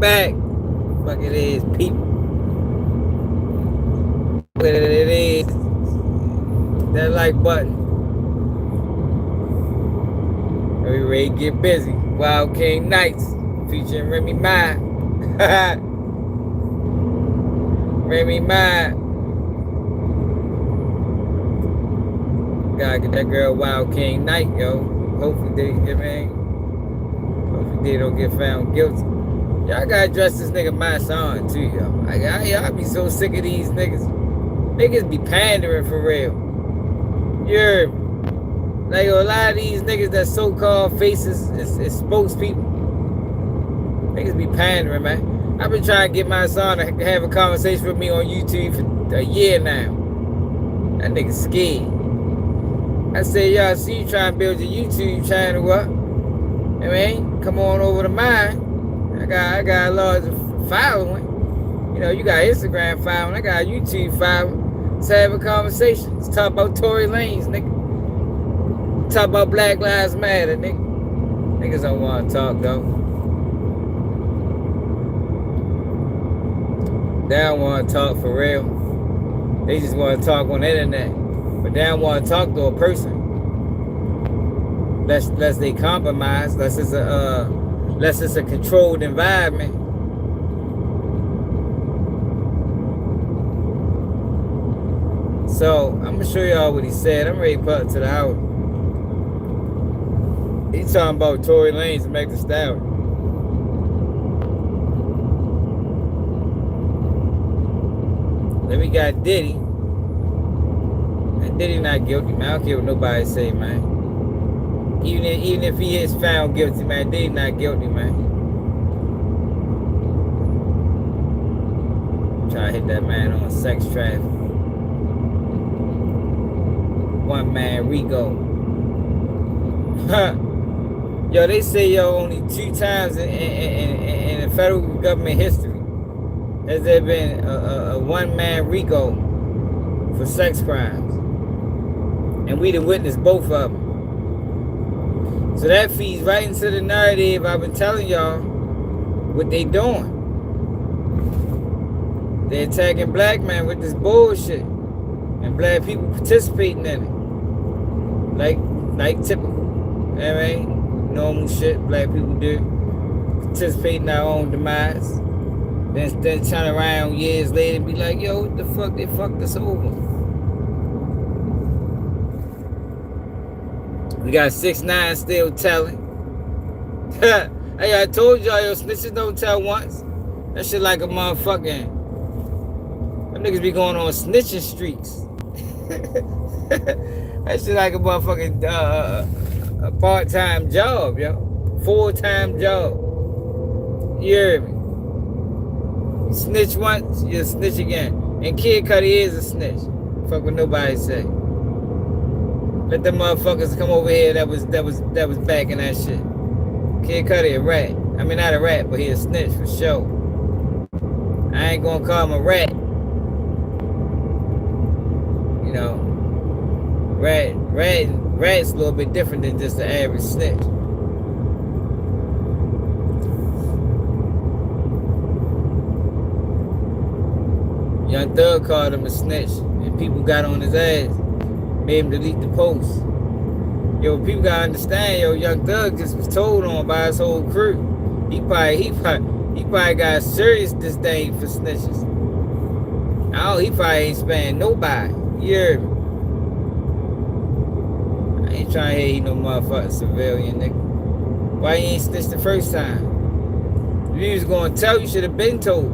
back. Fuck it is, people. What it is. That like button. Are we ready to get busy? Wild King Nights featuring Remy Ma. Remy Ma. Gotta get that girl Wild King Night, yo. Hopefully they don't get found guilty. Y'all gotta address this nigga my son too, yo. I be so sick of these niggas. Niggas be pandering for real. You're like a lot of these niggas that so-called faces is spokespeople. Niggas be pandering, man. I've been trying to get my son to have a conversation with me on YouTube for a year now. That nigga scared. I said, y'all see you trying to build your YouTube channel up. I mean, come on over to mine. I got a large following. You know, you got Instagram following. I got YouTube following. Let's have a conversation. Let's talk about Tory Lanez, nigga. Talk about Black Lives Matter, nigga. Niggas don't want to talk, though. They don't want to talk for real. They just want to talk on the internet. But they don't want to talk to a person. Lest they compromise. Lest it's a controlled environment. So I'm gonna show y'all what he said. I'm ready to put it to the house. He's talking about Tory Lanez and Meg Thee Stallion. Then we got Diddy. And Diddy not guilty, man. I don't care what nobody say, man. Even if he is found guilty, man, Diddy not guilty, man. Try to hit that man on sex trafficking. One man RICO. Yo, they say only 2 times in the federal government history has there been a one-man RICO for sex crimes. And we done witnessed both of them. So that feeds right into the narrative I've been telling y'all what they doing. They attacking black men with this bullshit. And black people participating in it. Like typical. I mean, normal shit black people do. Participate in our own demise. Then turn around years later and be like, yo, what the fuck? They fucked us over. We got 6IX9INE still telling. Hey, I told y'all, yo, snitches don't tell once. That shit like a motherfucking... Them niggas be going on snitching streaks. That shit like a motherfucking a part-time job, yo. Full-time job. You hear me? You snitch once, you snitch again. And Kid Cudi is a snitch. Fuck what nobody say. Let them motherfuckers come over here that was backing that shit. Kid Cudi a rat. I mean, not a rat, but he a snitch for sure. I ain't gonna call him a rat. You know, rat's a little bit different than just the average snitch. Young Thug called him a snitch, and people got on his ass, made him delete the post. Yo, people gotta understand, yo, Young Thug just was told on by his whole crew. He probably got a serious disdain for snitches. He probably ain't sparing nobody. You hear me? I ain't trying to hear you no motherfucking civilian, nigga. Why you ain't snitched the first time? If you was gonna tell, you should have been told.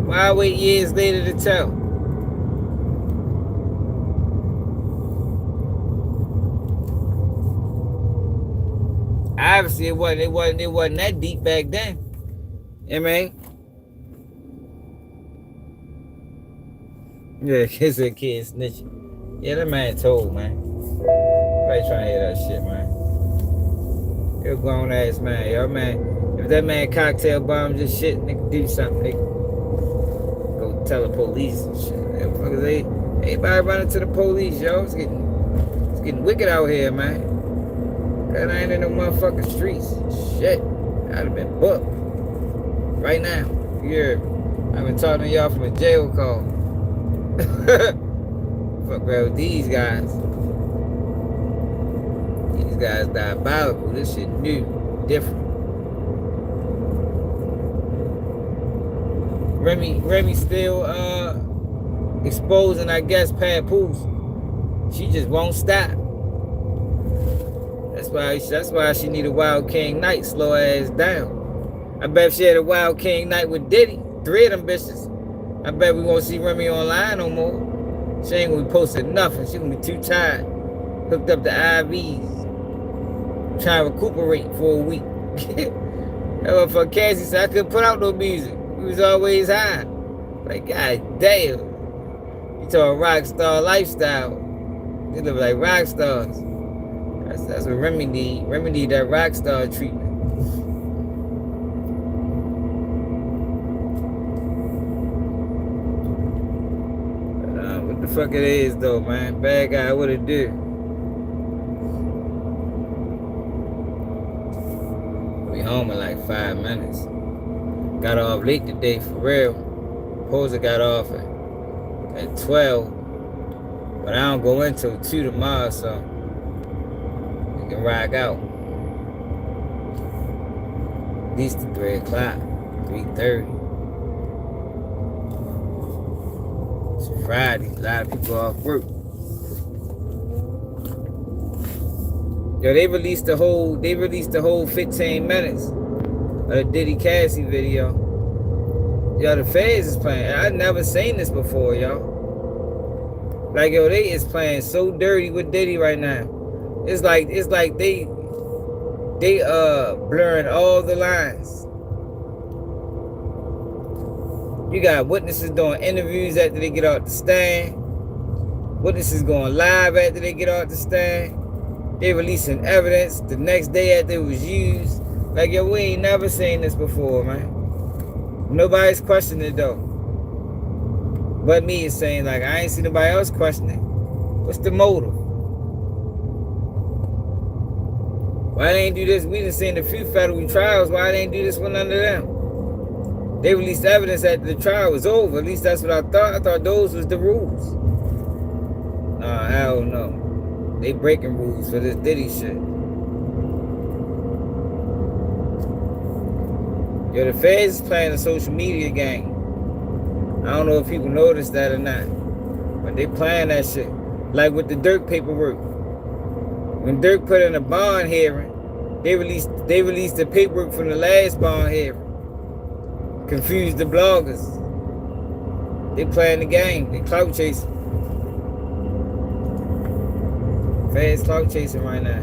Why wait years later to tell? Obviously, it wasn't that deep back then. You know what I mean? Yeah, kids and kids snitching. Yeah, that man told, man. Probably trying to hear that shit, man. You're a grown ass man, yo, man. If that man cocktail bombs this shit, nigga, do something, nigga. Go tell the police and shit. Everybody running to the police, yo. It's getting wicked out here, man. That ain't in the motherfucking streets. Shit. I'd have been booked. Right now. Yeah. I've been talking to y'all from a jail call. Fuck around with these guys. These guys diabolical. This shit new. Different. Remy still exposing, I guess, Papoose. She just won't stop. That's why she need a Wild King night, slow ass down. I bet if she had a Wild King night with Diddy, 3 of them bitches, I bet we won't see Remy online no more. She ain't gonna be posting nothing. She gonna be too tired. Hooked up the IVs. Trying to recuperate for a week. That motherfucker Cassie said I couldn't put out no music. We was always high. Like, god damn. You talking rock star lifestyle. They look like rock stars. That's what Remy need. Remy need that rock star treatment. What the fuck it is though, man? Bad guy, what it do? I'll be home in like 5 minutes. Got off late today, for real. Poser got off at 12. But I don't go until 2 tomorrow, so we can rock out. At least to 3 o'clock, 3:30. It's Friday, a lot of people off work. Yo, they released the whole 15 minutes of the Diddy Cassie video. Yo, the feds is playing. I never seen this before, y'all. Like, yo, they is playing so dirty with Diddy right now. It's like they blurring all the lines. You got witnesses doing interviews after they get off the stand. Witnesses going live after they get off the stand. They releasing evidence the next day after it was used. Like, yo, we ain't never seen this before, man. Nobody's questioning it, though. But me is saying, like, I ain't seen nobody else questioning it. What's the motive? Why they ain't do this? We done seen a few federal trials. Why they ain't do this one under them? They released evidence after the trial was over. At least that's what I thought. I thought those was the rules. Nah, hell no. They breaking rules for this Diddy shit. Yo, the feds is playing a social media game. I don't know if people noticed that or not, but they playing that shit. Like with the Dirk paperwork. When Dirk put in a bond hearing, they released the paperwork from the last bond hearing. Confused the bloggers. They playing the game. They clout chasing. Feds clout chasing right now.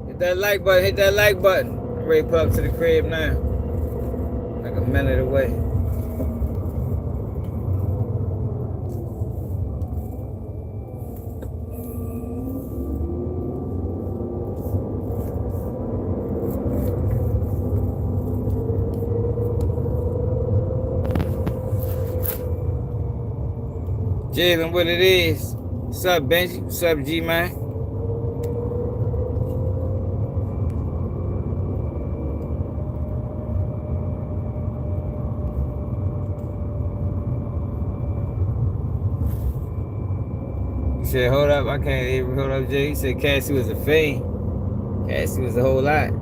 Hit that like button. Hit that like button. I'm ready to pull up to the crib now. Like a minute away. Jalen, what it is? What's up, Benji? What's up, G-Man? He said, hold up, I can't even hold up, Jay. He said Cassie was a fiend. Cassie was a whole lot.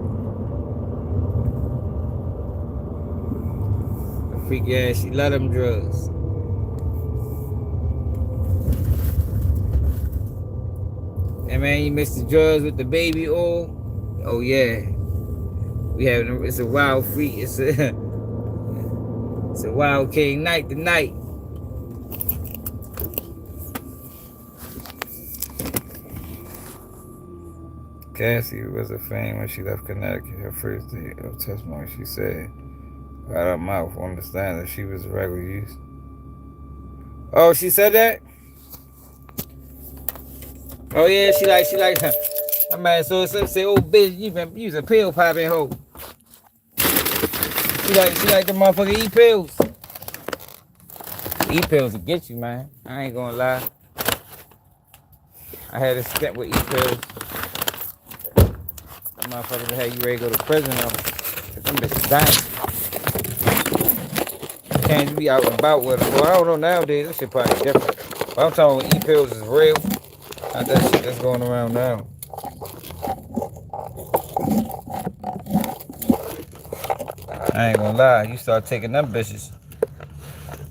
A freaky ass, she love them drugs. And man, you mix the drugs with the baby oil. Oh yeah, we have it's a wild freak. It's a Wild King night tonight. Cassie was a fan when she left Connecticut. Her first day of testimony, she said, right out her mouth, understand that she was a regular use. Oh, she said that? Oh yeah, she like I mean, so some say, oh bitch, you was a pill popping hoe. She like the motherfucker eat pills. E-pills will get you, man. I ain't gonna lie. I had a stint with E-pills. That motherfuckers had you ready to go to prison though. Cause them bitches dying. Can't be out and about with them. Well, I don't know nowadays. That shit probably different. But I'm talking about E-pills is real. Not that shit that's going around now. I ain't gonna lie. You start taking them bitches.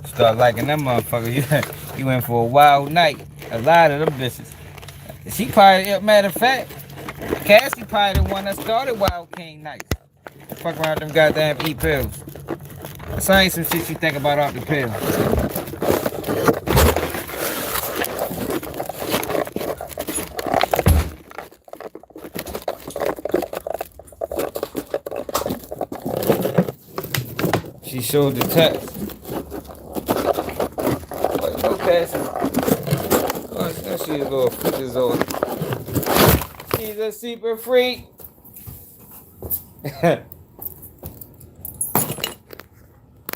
Start liking them motherfuckers. You in for a wild night. A lot of them bitches. She probably, matter of fact, Cassie probably the one that started Wild King Nights. Fuck around them goddamn E-pills. That's ain't some shit you think about off the pill. She showed the text. No Cassie. Oh, she's a little freakazoid. She's a super freak.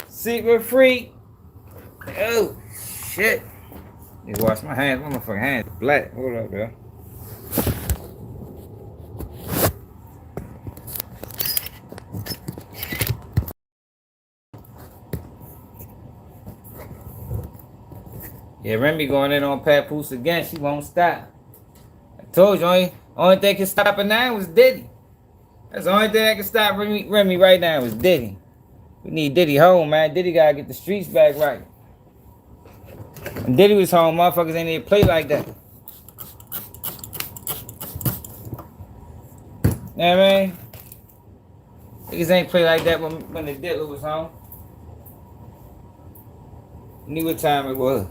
Secret freak. Oh, shit. Need to wash my hands. My motherfucking hands black. Hold up, girl. Yeah, Remy going in on Papoose again. She won't stop. I told you, only thing can stop her now was Diddy. That's the only thing that can stop Remy right now is Diddy. We need Diddy home, man. Diddy gotta get the streets back right. When Diddy was home, motherfuckers ain't even play like that. You know what I mean? Niggas ain't play like that when the diddler was home. Knew what time it was.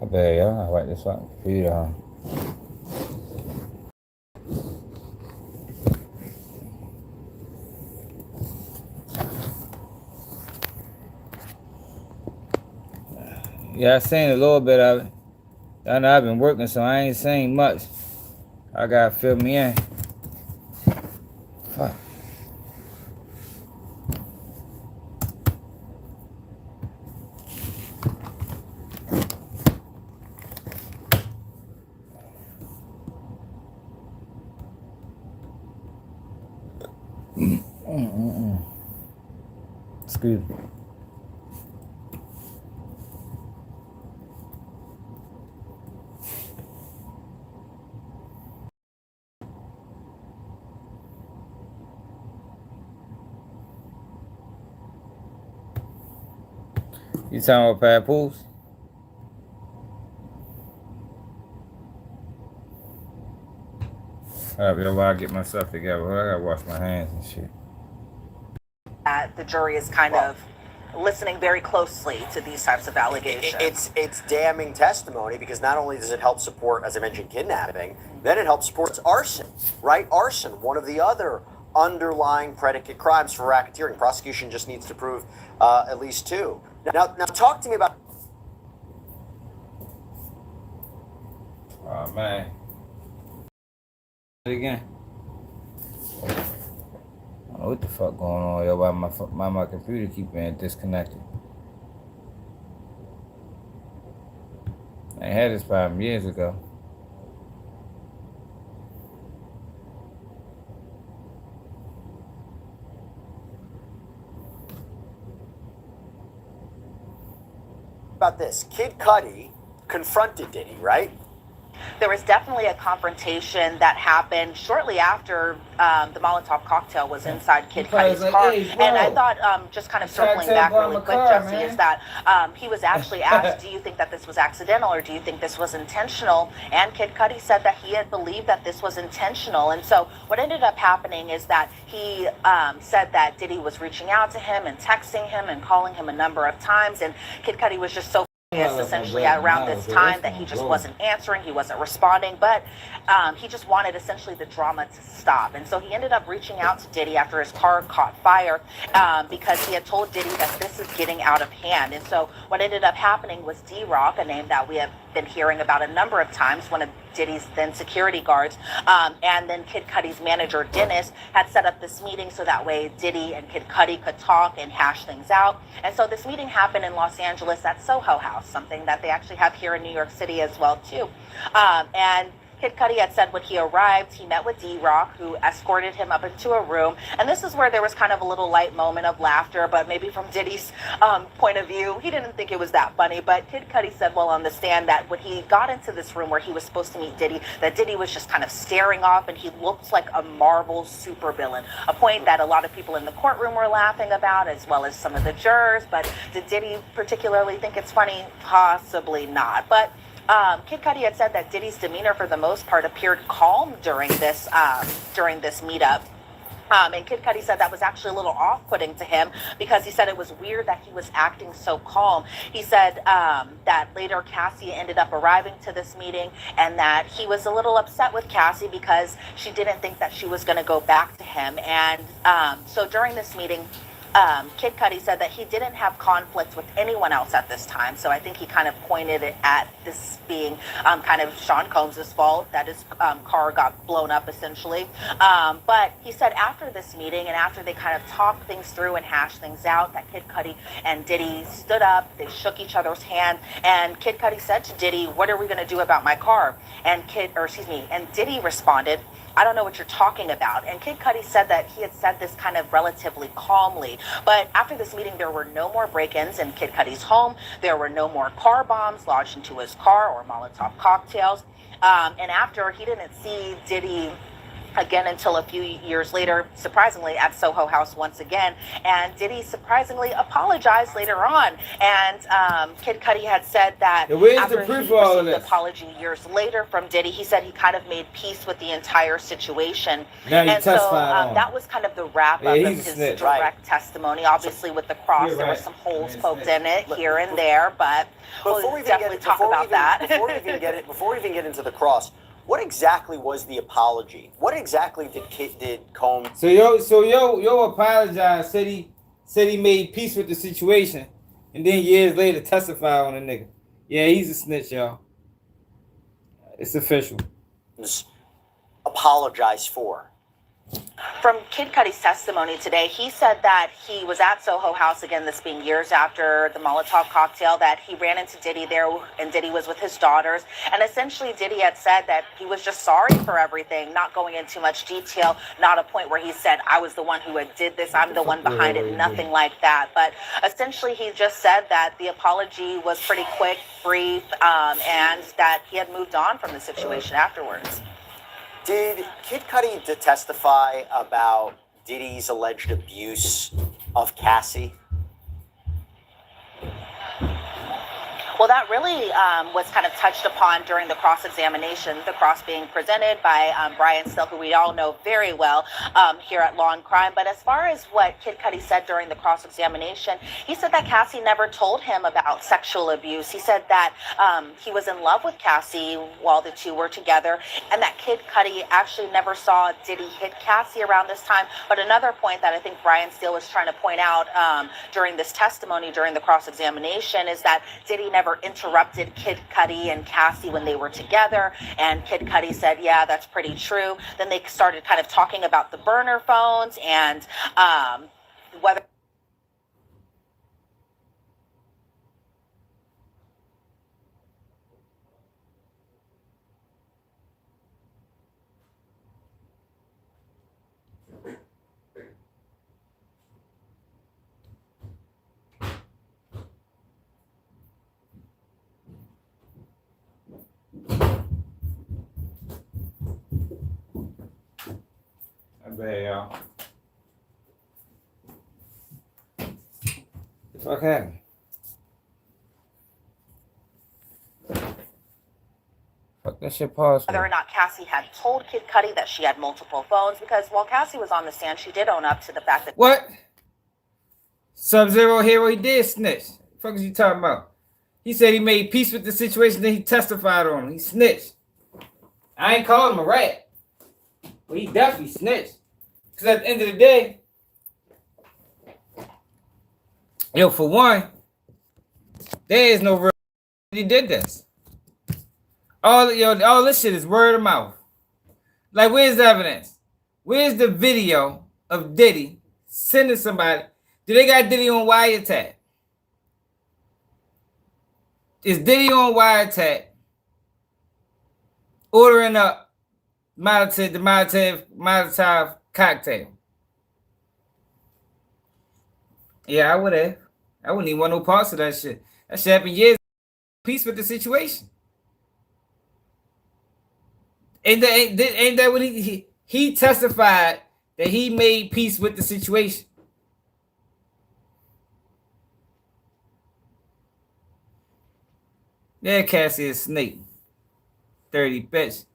I bet y'all I write this fucking computer on. Yeah, I seen a little bit of it. I know I've been working, so I ain't seen much. I gotta fill me in. Fuck. Excuse me. You talking about Papoose? Alright, while I get myself together, I gotta wash my hands and shit. The jury is kind of listening very closely to these types of allegations. It's damning testimony because not only does it help support, as I mentioned, kidnapping, then it helps support arson, right? Arson, one of the other underlying predicate crimes for racketeering. Prosecution just needs to prove at least two. Now, talk to me about. Oh man. Again. I don't know what the fuck going on, yo. Why my computer keep being disconnected? I had this problem years ago. About this, Kid Cudi confronted Diddy, right? There was definitely a confrontation that happened shortly after the Molotov cocktail was inside Kid Cudi's car. Hey, and I thought, just kind of circling back really quick, Jesse, is that he was actually asked, do you think that this was accidental or do you think this was intentional? And Kid Cudi said that he had believed that this was intentional. And so what ended up happening is that he said that Diddy was reaching out to him and texting him and calling him a number of times. And Kid Cudi was just so essentially at around this time that he just wasn't answering, he wasn't responding, but he just wanted essentially the drama to stop. And so he ended up reaching out to Diddy after his car caught fire because he had told Diddy that this is getting out of hand. And so what ended up happening was D-Rock, a name that we have been hearing about a number of times, one of Diddy's then security guards, and then Kid Cudi's manager Dennis had set up this meeting so that way Diddy and Kid Cudi could talk and hash things out. And so this meeting happened in Los Angeles at Soho House, something that they actually have here in New York City as well too. And Kid Cudi had said when he arrived, he met with D-Rock, who escorted him up into a room. And this is where there was kind of a little light moment of laughter, but maybe from Diddy's point of view, he didn't think it was that funny. But Kid Cudi said while on the stand that when he got into this room where he was supposed to meet Diddy, that Diddy was just kind of staring off and he looked like a Marvel supervillain, a point that a lot of people in the courtroom were laughing about, as well as some of the jurors. But did Diddy particularly think it's funny? Possibly not. But Kid Cudi had said that Diddy's demeanor, for the most part, appeared calm during this meetup. And Kid Cudi said that was actually a little off-putting to him because he said it was weird that he was acting so calm. He said that later Cassie ended up arriving to this meeting and that he was a little upset with Cassie because she didn't think that she was going to go back to him. And so during this meeting, Kid Cudi said that he didn't have conflict with anyone else at this time. So I think he kind of pointed it at this being kind of Sean Combs' fault that his car got blown up essentially. But he said after this meeting and after they kind of talked things through and hashed things out, that Kid Cudi and Diddy stood up, they shook each other's hand, and Kid Cudi said to Diddy, "What are we going to do about my car?" And Diddy responded, "I don't know what you're talking about." And Kid Cudi said that he had said this kind of relatively calmly. But after this meeting, there were no more break-ins in Kid Cudi's home. There were no more car bombs lodged into his car or Molotov cocktails. And after, he didn't see Diddy again until a few years later, surprisingly, at Soho House once again. And Diddy surprisingly apologized later on. And Kid Cudi had said that after he received the apology years later from Diddy, he said he kind of made peace with the entire situation. And so that was kind of the wrap up of his direct testimony. Obviously, with the cross, there were some holes poked in it here and there, but we'll definitely talk about that. Before we even get into the cross, what exactly was the apology? What exactly did Combs? So yo apologized. Said he made peace with the situation, and then years later testified on the nigga. Yeah, he's a snitch, y'all. It's official. Apologize for. From Kid Cudi's testimony today, he said that he was at Soho House, again, this being years after the Molotov cocktail, that he ran into Diddy there, and Diddy was with his daughters. And essentially, Diddy had said that he was just sorry for everything, not going into much detail, not a point where he said, "I was the one who had did this, I'm the one behind it," nothing like that. But essentially, he just said that the apology was pretty quick, brief, and that he had moved on from the situation afterwards. Did Kid Cudi testify about Diddy's alleged abuse of Cassie? Well, that really was kind of touched upon during the cross-examination, the cross being presented by Brian Still, who we all know very well here at Law and Crime. But as far as what Kid Cudi said during the cross-examination, he said that Cassie never told him about sexual abuse. He said that he was in love with Cassie while the two were together, and that Kid Cudi actually never saw Diddy hit Cassie around this time. But another point that I think Brian Steele was trying to point out during this testimony, during the cross-examination, is that Diddy never interrupted Kid Cudi and Cassie when they were together. And Kid Cudi said, "Yeah, that's pretty true." Then they started kind of talking about the burner phones and whether bad, y'all. The fuck happened? Fuck that shit paused. whether or not Cassie had told Kid Cudi that she had multiple phones, because while Cassie was on the stand, she did own up to the fact that... What? Sub-Zero Hero, he did snitch. The fuck is you talking about? He said he made peace with the situation, then he testified on him. He snitched. I ain't calling him a rat. But he definitely snitched. Because at the end of the day, yo, for one, there is no real he did this. All this shit is word of mouth. Like, where's the evidence? Where's the video of Diddy sending somebody? Do they got Diddy on wiretap? Is Diddy on wiretap ordering up the Molotov cocktail? Yeah, I would have. I wouldn't even want no parts of that shit. That shit happened years ago. Peace with the situation. Ain't that what he testified that he made peace with the situation? Yeah, Cassie is snake. 30 bitch.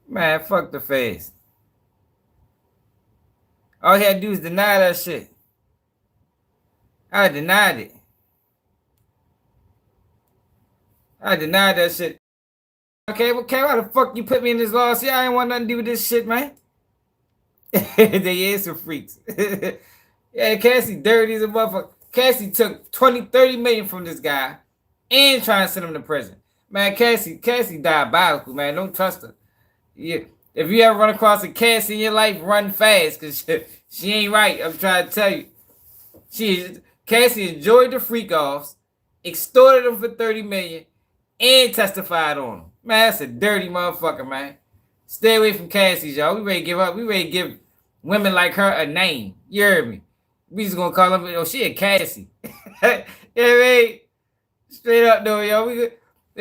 Man, fuck the face. All he had to do is deny that shit. I denied it. I denied that shit. Okay, why the fuck you put me in this lawsuit? I ain't want nothing to do with this shit, man. They is some freaks. Yeah, Cassie dirty as a motherfucker. Cassie took 20-30 million from this guy and trying to send him to prison. Man, Cassie diabolical, man. Don't trust her. Yeah. If you ever run across a Cassie in your life, run fast, because she ain't right. I'm trying to tell you. Cassie enjoyed the freak offs, extorted them for 30 million, and testified on them. Man, that's a dirty motherfucker, man. Stay away from Cassie, y'all. We ready to give up. We ready to give women like her a name. You heard me? We just gonna call her, she a Cassie. You know what I mean? Straight up, though, yo.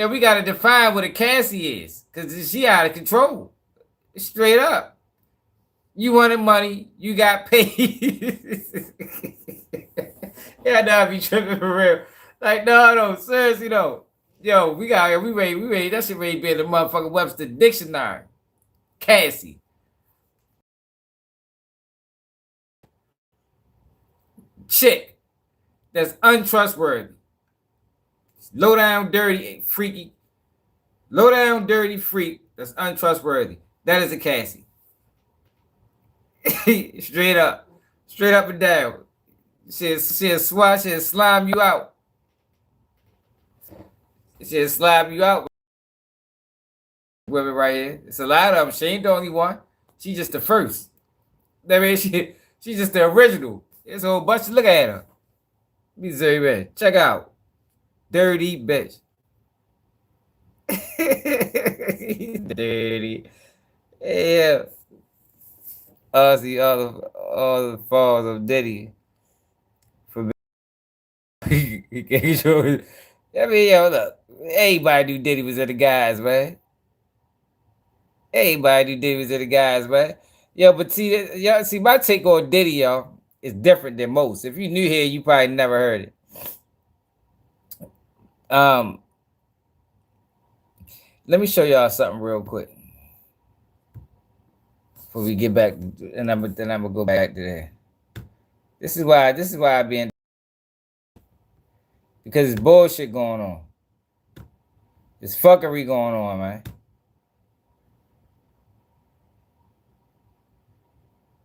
We gotta define what a Cassie is, because she out of control. Straight up. You wanted money, you got paid. Yeah, nah, I be tripping for real. Like, no, seriously, though. Yo, we ready. That shit ready to be in the motherfucking Webster Dictionary. Cassie. Chick that's untrustworthy. Low down, dirty, freaky. Low down, dirty freak that's untrustworthy. That is a Cassie. Straight up and down. She'll swat, she'll slime you out. She'll slime you out. Women right here. It's a lot of them. She ain't the only one. She just the first. I mean, she's just the original. There's a whole bunch. Look at her. Be very bad. Check out. Dirty bitch. Dirty. Yeah. See all the falls of Diddy. For he can't show it. I mean, yo, look. Everybody knew Diddy was at the guys, man. Everybody knew Diddy was at the guys, man. Yo, but see, my take on Diddy, y'all, is different than most. If you new here, you probably never heard it. Let me show y'all something real quick before we get back, and I'm gonna go back to there. This is why I be in, because it's bullshit going on. It's fuckery going on, man.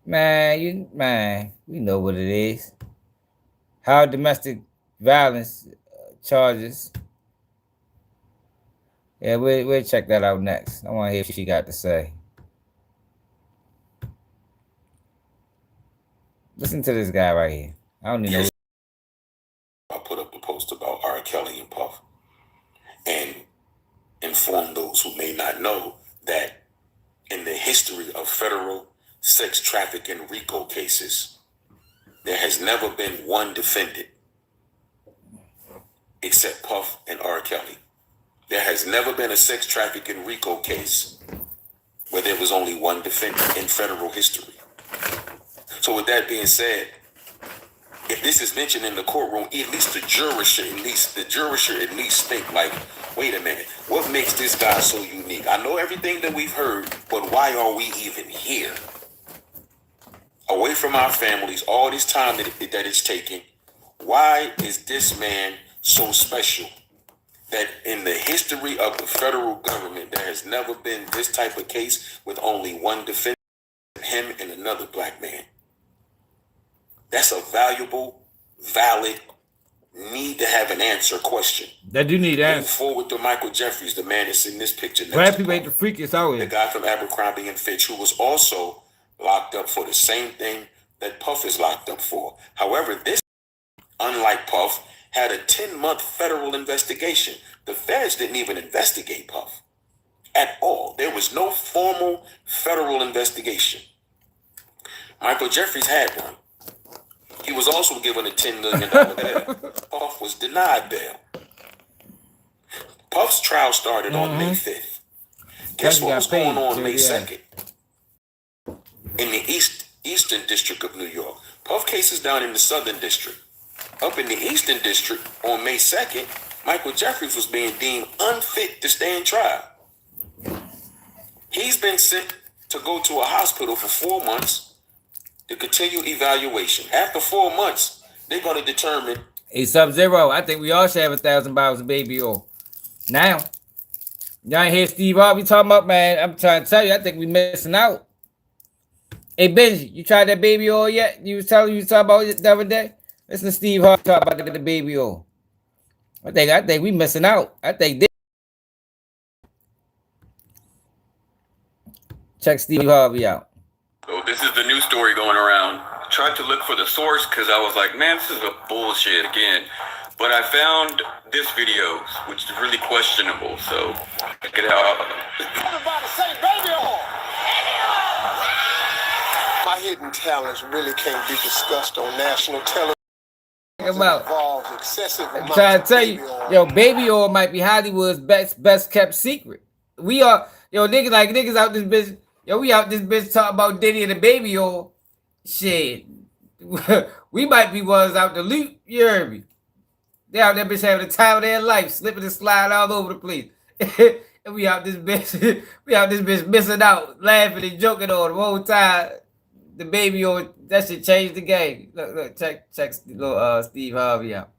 Man, we know what it is. How domestic violence charges. Yeah, we'll check that out next. I want to hear what she got to say. Listen to this guy right here. I don't even know. I put up the post about R. Kelly and Puff and inform those who may not know that in the history of federal sex trafficking RICO cases, there has never been one defendant except Puff and R. Kelly. There has never been a sex trafficking RICO case where there was only one defendant in federal history. So with that being said, if this is mentioned in the courtroom, at least the juror should at least think like, wait a minute, what makes this guy so unique? I know everything that we've heard, but why are we even here? Away from our families, all this time that it's taking, Why is this man so special that in the history of the federal government, there has never been this type of case with only one defendant, him and another black man? That's a valuable, valid, need to have an answer question. That do need Moving answer. forward to Michael Jeffries, the man that's in this picture. Black people ain't the freakiest out The here. guy from Abercrombie and Fitch, who was also locked up for the same thing that Puff is locked up for. However, this, unlike Puff, had a 10-month federal investigation. The feds didn't even investigate Puff at all. There was no formal federal investigation. Michael Jeffries had one. He was also given a $10 million bail. Puff was denied bail. Puff's trial started on May 5th. Guess what was going on May 2nd? In the Eastern District of New York. Puff case is down in the Southern District. Up in the Eastern District on May 2nd, Michael Jeffries was being deemed unfit to stand trial. He's been sent to go to a hospital for 4 months to continue evaluation. After 4 months, they're going to determine. Hey, Sub-Zero, I think we all should have $1,000 of baby oil. Now, y'all ain't hear Steve Harvey talking about, man. I'm trying to tell you, I think we missing out. Hey, Benji, you tried that baby oil yet? You was talking about it the other day? Listen to Steve Harvey talk about the baby oil. I think we missing out. I think this. Check Steve Harvey out. So this is the new story going around. I tried to look for the source because I was like, man, this is a bullshit again. But I found this video, which is really questionable. So check it out. Everybody say baby oil. My hidden talents really can't be discussed on national television. About. Excessive I'm trying to tell you, yo, baby oil might be Hollywood's best kept secret. We are, yo, niggas out this bitch. Yo, we out this bitch talking about Diddy and the baby oil. Shit. We might be ones out the loot. You heard me? They out there bitch having the time of their life, slipping and sliding all over the place. And we out this bitch missing out, laughing and joking on the whole time. The baby oil, that shit changed the game. Look, check little Steve Harvey out.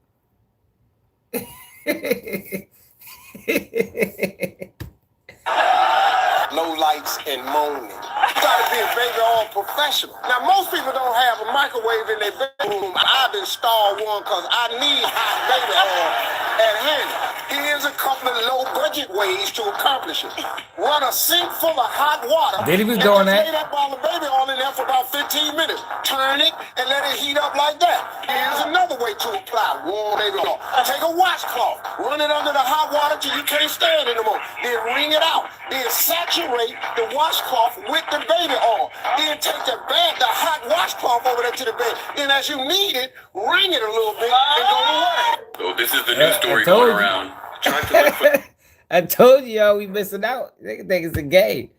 Low lights and moaning. You gotta be a baby oil professional. Now, most people don't have a microwave in their bedroom. I've installed one because I need hot baby oil at hand. Here's a couple of low budget ways to accomplish it. Run a sink full of hot water. Diddy was doing that. Lay that ball of baby oil in there for about 15 minutes. Turn it and let it heat up like that. Here's another way to apply warm baby oil. Take a washcloth, run it under the hot water till you can't stand it anymore. Then wring it out. Then saturate the washcloth with the baby oil. Then take the hot washcloth over there to the bed. Then as you need it, wring it a little bit and go to work. So this is the new story going around. Trying to look for. I told you, yo, we missing out. They think it's a game.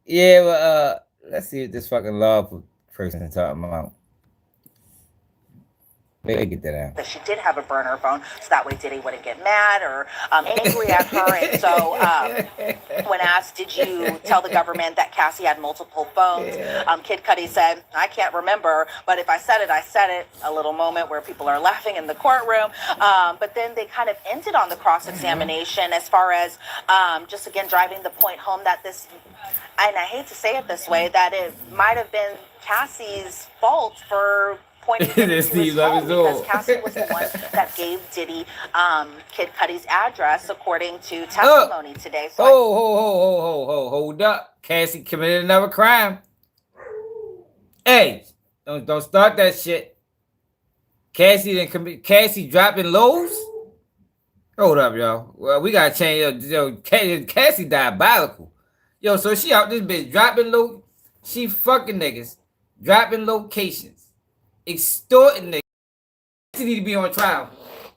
Yeah, well, let's see what this fucking law person is talking about. Maybe get that out. That she did have a burner phone, so that way Diddy wouldn't get mad or angry at her. And so when asked, did you tell the government that Cassie had multiple phones? Kid Cudi said, I can't remember, but if I said it, I said it. A little moment where people are laughing in the courtroom. But then they kind of ended on the cross-examination as far as just, again, driving the point home that this, and I hate to say it this way, that it might have been Cassie's fault for pointing to his phone, because Cassie was the one that gave Diddy Kid Cudi's address according to testimony today. So hold up. Cassie committed another crime. Hey, don't start that shit. Cassie dropping lows? Hold up, y'all. Well, we gotta change. Yo, Cassie diabolical. Yo, so she out this bitch dropping low. She fucking niggas, dropping locations, extorting niggas. Cassie need to be on trial.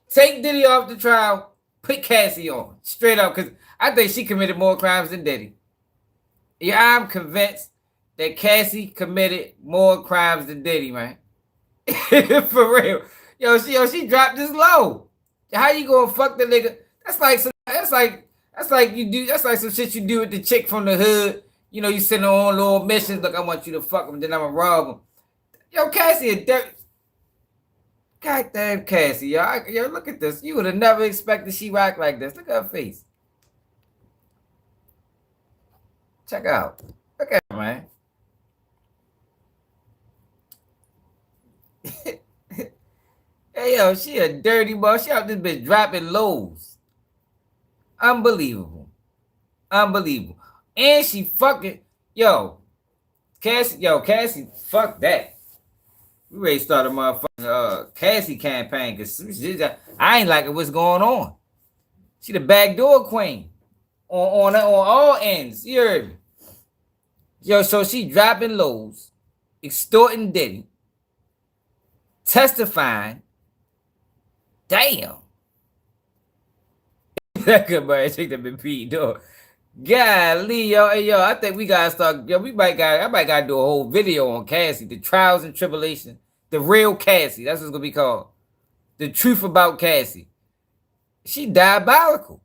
Take Diddy off the trial. Put Cassie on straight up, because I think she committed more crimes than Diddy. Yeah, I'm convinced that Cassie committed more crimes than Diddy, man. For real. Yo, she dropped this low. How you gonna fuck the nigga? That's like some shit you do with the chick from the hood. You know, you send her on little missions. Look, I want you to fuck him, then I'm gonna rob him. Yo, Cassie a dirt. Goddamn Cassie, yo, look at this. You would have never expected she act like this. Look at her face. Check out. Look at her, man. Hey, yo, she a dirty boy. She out this bitch dropping lows. Unbelievable. Unbelievable. And she fucking, Cassie, fuck that. We ready to start a motherfucking Cassie campaign because I ain't liking what's going on. She the backdoor queen on all ends. You heard me? Yo, so she dropping lows, extorting Diddy, testifying. Damn. That good boy, take that been beat, though. Golly, yo, hey, yo, I think we gotta start. Yo, I might gotta do a whole video on Cassie, the trials and tribulations, the real Cassie. That's what it's gonna be called. The truth about Cassie. She diabolical.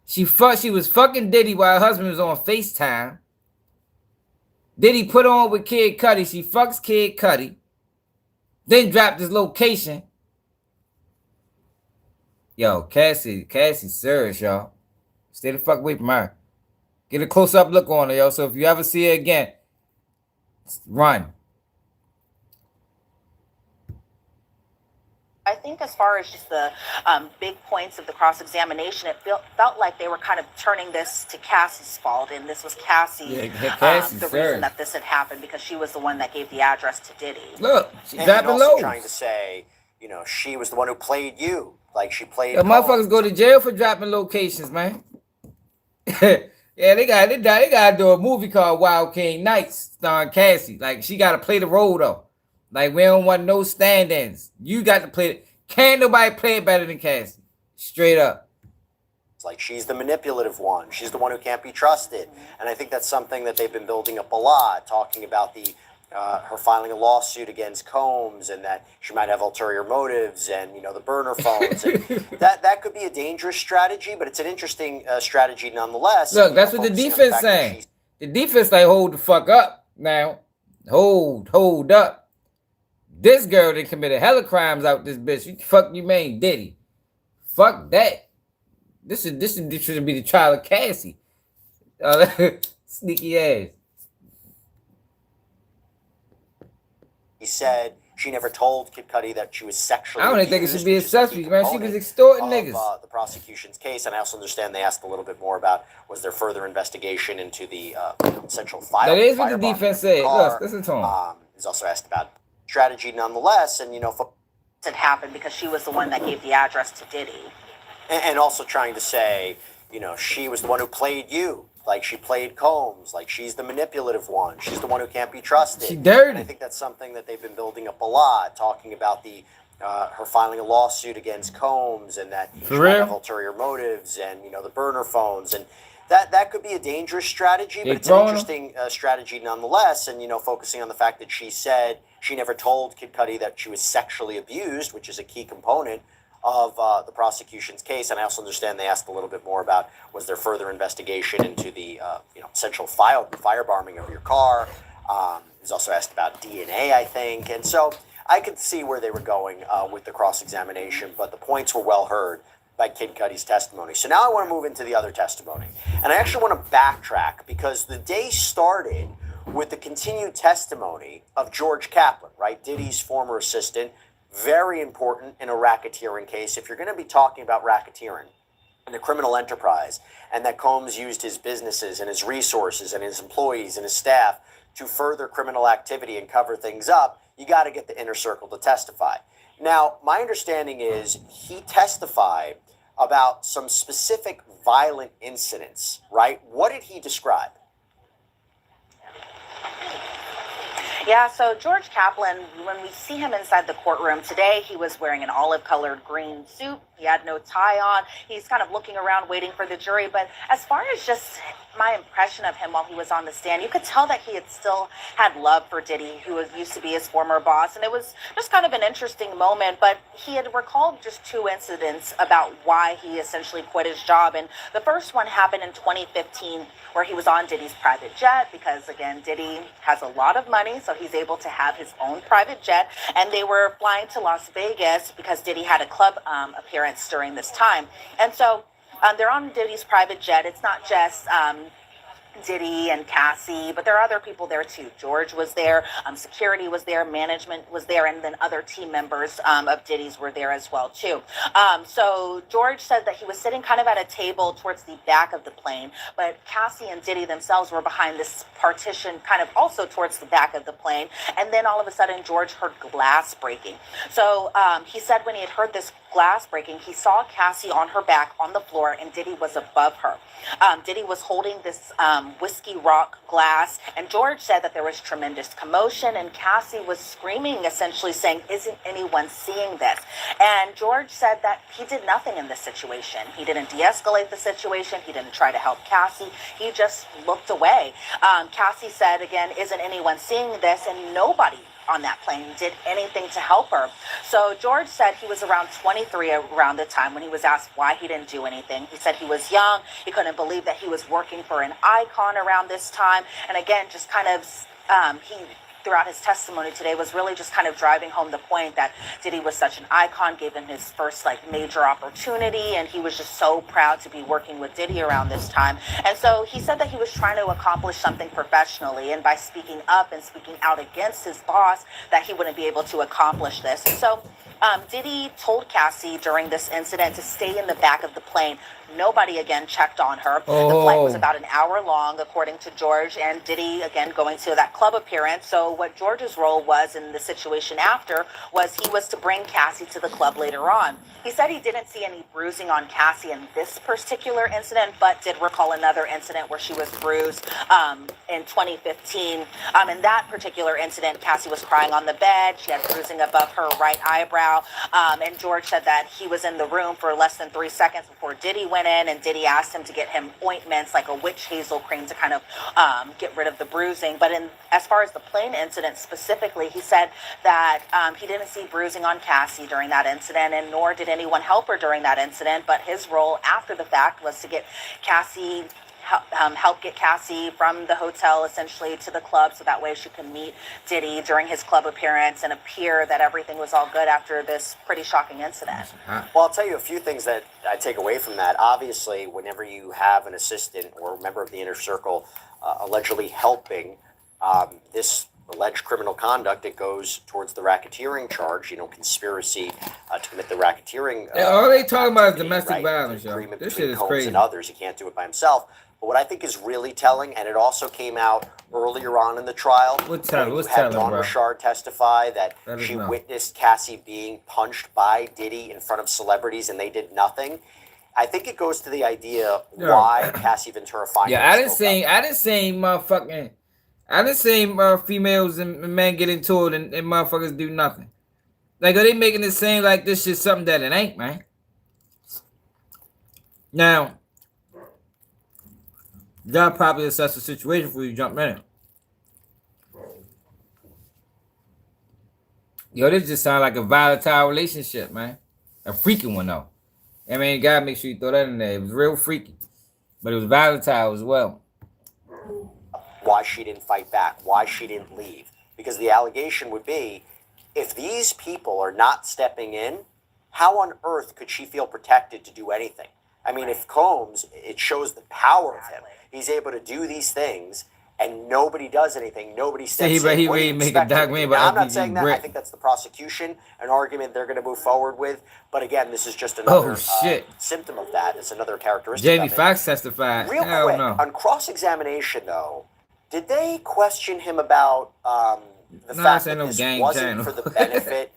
She was fucking Diddy while her husband was on FaceTime. Diddy put on with Kid Cudi. She fucks Kid Cudi. Then dropped his location. Yo, Cassie serious, y'all. Stay the fuck away from her. Get a close-up look on her, yo. So if you ever see her again, run. I think as far as just the big points of the cross-examination, it felt like they were kind of turning this to Cassie's fault, and this was Cassie, the reason that this had happened, because she was the one that gave the address to Diddy. Look, she's dropping also low. Trying to say, she was the one who played you. Like she played. The motherfuckers go to jail for dropping locations, man. Yeah, they gotta do a movie called Wild King Nights starring Cassie. Like she gotta play the role though. Like we don't want no stand-ins. You got to play it. Can't nobody play it better than Cassie. Straight up. It's like she's the manipulative one. She's the one who can't be trusted. And I think that's something that they've been building up a lot, talking about her filing a lawsuit against Combs and that she might have ulterior motives and, the burner phones. And that could be a dangerous strategy, but it's an interesting strategy nonetheless. Look, that's what the defense saying. The defense like, hold the fuck up now. Hold up. This girl that committed hella crimes out this bitch. Fuck you, man, Diddy. Fuck that. This should be the trial of Cassie. Sneaky ass. He said she never told Kid Cudi that she was sexually I don't even think it should be accessory, man. She was extorting niggas. The prosecution's case, and I also understand they asked a little bit more about was there further investigation into the central file. That is what the defense said. Look, listen to him. He's also asked about strategy nonetheless, and it happened because she was the one that gave the address to Diddy. And also trying to say, she was the one who played you. Like she played Combs. Like she's the manipulative one. She's the one who can't be trusted. She dirty. And I think that's something that they've been building up a lot, talking about her filing a lawsuit against Combs and that she might have ulterior motives and, the burner phones. And that could be a dangerous strategy, but it's an interesting strategy nonetheless. And, focusing on the fact that she said she never told Kid Cudi that she was sexually abused, which is a key component of the prosecution's case. And I also understand they asked a little bit more about was there further investigation into the central firebombing of your car. He's also asked about DNA, I think. And so I could see where they were going with the cross-examination, but the points were well heard by Kid Cudi's testimony. So now I want to move into the other testimony. And I actually want to backtrack because the day started with the continued testimony of George Kaplan, right? Diddy's former assistant, very important in a racketeering case. If you're going to be talking about racketeering and the criminal enterprise and that Combs used his businesses and his resources and his employees and his staff to further criminal activity and cover things up, you got to get the inner circle to testify. Now, my understanding is he testified about some specific violent incidents, right? What did he describe? Yeah, so George Kaplan, when we see him inside the courtroom today, he was wearing an olive-colored green suit. He had no tie on. He's kind of looking around waiting for the jury. But as far as just my impression of him while he was on the stand, you could tell that he had still had love for Diddy, who used to be his former boss. And it was just kind of an interesting moment. But he had recalled just two incidents about why he essentially quit his job. And the first one happened in 2015, where he was on Diddy's private jet because, again, Diddy has a lot of money, so he's able to have his own private jet, and they were flying to Las Vegas because Diddy had a club appearance during this time. And so they're on Diddy's private jet. It's not just Diddy and Cassie, but there are other people there too. George was there, security was there, management was there, and then other team members of Diddy's were there as well too. So George said that he was sitting kind of at a table towards the back of the plane, but Cassie and Diddy themselves were behind this partition kind of also towards the back of the plane. And then all of a sudden George heard glass breaking. So he said when he had heard this glass breaking, he saw Cassie on her back on the floor and Diddy was above her. Diddy was holding this whiskey rock glass, and George said that there was tremendous commotion, and Cassie was screaming, essentially saying, "Isn't anyone seeing this?" And George said that he did nothing in this situation. He didn't de-escalate the situation. He didn't try to help Cassie. He just looked away. Cassie said again, "Isn't anyone seeing this?" And nobody on that plane did anything to help her. So George said he was around 23 around the time when he was asked why he didn't do anything. He said he was young. He couldn't believe that he was working for an icon around this time. And again, just kind of, he throughout his testimony today was really just kind of driving home the point that Diddy was such an icon, gave him his first like major opportunity, and he was just so proud to be working with Diddy around this time. And so he said that he was trying to accomplish something professionally, and by speaking up and speaking out against his boss, that he wouldn't be able to accomplish this. And so Diddy told Cassie during this incident to stay in the back of the plane. Nobody again checked on her. The flight was about an hour long, according to George, and Diddy again going to that club appearance. So what George's role was in the situation after was he was to bring Cassie to the club later on. He said he didn't see any bruising on Cassie in this particular incident, but did recall another incident where she was bruised in 2015. In that particular incident, Cassie was crying on the bed. She had bruising above her right eyebrow. And George said that he was in the room for less than 3 seconds before Diddy went in, and Diddy asked him to get him ointments like a witch hazel cream to kind of get rid of the bruising. But as far as the plane incident specifically, he said that he didn't see bruising on Cassie during that incident, and nor did anyone help her during that incident. But his role after the fact was to get Cassie, help get Cassie from the hotel essentially to the club, so that way she can meet Diddy during his club appearance and appear that everything was all good after this pretty shocking incident. Well, I'll tell you a few things that I take away from that. Obviously, whenever you have an assistant or a member of the inner circle allegedly helping this alleged criminal conduct, it goes towards the racketeering charge, conspiracy to commit the racketeering. All they talking about is domestic right? violence, y'all. Agreement This between shit is Combs crazy. and others. He can't do it by himself. But what I think is really telling, and it also came out earlier on in the trial, What's telling, when you had Dawn bro? Richard testify that That is she not. witnessed Cassie being punched by Diddy in front of celebrities and they did nothing. I think it goes to the idea why Cassie Ventura finally Yeah, I didn't see females and men get into it and motherfuckers do nothing. Like, are they making it seem like this shit something that it ain't, man? Now, y'all probably assess the situation before you jump in it. Yo, this just sounds like a volatile relationship, man. A freaky one, though. I mean, you gotta make sure you throw that in there. It was real freaky. But it was volatile as well. Why she didn't fight back, why she didn't leave. Because the allegation would be, if these people are not stepping in, how on earth could she feel protected to do anything? I mean, if Combs, it shows the power of him. He's able to do these things, and nobody does anything. Nobody steps in. He What do you make a expect him to documentary do? about Now, I'm not LPG saying that. I Brick. think that's the prosecution, an argument they're going to move forward with. But again, this is just another symptom of that. It's another characteristic Jamie of it. Foxx testified. Real Hell quick, no. on cross-examination, though, did they question him about the Nah, fact this ain't that no this gang wasn't channel. for the benefit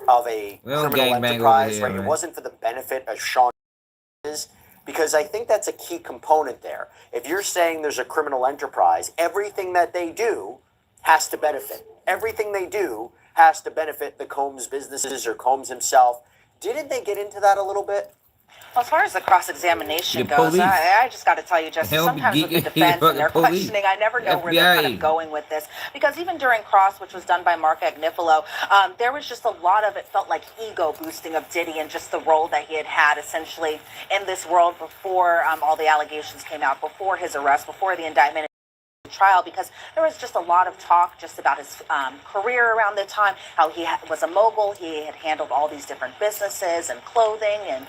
of a We don't criminal gangbang over enterprise, here, right? man. It wasn't for the benefit of Sean, because I think that's a key component there. If you're saying there's a criminal enterprise, everything that they do has to benefit. Everything they do has to benefit the Combs businesses or Combs himself. Didn't they get into that a little bit? Well, as far as the cross-examination The goes, police. I just got to tell you, Justice, Hell, sometimes with the geeky, defense and their police. questioning, I never know where they're kind FBI. of going with this. Because even during Cross, which was done by Mark Agnifilo, there was just a lot of, it felt like ego boosting of Diddy and just the role that he had had essentially in this world before all the allegations came out, before his arrest, before the indictment. trial, because there was just a lot of talk just about his career around the time, how he was a mogul. He had handled all these different businesses and clothing and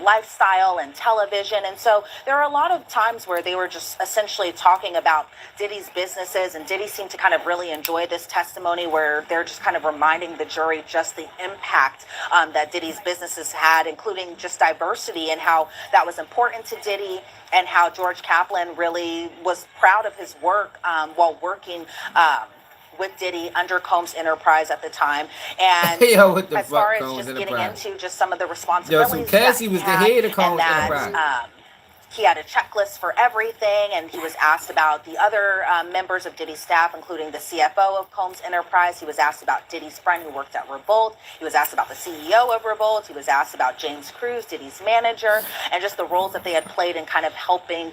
lifestyle and television. And so there are a lot of times where they were just essentially talking about Diddy's businesses, and Diddy seemed to kind of really enjoy this testimony where they're just kind of reminding the jury just the impact that Diddy's businesses had, including just diversity, and how that was important to Diddy, and how George Kaplan really was proud of his work while working with Diddy under Combs Enterprise at the time. And Yo, what the as fuck, far as Combs just getting Enterprise? into just some of the Yo, responsibilities so Cassie that was he the had, head of Combs and that, Enterprise. he had a checklist for everything, and he was asked about the other members of Diddy's staff, including the CFO of Combs Enterprise. He was asked about Diddy's friend who worked at Revolt. He was asked about the CEO of Revolt. He was asked about James Cruz, Diddy's manager, and just the roles that they had played in kind of helping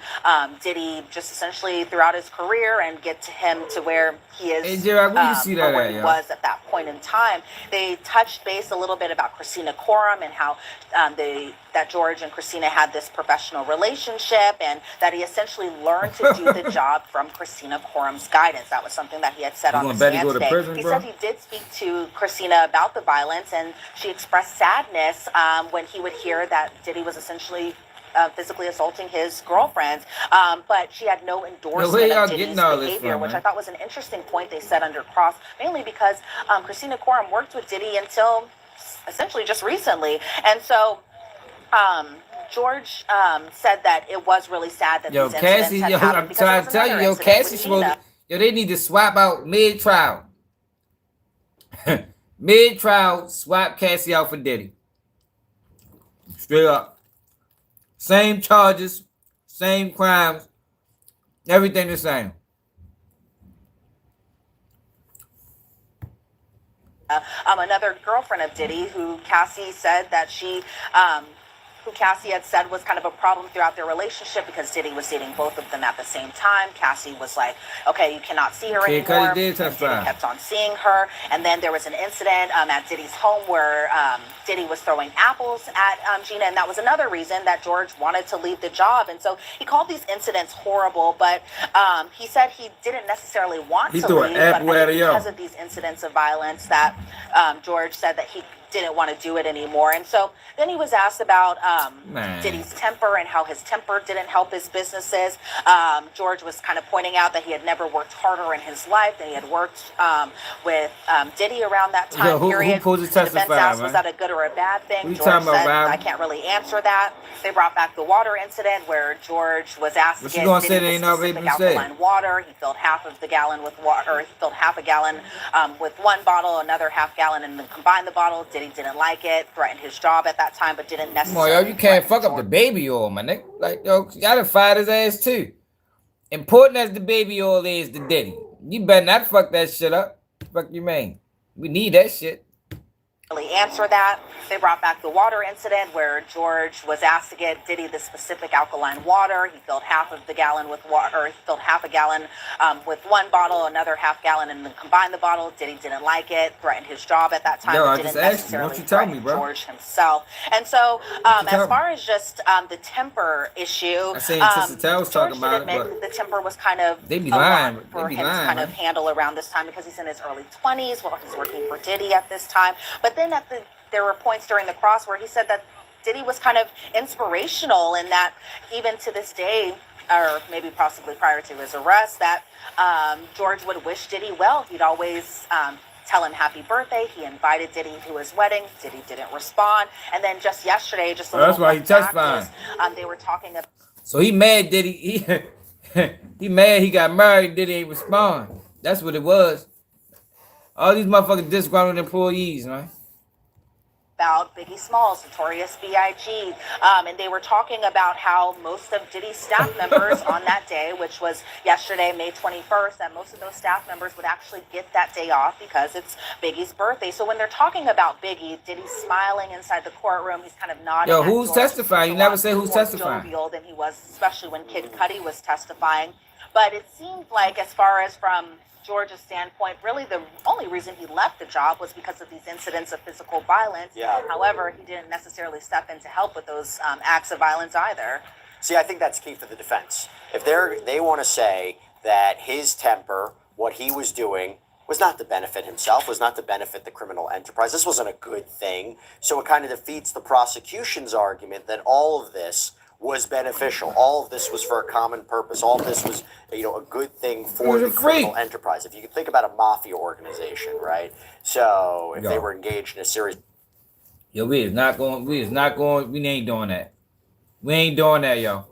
Diddy just essentially throughout his career and get to him to where he is, Hey, Gerard, where you see that or where at, he yo? was at that point in time. They touched base a little bit about Christina Coram and how that George and Christina had this professional relationship, and that he essentially learned to do the job from Christina Coram's guidance. That was something that he had said on the stand today. He said he did speak to Christina about the violence, and she expressed sadness when he would hear that Diddy was essentially physically assaulting his girlfriends, but she had no endorsement of Diddy's behavior, which I thought was an interesting point they said under cross, mainly because Christina Coram worked with Diddy until essentially just recently. And so George said that it was really sad that these incidents had happened. I'm trying to tell you, Cassie supposed to, they need to swap out mid-trial. Mid-trial, swap Cassie out for Diddy. Straight up. Same charges, same crimes, everything the same. Another girlfriend of Diddy, who Cassie said that who Cassie had said was kind of a problem throughout their relationship because Diddy was dating both of them at the same time. Cassie was like, okay, you cannot see her anymore. Diddy kept on seeing her. And then there was an incident at Diddy's home where Diddy was throwing apples at Gina, and that was another reason that George wanted to leave the job. And so he called these incidents horrible, but he said he didn't necessarily want to leave, but because of these incidents of violence that George said that he didn't want to do it anymore. And so then he was asked about Diddy's temper and how his temper didn't help his businesses. George was kind of pointing out that he had never worked harder in his life, than he had worked with Diddy around that time period. Who the defense asked, was that a good or a bad thing? George said, I can't really answer that. They brought back the water incident where George was asked to get Diddy the specific alkaline water. He filled half of the gallon with water, or he filled half a gallon with one bottle, another half gallon, and then combined the bottle. Diddy didn't like it, threatened his job at that time, but didn't necessarily. Come on, yo, you can't fuck up the baby oil, my nigga. Like, yo, you gotta fight his ass too. Important as the baby oil is to Diddy, you better not fuck that shit up. Fuck you, man. We need that shit. Really answer that. They brought back the water incident where George was asked to get Diddy the specific alkaline water. He filled half of the gallon with water, or he filled half a gallon with one bottle, another half gallon, and then combined the bottle. Diddy didn't like it, threatened his job at that time. Yo, I didn't just asked you. Won't you tell me, bro? George himself. And so, as far as just the temper issue, I seen Sister Tell was talking about it, but the temper was kind of they be lying for him to kind of handle around this time because he's in his early 20s. Well, he's working for Diddy at this time, but then there were points during the cross where he said that Diddy was kind of inspirational, and that even to this day, or maybe possibly prior to his arrest, that George would wish Diddy well. He'd always tell him happy birthday. He invited Diddy to his wedding. Diddy didn't respond. And then just yesterday, just a little that's why he testified. They were talking about. So he mad Diddy. He mad he got married. Diddy ain't respond. That's what it was. All these motherfucking disgruntled employees, man. About Biggie Smalls, Notorious B.I.G., and they were talking about how most of Diddy's staff members on that day, which was yesterday, May 21st, that most of those staff members would actually get that day off because it's Biggie's birthday. So when they're talking about Biggie, Diddy's smiling inside the courtroom. He's kind of nodding. Yo, who's testifying? You never say who's testifying. Jovial than he was, especially when Kid Cudi was testifying. But it seemed like, as far as from George's standpoint, really the only reason he left the job was because of these incidents of physical violence. Yeah. However, he didn't necessarily step in to help with those acts of violence either. See, I think that's key for the defense. If they want to say that his temper, what he was doing, was not to benefit himself, was not to benefit the criminal enterprise. This wasn't a good thing. So it kind of defeats the prosecution's argument that all of this was beneficial. All of this was for a common purpose. All of this was, a good thing for the criminal enterprise. If you could think about a mafia organization, right? So if they were engaged in a series... Yo, we ain't doing that. We ain't doing that, y'all.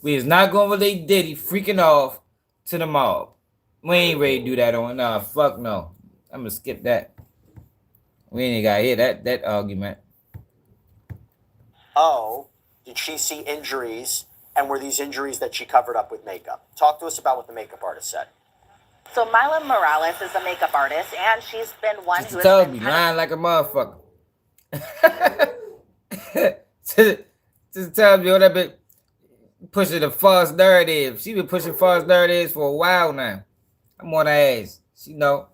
We is not going to relate Diddy freaking off to the mob. We ain't ready to do that on. Nah, fuck no. I'm going to skip that. We ain't got to hear that argument. Oh, did she see injuries? And were these injuries that she covered up with makeup? Talk to us about what the makeup artist said. So Mila Morales is a makeup artist, and she's been one who has been lying like a motherfucker. Just tell me all that bit pushing the false narrative. She been pushing false narratives for a while now. I'm on her ass. She know.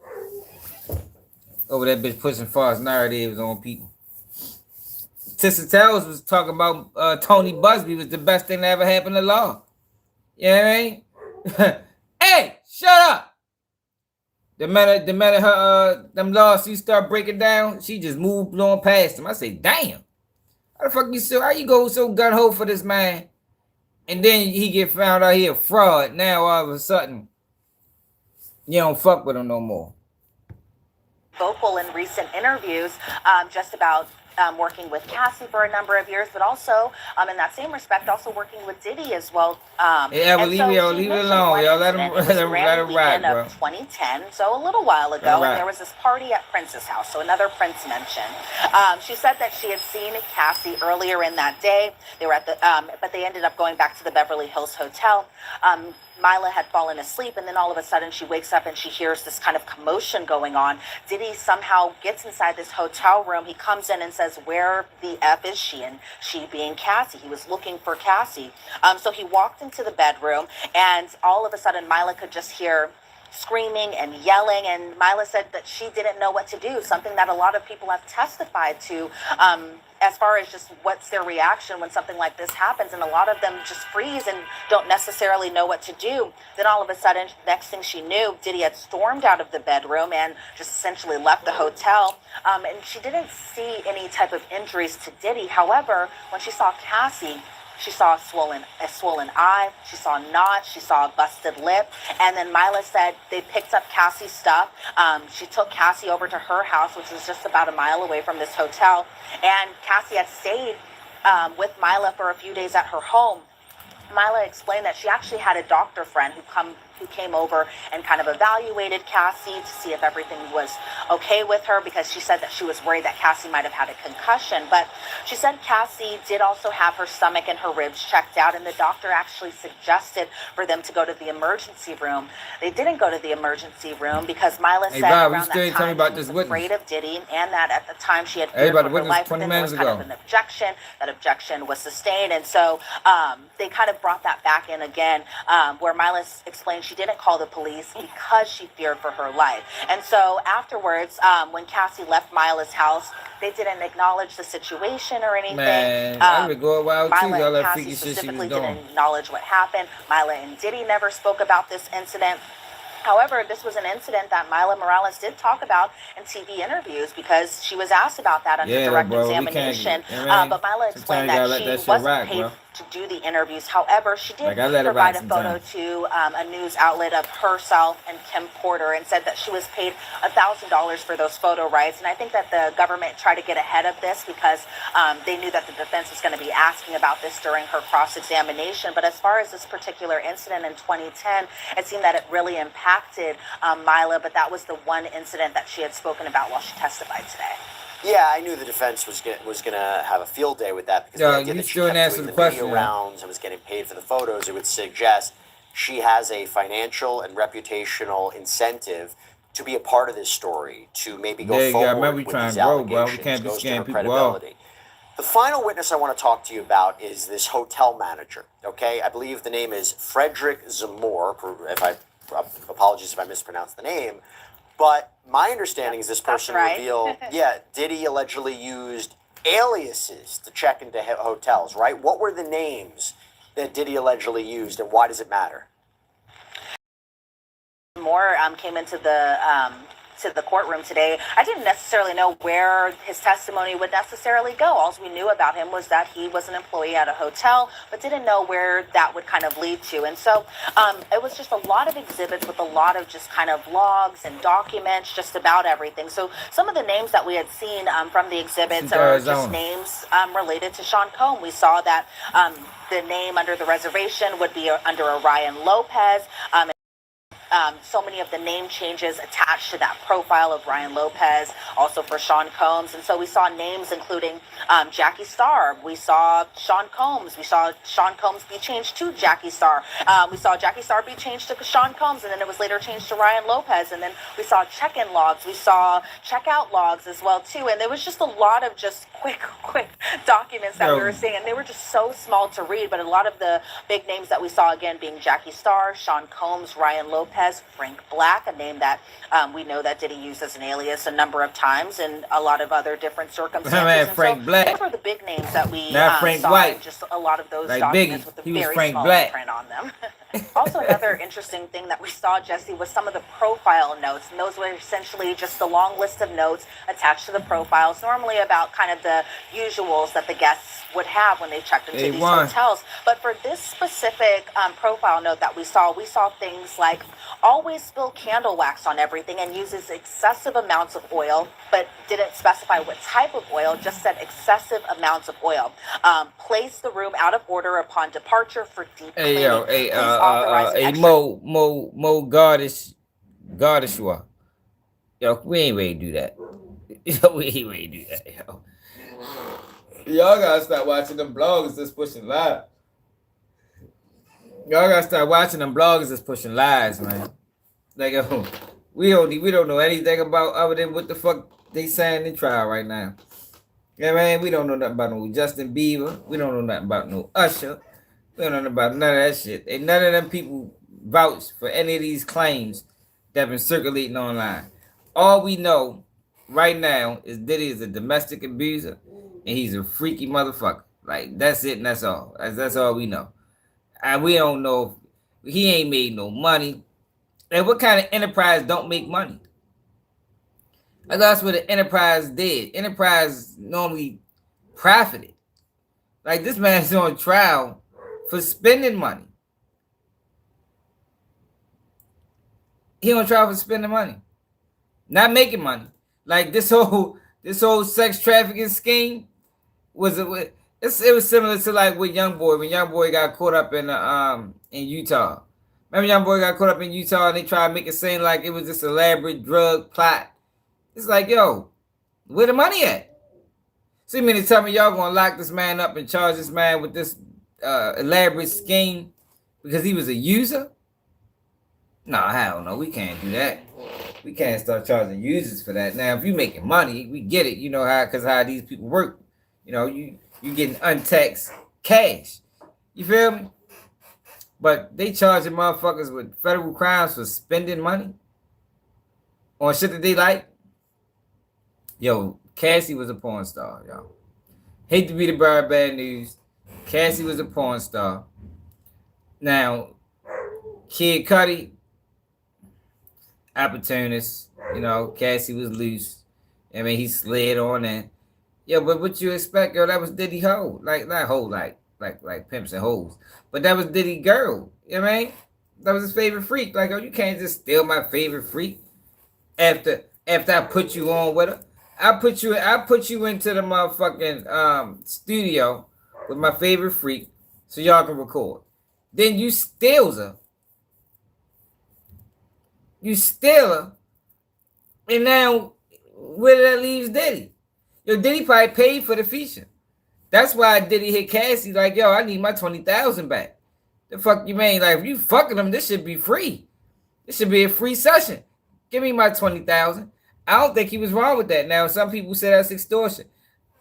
Over that bitch pushing false narratives on people. Sister Towers was talking about Tony Busby was the best thing that ever happened to law. You know what I mean? Hey, shut up! The minute her them lawsuits start breaking down, she just moved on past them. I say, damn. How the fuck how you go so gun-ho for this man? And then he get found out he a fraud. Now all of a sudden, you don't fuck with him no more. Vocal in recent interviews, just about working with Cassie for a number of years, but also in that same respect, also working with Diddy as well. Yeah, but leave it alone, y'all. Let him ride, bro. Of 2010, so a little while ago, and there was this party at Prince's house. So another Prince mention. She said that she had seen Cassie earlier in that day. They were at the, but they ended up going back to the Beverly Hills Hotel. Mila had fallen asleep, and then all of a sudden she wakes up and she hears this kind of commotion going on. Diddy somehow gets inside this hotel room. He comes in and says, "Where the F is she?" And she being Cassie. He was looking for Cassie. So he walked into the bedroom, and all of a sudden Mila could just hear screaming and yelling, and Mila said that she didn't know what to do, something that a lot of people have testified to as far as just what's their reaction when something like this happens, and a lot of them just freeze and don't necessarily know what to do. Then all of a sudden, next thing she knew, Diddy had stormed out of the bedroom and just essentially left the hotel, and she didn't see any type of injuries to Diddy. However, when she saw Cassie, she saw a swollen eye, she saw knots, she saw a busted lip, and then Mila said they picked up Cassie's stuff. She took Cassie over to her house, which was just about a mile away from this hotel, and Cassie had stayed with Mila for a few days at her home. Mila explained that she actually had a doctor friend who came over and kind of evaluated Cassie to see if everything was okay with her, because she said that she was worried that Cassie might have had a concussion. But she said Cassie did also have her stomach and her ribs checked out, and the doctor actually suggested for them to go to the emergency room. They didn't go to the emergency room because Mila said around that time she was afraid of Diddy, and that at the time she had feared for her life. But then there was kind of an objection. That objection was sustained, and so they kind of brought that back in again, where Mila explained she didn't call the police because she feared for her life. And so afterwards, when Cassie left Mila's house, they didn't acknowledge the situation or anything. Man, I would go wild too. Mila and Cassie specifically didn't acknowledge what happened. Mila and Diddy never spoke about this incident. However, this was an incident that Mila Morales did talk about in TV interviews, because she was asked about that under direct examination. But Mila explained that she wasn't paid to do the interviews. However, she did provide a photo to a news outlet of herself and Kim Porter, and said that she was paid $1,000 for those photo rights. And I think that the government tried to get ahead of this because they knew that the defense was going to be asking about this during her cross-examination. But as far as this particular incident in 2010, it seemed that it really impacted Mila, but that was the one incident that she had spoken about while she testified today. Yeah, I knew the defense was gonna have a field day with that, because the idea that she kept doing the video rounds and was getting paid for the photos, it would suggest she has a financial and reputational incentive to be a part of this story, to maybe go forward with these allegations. Goes to her credibility. The final witness I want to talk to you about is this hotel manager. Okay, I believe the name is Frederick Zamore. Apologies if I mispronounced the name. But my understanding is this person revealed, Diddy allegedly used aliases to check into hotels, right? What were the names that Diddy allegedly used, and why does it matter? Moore came into the courtroom today, I didn't necessarily know where his testimony would necessarily go. All we knew about him was that he was an employee at a hotel, but didn't know where that would kind of lead to. And so it was just a lot of exhibits with a lot of just kind of logs and documents just about everything. So some of the names that we had seen from the exhibits are just names related to Sean Combs. We saw that the name under the reservation would be under Orion Lopez. So many of the name changes attached to that profile of Ryan Lopez, also for Sean Combs. And so we saw names including Jackie Starr. We saw Sean Combs. We saw Sean Combs be changed to Jackie Starr. We saw Jackie Starr be changed to Sean Combs, and then it was later changed to Ryan Lopez. And then we saw check-in logs. We saw checkout logs as well, too. And there was just a lot of just quick documents that we were seeing. And they were just so small to read. But a lot of the big names that we saw, again, being Jackie Starr, Sean Combs, Ryan Lopez, Frank Black, a name that we know that Diddy used as an alias a number of times in a lot of other different circumstances. Man, Frank Black. Those were the big names that we Frank saw, White. just a lot of those like documents Biggie. with the He was very Frank small Black. print on them. Also, another interesting thing that we saw, Jesse, was some of the profile notes. And those were essentially just a long list of notes attached to the profiles, normally about kind of the usuals that the guests would have when they checked into these hotels. But for this specific profile note that we saw things like always spill candle wax on everything and uses excessive amounts of oil, but didn't specify what type of oil, just said excessive amounts of oil. Place the room out of order upon departure for deep cleaning. Mo goddess. Yo, we ain't ready to do that. Yo, we ain't ready to do that, yo. Y'all gotta start watching them bloggers that's pushing lies. Y'all gotta start watching them bloggers that's pushing lies, man. Like, yo, we don't know anything about other than what the fuck they saying in trial right now. Yeah, man, we don't know nothing about no Justin Bieber. We don't know nothing about no Usher. We don't know nothing about none of that shit. And none of them people vouch for any of these claims that have been circulating online. All we know right now is Diddy is a domestic abuser and he's a freaky motherfucker. Like, that's it and that's all. That's all we know. And we don't know if he ain't made no money. And what kind of enterprise don't make money? Like, that's what the enterprise did. Enterprise normally profited. Like, this man's on trial for spending money. He on trial for spending money, not making money. Like, this whole sex trafficking scheme was it was similar to like with YoungBoy when YoungBoy got caught up in Utah. Remember YoungBoy got caught up in Utah and they tried to make it seem like it was this elaborate drug plot. It's like, yo, where the money at? So you mean to tell me y'all gonna lock this man up and charge this man with this elaborate scheme because he was a user? No, hell no, we can't do that. We can't start charging users for that. Now, if you making money, we get it. You know how these people work. You know, you getting untaxed cash. You feel me? But they charging motherfuckers with federal crimes for spending money on shit that they like. Yo, Cassie was a porn star, y'all. Hate to be the bearer of bad news. Cassie was a porn star. Now, Kid Cudi, opportunist. You know, Cassie was loose. I mean, he slid on in. Yeah, but what you expect, girl? That was Diddy hoe. Like, not hoe, like pimps and hoes. But that was Diddy girl. You know what I mean? That was his favorite freak. Like, oh, you can't just steal my favorite freak after I put you on with her. I put you into the motherfucking studio with my favorite freak so y'all can record. Then you steals her. You steal her. And now, where that leaves Diddy? Yo, Diddy probably paid for the feature. That's why Diddy hit Cassie like, yo, I need my $20,000 back. The fuck you mean? Like, if you fucking them, this should be free. This should be a free session. Give me my $20,000. I don't think he was wrong with that. Now, some people say that's extortion.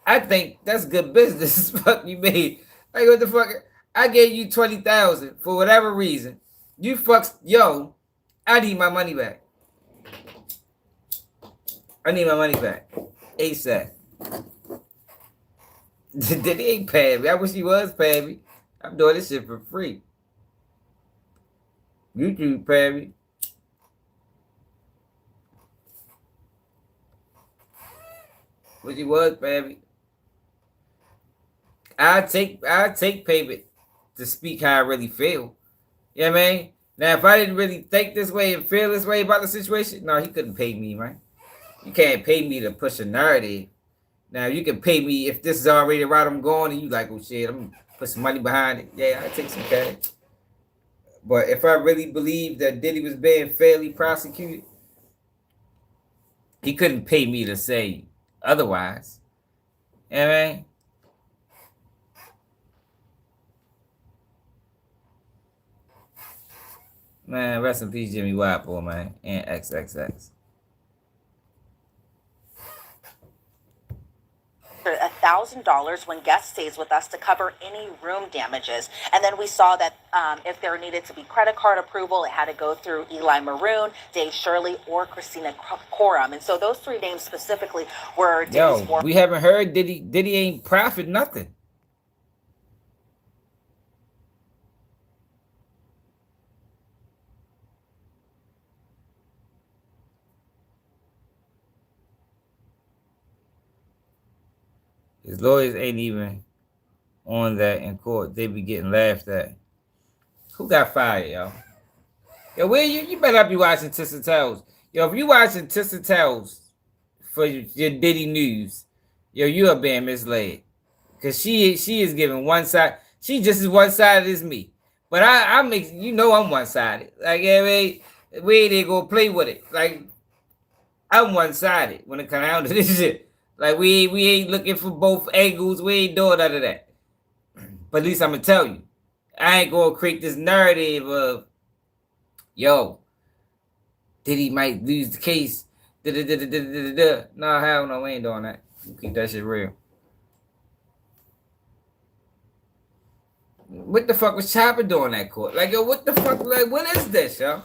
I think that's good business. Fuck you made. Like, what the fuck? I gave you $20,000 for whatever reason. You fucks, yo, I need my money back. I need my money back. ASAP. Diddy ain't paying me. I wish he was paying me. I'm doing this shit for free. YouTube paying me. What he was, baby. I take payment to speak how I really feel. You know what I mean? Now, if I didn't really think this way and feel this way about the situation, no, he couldn't pay me, right? You can't pay me to push a narrative. Now, you can pay me if this is already the route I'm going and you like, oh shit, I'm gonna put some money behind it. Yeah, I take some cash. But if I really believed that Diddy was being fairly prosecuted, he couldn't pay me to say otherwise. You know what I mean? Man, rest in peace, Jimmy White, boy, man, and XXX. $1,000 when guest stays with us to cover any room damages. And then we saw that if there needed to be credit card approval, it had to go through Eli Maroon, Dave Shirley, or Christina Coram. And so those three names specifically were Diddy's. Yo, we haven't heard Diddy ain't profit nothing. His lawyers ain't even on that in court. They be getting laughed at. Who got fired, yo? Yo, where you better not be watching Tissa Tales. Yo, if you watching Tissa Tales for your Diddy news, yo, you are being misled. Cause she is giving one side. She just as one-sided as me. But I make I'm one-sided. Like, yeah, we ain't gonna play with it. Like, I'm one-sided when it comes down to this shit. Like, we ain't looking for both angles. We ain't doing none of that. But at least I'm going to tell you. I ain't going to create this narrative of, yo, Diddy might lose the case. No, hell no, we ain't doing that. We keep that shit real. What the fuck was Chopper doing that court? Like, yo, what the fuck? Like, what is this, yo?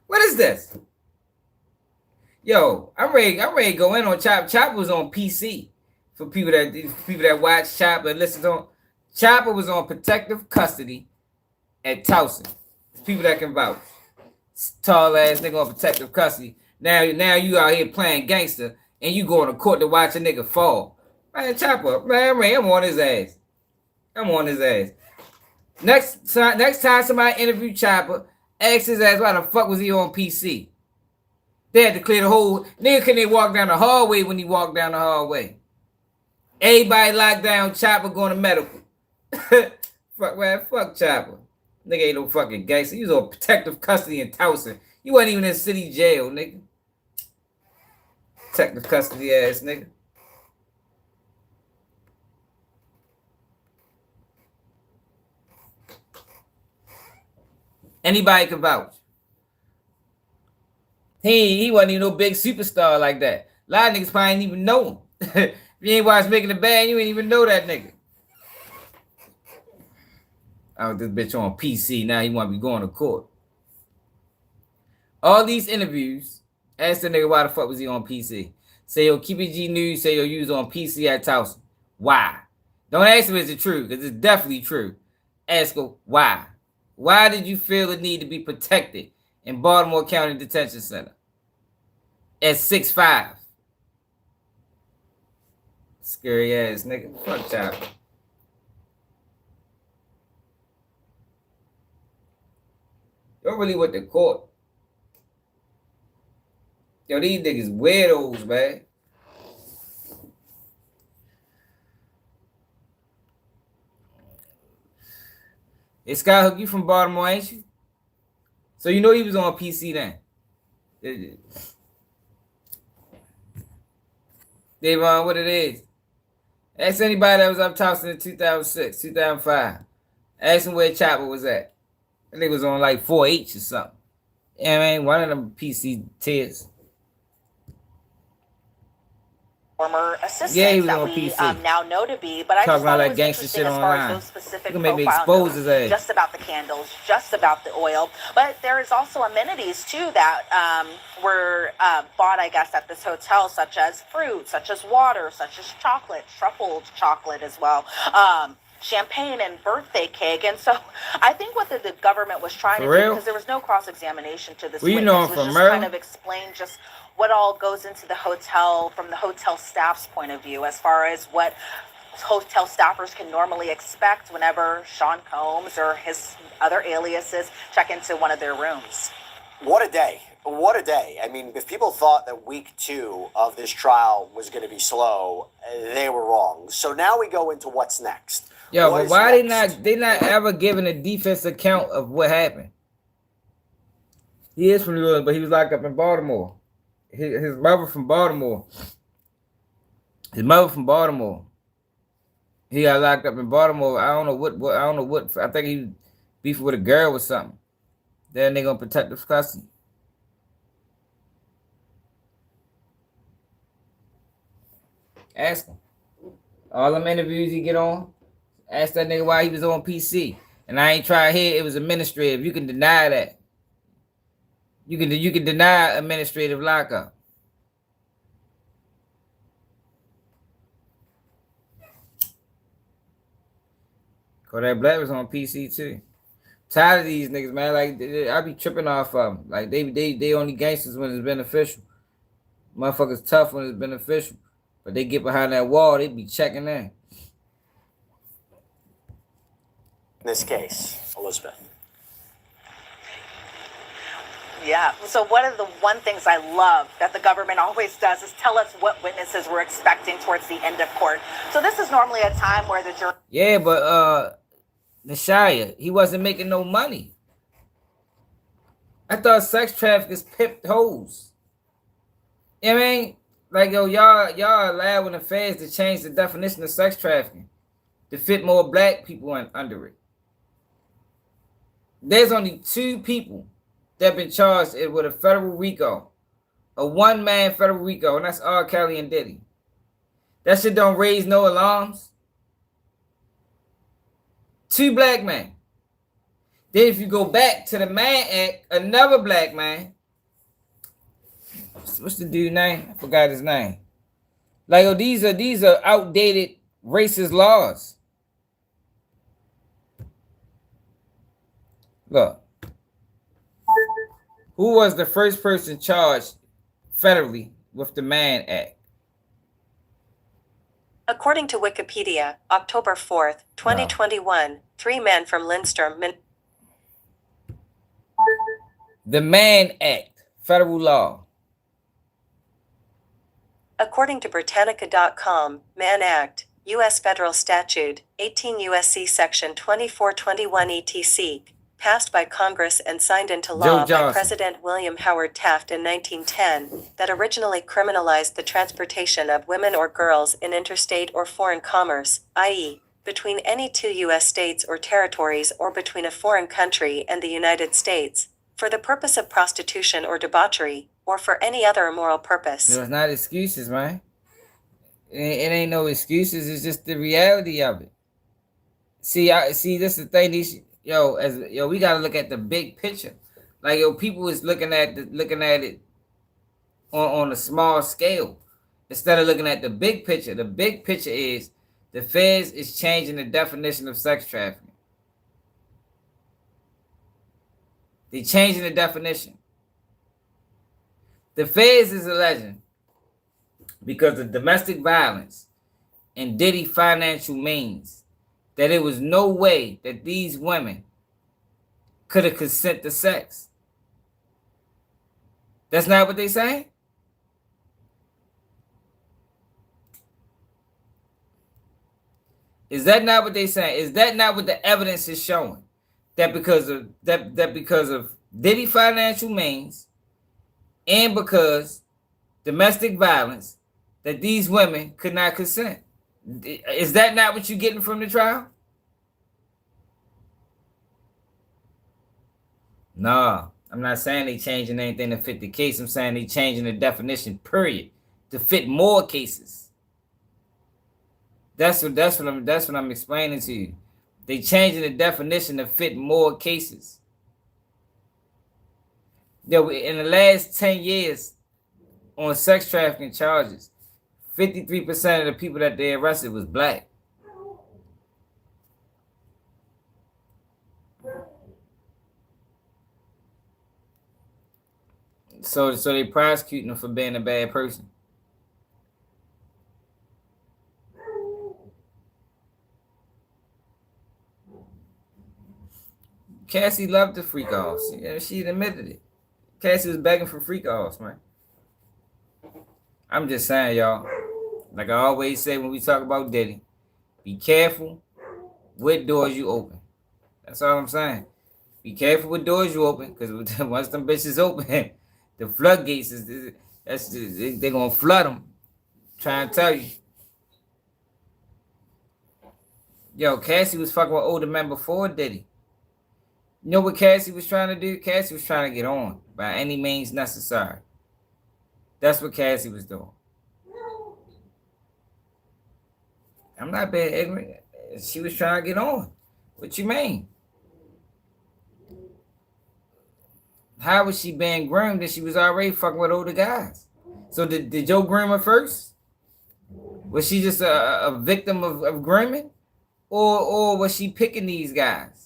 What is this? Yo, I'm ready to go in on Chopper. Chopper was on PC for people that watch Chopper and listen to him. Chopper was on protective custody at Towson. People that can vouch. Tall ass nigga on protective custody. Now you out here playing gangster and you going to court to watch a nigga fall. Man, Chopper, man, I'm on his ass. I'm on his ass. Next time somebody interview Chopper, ask his ass why the fuck was he on PC? They had to clear the whole nigga couldn't walk down the hallway when he walked down the hallway. Everybody locked down, Chopper going to medical. Fuck Chopper. Nigga ain't no fucking gangster. He was on protective custody in Towson. You wasn't even in city jail, nigga. Protective custody ass nigga. Anybody can vouch. He wasn't even no big superstar like that. A lot of niggas probably ain't even know him. If you ain't watched Making the Band, you ain't even know that nigga. Oh, this bitch on PC. Now he want to be going to court. All these interviews, ask the nigga why the fuck was he on PC. Say, yo, keep it G News, say, yo, you was on PC at Towson. Why? Don't ask him is it true, because it's definitely true. Ask him why. Why did you feel the need to be protected in Baltimore County Detention Center at 6'5"? Scary ass nigga. Fuck Chopper. Y'all really went to court. Yo, these niggas weirdos, man. Hey, Skyhook, you from Baltimore, ain't you? So you know he was on PC then. Davon, what it is. Ask anybody that was up Towson in 2006, 2005. Ask him where Chopper was at. I think it was on like 4H or something. Yeah, man, one of them PC tears. Former assistants Yeah, he was that on we PC. Now know to be, but I Talking just about thought that it was gangster interesting shit as far online. as those specific You gonna make me profile expose notes, his ass. just about the candles, just about the oil. But there is also amenities too that were bought, I guess, at this hotel, such as fruit, such as water, such as chocolate, truffled chocolate as well. champagne and birthday cake. And so I think what the government was trying For to real? do, because there was no cross-examination to this Well, you witness, know I'm was from just Maryland. kind of explain just what all goes into the hotel from the hotel staff's point of view, as far as what hotel staffers can normally expect whenever Sean Combs or his other aliases check into one of their rooms. What a day. What a day. I mean, if people thought that week 2 of this trial was going to be slow, they were wrong. So now we go into what's next. Yo, What but is why next? they not ever giving a defense account of what happened? He is from New Orleans, but he was locked up in Baltimore. His mother from Baltimore. His mother from Baltimore. He got locked up in Baltimore. I don't know what I don't know what. I think he beefing with a girl or something. Then they gonna protect the custody. Ask him. All them interviews he get on, ask that nigga why he was on PC. And I ain't trying to hear it was administrative. You can deny that. You can deny administrative lockup. Kodak Black was on PC too. Tired of these niggas, man. Like I be tripping off of them. Like they only gangsters when it's beneficial. Motherfuckers tough when it's beneficial. But they get behind that wall, they be checking in. In this case, Elizabeth. Yeah. So one of the things I love that the government always does is tell us what witnesses we're expecting towards the end of court. So this is normally a time where the jury. Yeah, but the Shire, he wasn't making no money. I thought sex traffickers pimped hoes. You know what I mean? Like, yo, y'all allowing the feds to change the definition of sex trafficking to fit more black people under it. There's only 2 people that have been charged with a federal RICO, a one-man federal RICO, and that's R. Kelly and Diddy. That shit don't raise no alarms. 2 black men. Then if you go back to the Mann Act, another black man. What's the dude's name? I forgot his name. Like, oh, these are outdated racist laws. Look. Who was the first person charged federally with the Mann Act? According to Wikipedia, October 4th, 2021, 3 men from Leinster, The Mann Act, federal law. According to Britannica.com, Mann Act, U.S. Federal Statute, 18 U.S.C. Section 2421 etc., passed by Congress and signed into law by President William Howard Taft in 1910, that originally criminalized the transportation of women or girls in interstate or foreign commerce, i.e., between any 2 U.S. states or territories or between a foreign country and the United States, for the purpose of prostitution or debauchery, or for any other immoral purpose. No, it's not excuses, man. It ain't no excuses. It's just the reality of it. See, this is the thing. We gotta look at the big picture. Like, people is looking at it on a small scale instead of looking at the big picture. The big picture is the feds is changing the definition of sex trafficking. They're changing the definition. The feds is alleging because of domestic violence and Diddy financial means that there was no way that these women could have consented to sex. That's not what they say? Is that not what they say? Is that not what the evidence is showing? That because of Diddy financial means and because domestic violence, that these women could not consent. Is that not what you're getting from the trial? No, I'm not saying they changing anything to fit the case. I'm saying they changing the definition, period, to fit more cases. That's what I'm explaining to you. They changing the definition to fit more cases. In the last 10 years on sex trafficking charges, 53% of the people that they arrested was black. So they prosecuting him for being a bad person. Cassie loved the freak offs. Yeah, she admitted it. Cassie was begging for freak offs, man. I'm just saying, y'all. Like I always say when we talk about Diddy, be careful what doors you open. That's all I'm saying. Be careful what doors you open, because once them bitches open, the floodgates they're gonna flood them. Trying to tell you. Yo, Cassie was fucking with older men before Diddy. You know what Cassie was trying to do? Cassie was trying to get on by any means necessary. That's what Cassie was doing. I'm not being ignorant. She was trying to get on. What you mean? How was she being groomed if she was already fucking with older guys? So did Joe groom her first? Was she just a victim of grooming? Or was she picking these guys?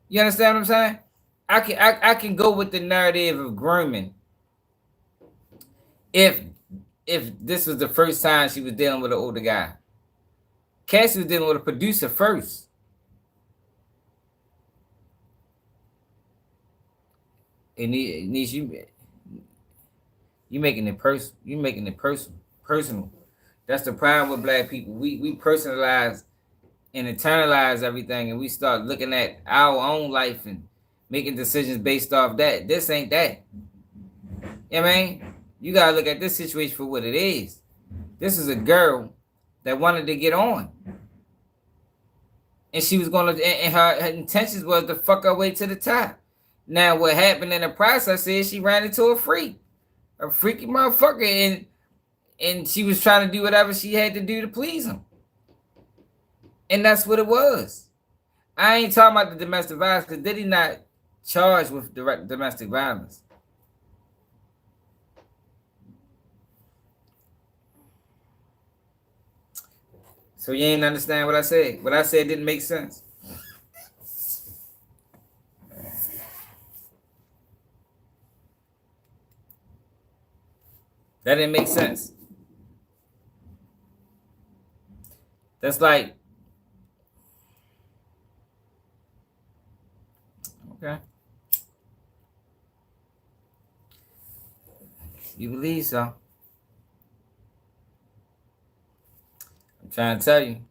You understand what I'm saying? I can go with the narrative of grooming if this was the first time she was dealing with an older guy. Cassie was dealing with a producer first. And you making it personal. You making it personal. That's the problem with black people. We personalize and internalize everything, and we start looking at our own life and making decisions based off that. This ain't that. You know what I mean? You gotta look at this situation for what it is. This is a girl that wanted to get on. And she was and her intentions was to fuck her way to the top. Now what happened in the process is she ran into a freaky motherfucker, and she was trying to do whatever she had to do to please him. And that's what it was. I ain't talking about the domestic violence, because Diddy not charged with direct domestic violence. So you ain't understand what I said. What I said didn't make sense. That didn't make sense. That's like, okay. You believe so? I'm trying to tell you.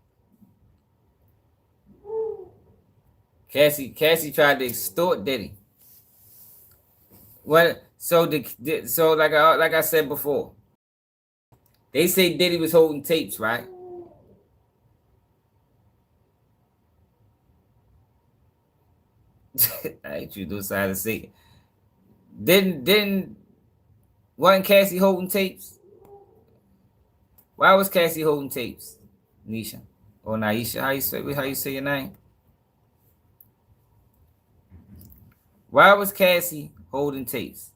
Cassie tried to extort Diddy. What? So like I said before, they say Diddy was holding tapes, right? I ain't you decide to say it. Wasn't Cassie holding tapes? Why was Cassie holding tapes? Nisha or Naisha? How you say your name? Why was Cassie holding tapes?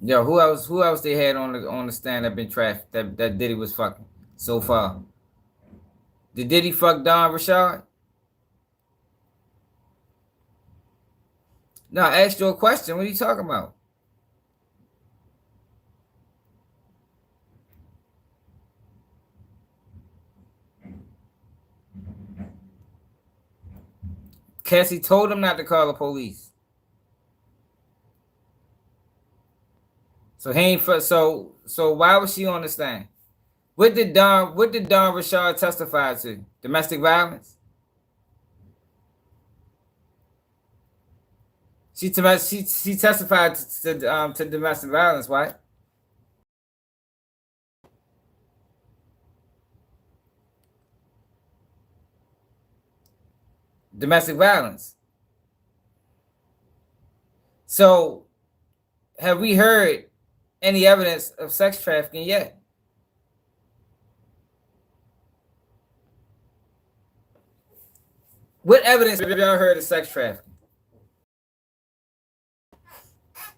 Yo, who else they had on the stand that been trafficked that Diddy was fucking so far? Did Diddy fuck Don Rashad? No, I asked you a question. What are you talking about? Cassie told him not to call the police. So he ain't so why was she on the stand? What did Don Rashad testify to? Domestic violence? She testified to domestic violence, right? Domestic violence. So, have we heard any evidence of sex trafficking yet? What evidence have y'all heard of sex trafficking?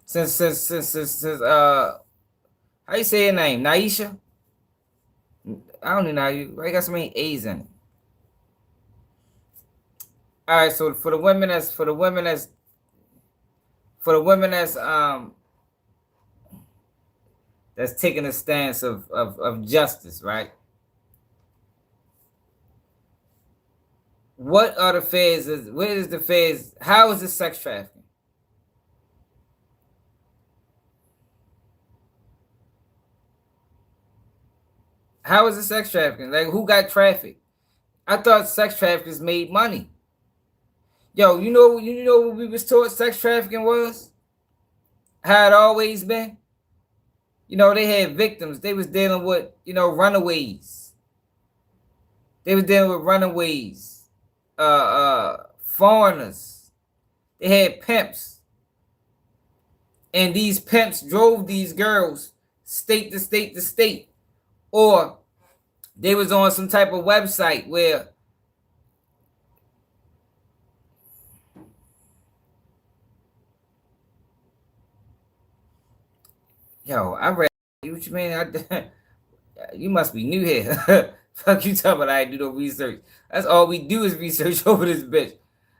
Since how you say your name? Naisha? I don't even know how you. I got so many A's in it. All right, so for the women that's taking a stance of justice, right? What are the phases? What is the phase? How is this sex trafficking? How is it sex trafficking? Like, who got trafficked? I thought sex traffickers made money. Yo, you know what we was taught sex trafficking was? How it always been? You know, they had victims. They was dealing with, runaways. They was dealing with runaways, foreigners. They had pimps. And these pimps drove these girls state to state to state. Or they was on some type of website where I read. What you mean? You must be new here. Fuck you talking about I do no research. That's all we do is research over this bitch.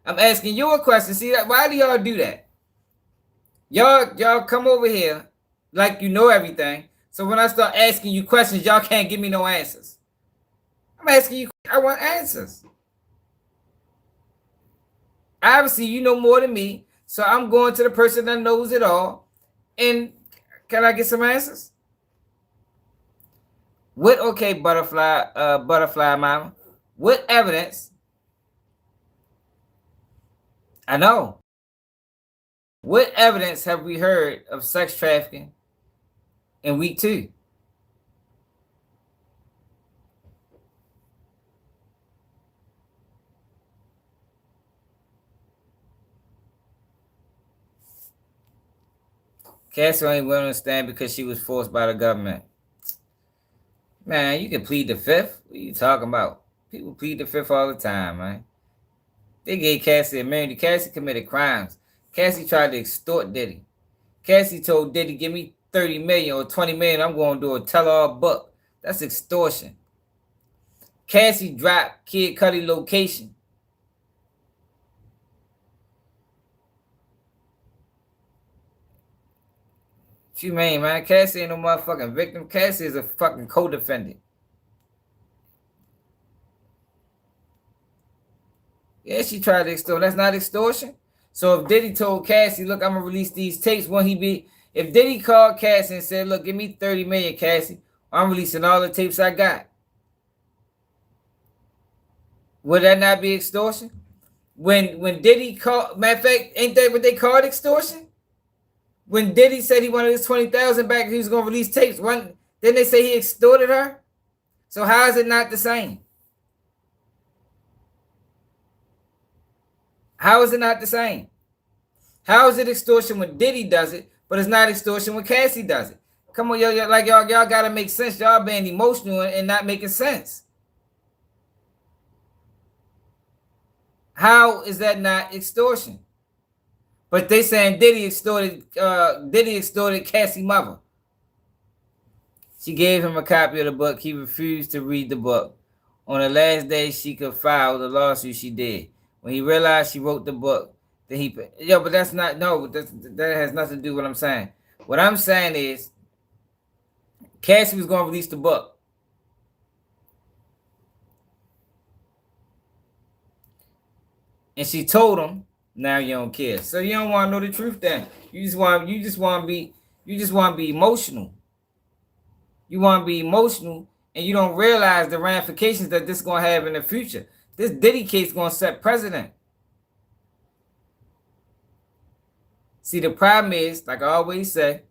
I'm asking you a question. See that? Why do y'all do that? Y'all come over here like you know everything. So when I start asking you questions, y'all can't give me no answers. I'm asking you. I want answers. Obviously, you know more than me. So I'm going to the person that knows it all. And can I get some answers? What, okay, butterfly mama, what evidence? I know. What evidence have we heard of sex trafficking in week 2? Cassie only willing to stand because she was forced by the government. Man, you can plead the fifth. What are you talking about? People plead the fifth all the time, man. They gave Cassie immunity. Cassie committed crimes. Cassie tried to extort Diddy. Cassie told Diddy, give me 30 million or 20 million. I'm going to do a tell-all book. That's extortion. Cassie dropped Kid Cudi location. What you mean, man? Cassie ain't no motherfucking victim. Cassie is a fucking co-defendant. Yeah, she tried to extort. That's not extortion. So if Diddy told Cassie, look, I'm going to release these tapes, won't he be? If Diddy called Cassie and said, look, give me 30 million, Cassie, I'm releasing all the tapes I got. Would that not be extortion? When Diddy called, matter of fact, ain't that what they called extortion? When Diddy said he wanted his 20,000 back, he was going to release tapes. Didn't they say he extorted her? So how is it not the same? How is it not the same? How is it extortion when Diddy does it, but it's not extortion when Cassie does it? Come on, y'all gotta make sense. Y'all being emotional and not making sense. How is that not extortion? But they saying Diddy extorted Cassie's mother. She gave him a copy of the book. He refused to read the book. On the last day she could file the lawsuit, she did. When he realized she wrote the book, then but that's not, no, that has nothing to do with what I'm saying. What I'm saying is, Cassie was going to release the book. And she told him, now you don't care. So you don't want to know the truth then. You just want to be emotional. You want to be emotional and you don't realize the ramifications that this is going to have in the future. This Diddy case is going to set precedent. See, the problem is, like I always say,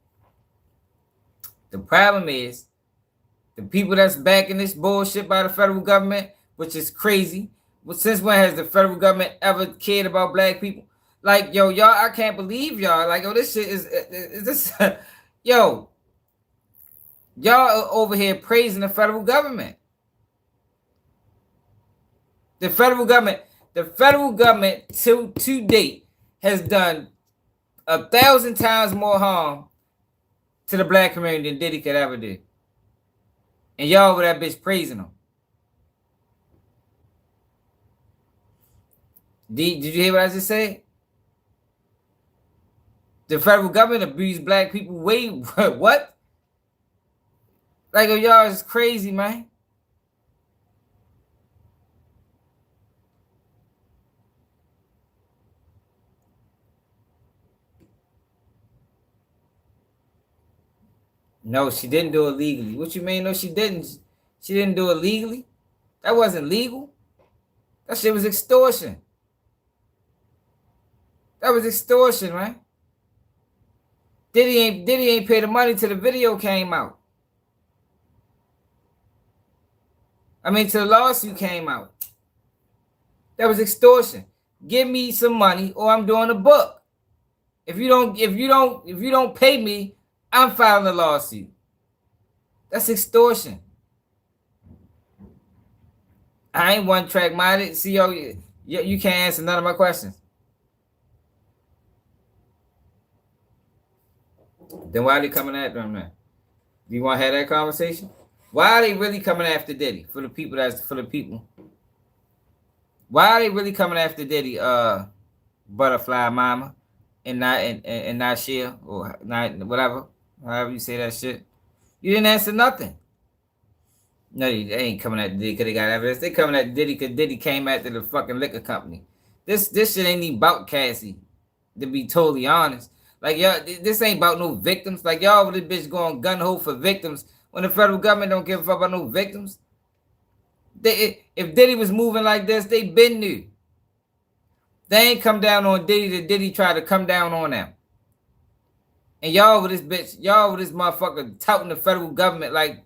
the problem is the people that's backing this bullshit by the federal government, which is crazy. But since when has the federal government ever cared about black people? Like, yo, y'all, I can't believe y'all. Like, yo, this shit is this, yo, y'all over here praising the federal government. The federal government to date has done 1,000 times more harm to the black community than Diddy could ever do. And y'all over that bitch praising him. Did you hear what I just said? The federal government abused black people way what? Like, y'all is crazy, man. No, she didn't do it legally. What you mean? No, she didn't. She didn't do it legally. That wasn't legal. That shit was extortion. That was extortion, man. Diddy ain't pay the money till the video came out. I mean, till the lawsuit came out. That was extortion. Give me some money, or I'm doing a book. If you don't pay me, I'm filing a lawsuit. That's extortion. I ain't one track minded. See, you can't answer none of my questions. Then why are they coming after him now? Do you want to have that conversation? Why are they really coming after Diddy? For the people Why are they really coming after Diddy? Butterfly Mama, and not Shia, or not whatever, however you say that shit. You didn't answer nothing. No, they ain't coming at Diddy because they got evidence. They coming at Diddy because Diddy came after the fucking liquor company. This shit ain't even about Cassie, to be totally honest. Like, y'all, this ain't about no victims. Like, y'all over this bitch going gun-ho for victims when the federal government don't give a fuck about no victims. If Diddy was moving like this, they been knew. They ain't come down on Diddy that Diddy tried to come down on them. And y'all over this bitch, y'all over this motherfucker touting the federal government like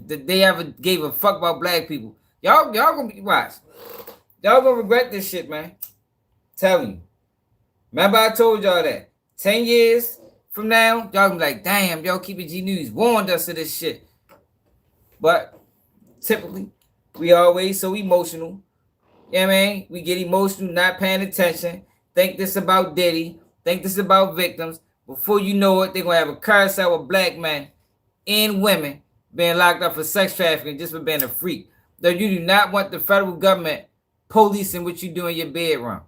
they ever gave a fuck about black people. Y'all gonna be watch. Y'all gonna regret this shit, man. Telling you. Remember I told y'all that. 10 years from now, y'all gonna be like, damn, y'all Keep It G News warned us of this shit. But typically, we always so emotional. You know what I mean? We get emotional, not paying attention. Think this about Diddy. Think this about victims. Before you know it, they're going to have a carousel of black men and women being locked up for sex trafficking just for being a freak. Though you do not want the federal government policing what you do in your bedroom.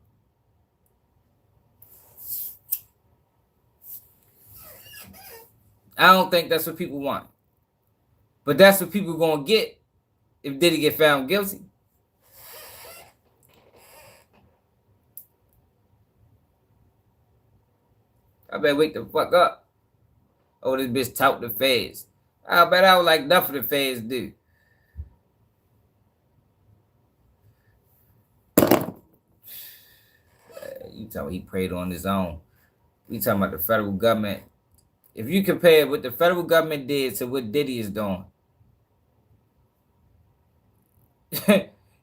I don't think that's what people want. But that's what people going to get if Diddy get found guilty. I better wake the fuck up. Oh, this bitch tout the feds. I bet I would like nothing the feds do. You talking he prayed on his own. We talking about the federal government. If you compare what the federal government did to what Diddy is doing,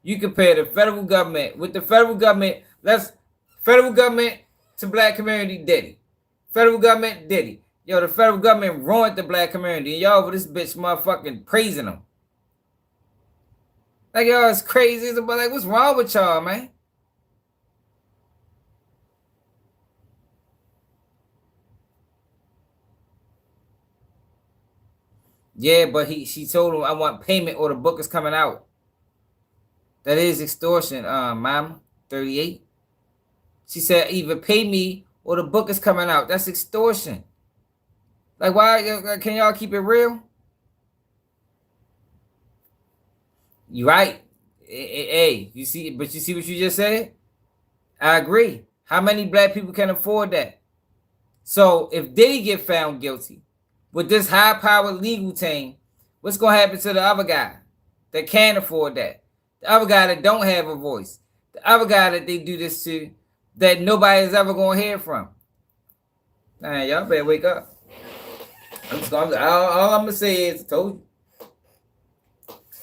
you compare the federal government with the federal government. Let's federal government to black community Diddy. Federal government Diddy. Yo, the federal government ruined the black community. And y'all over this bitch motherfucking praising them. Like, y'all is crazy. But like, what's wrong with y'all, man? Yeah, but she told him, I want payment or the book is coming out. That is extortion, mama. 38. She said, either pay me or the book is coming out. That's extortion. Like, why can y'all keep it real? You right. Hey, you see, but you see what you just said? I agree. How many black people can afford that? So if Diddy get found guilty with this high-powered legal team, what's going to happen to the other guy that can't afford that? The other guy that don't have a voice. The other guy that they do this to that nobody's ever going to hear from. Man, y'all better wake up. All I'm going to say is, I told you.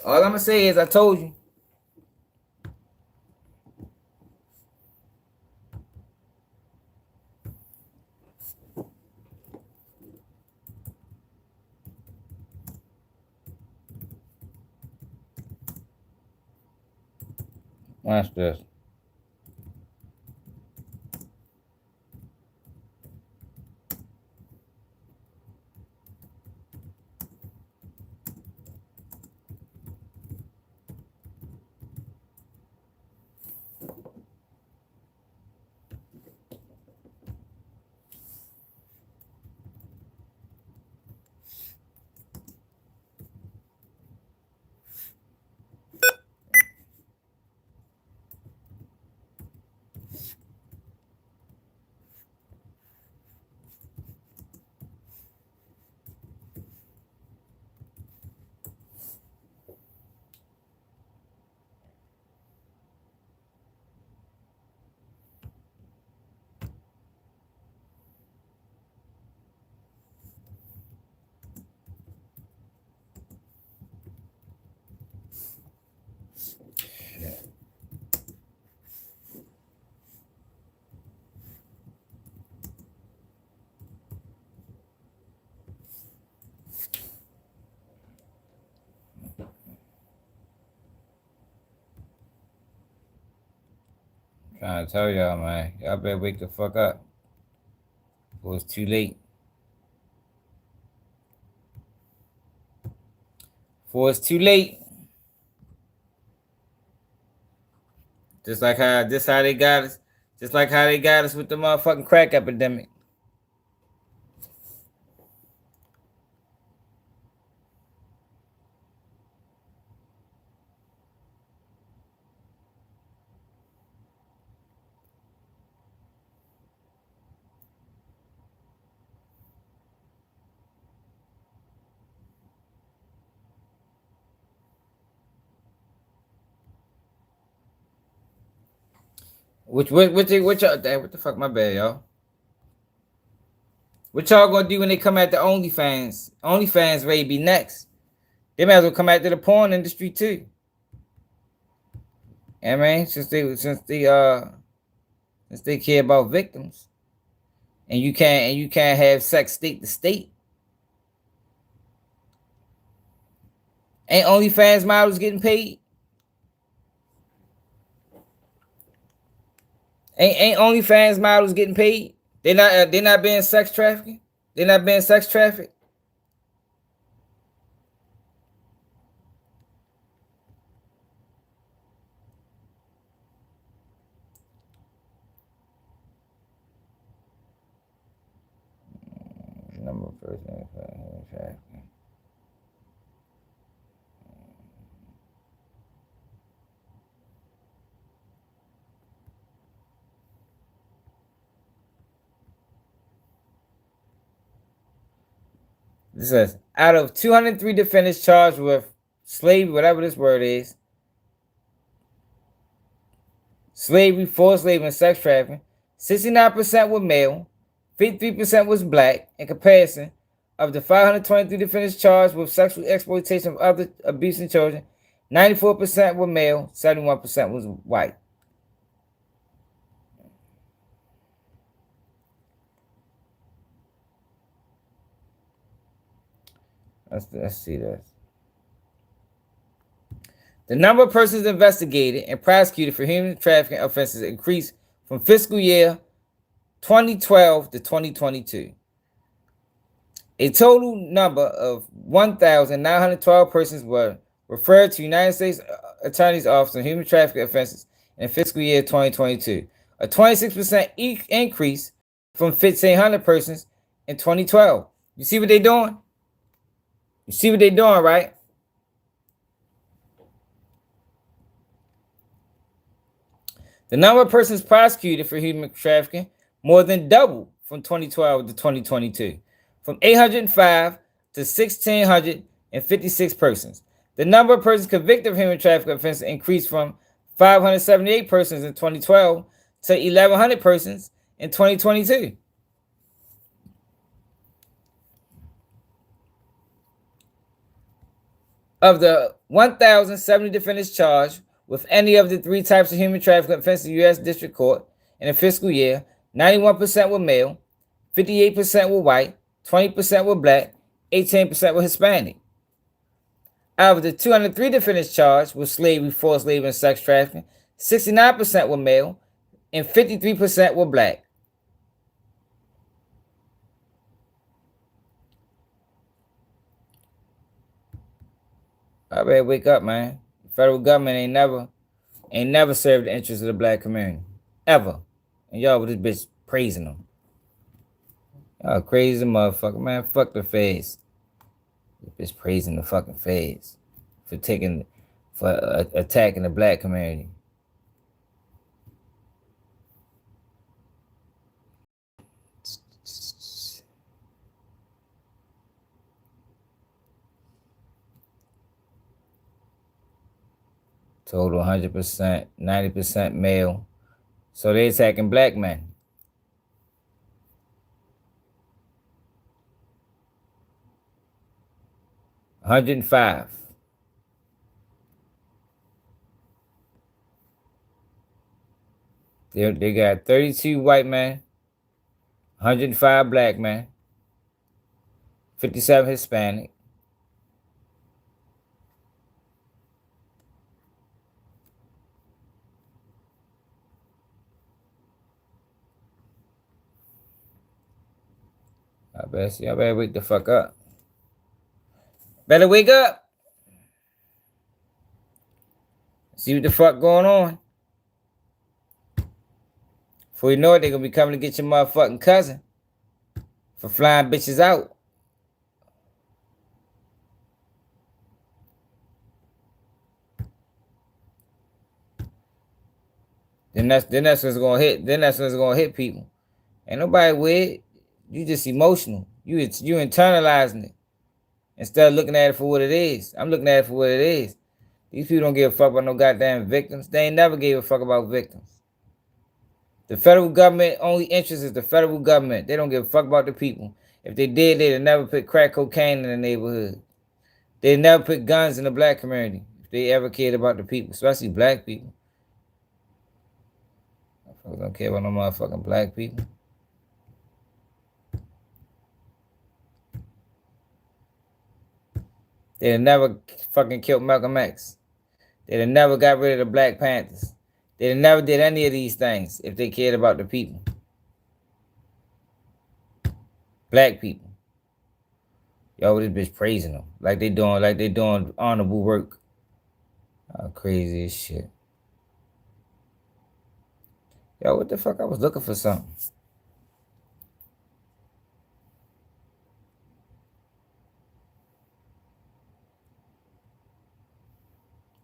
All I'm going to say is, I told you. Watch this. Trying to tell y'all, man. Y'all better wake the fuck up. Before it's too late. Before it's too late. Just like how they got us. Just like how they got us with the motherfucking crack epidemic. What y'all, damn, what the fuck, my bad, y'all. What y'all gonna do when they come at the OnlyFans? OnlyFans ready to be next. They might as well come after the porn industry too. I mean, since they care about victims. And you can't have sex state to state. Ain't OnlyFans models getting paid? Ain't OnlyFans models getting paid? They're not being sex trafficking. They're not being sex trafficked. Number of persons trafficking. It says, out of 203 defendants charged with slavery, whatever this word is, slavery, forced labor, and sex trafficking, 69% were male, 53% was black. In comparison, of the 523 defendants charged with sexual exploitation of other abusing children, 94% were male, 71% was white. Let's see this. The number of persons investigated and prosecuted for human trafficking offenses increased from fiscal year 2012 to 2022. A total number of 1,912 persons were referred to United States Attorney's Office on human trafficking offenses in fiscal year 2022, a 26% increase from 1,500 persons in 2012. You see what they're doing? You see what they're doing, right? The number of persons prosecuted for human trafficking more than doubled from 2012 to 2022, from 805 to 1,656 persons. The number of persons convicted of human trafficking offenses increased from 578 persons in 2012 to 1,100 persons in 2022. Of the 1,070 defendants charged with any of the three types of human trafficking offenses in the U.S. District Court in a fiscal year, 91% were male, 58% were white, 20% were black, 18% were Hispanic. Out of the 203 defendants charged with slavery, forced labor, and sex trafficking, 69% were male and 53% were black. I better wake up, man. The federal government ain't never served the interests of the black community. Ever. And y'all with this bitch praising them. Y'all crazy motherfucker, man. Fuck the feds. This bitch praising the fucking feds for attacking the black community. Total 100%, 90% male. So they attacking black men. $105. They got 32 white men, 105 black men, 57 Hispanic. Y'all better wake the fuck up. Better wake up. See what the fuck going on. Before you know it, they're gonna be coming to get your motherfucking cousin for flying bitches out. Then that's what's gonna hit. Then that's what's gonna hit people. Ain't nobody weird. You just emotional. You internalizing it instead of looking at it for what it is. I'm looking at it for what it is. These people don't give a fuck about no goddamn victims. They ain't never gave a fuck about victims. The federal government only interest is the federal government. They don't give a fuck about the people. If they did, they'd have never put crack cocaine in the neighborhood. They'd never put guns in the black community if they ever cared about the people, especially black people. Motherfuckers don't care about no motherfucking black people. They'd have never fucking killed Malcolm X. They'd have never got rid of the Black Panthers. They'd have never did any of these things if they cared about the people. Black people. Yo, this bitch praising them. Like they doing honorable work. Oh, crazy as shit. Yo, what the fuck? I was looking for something.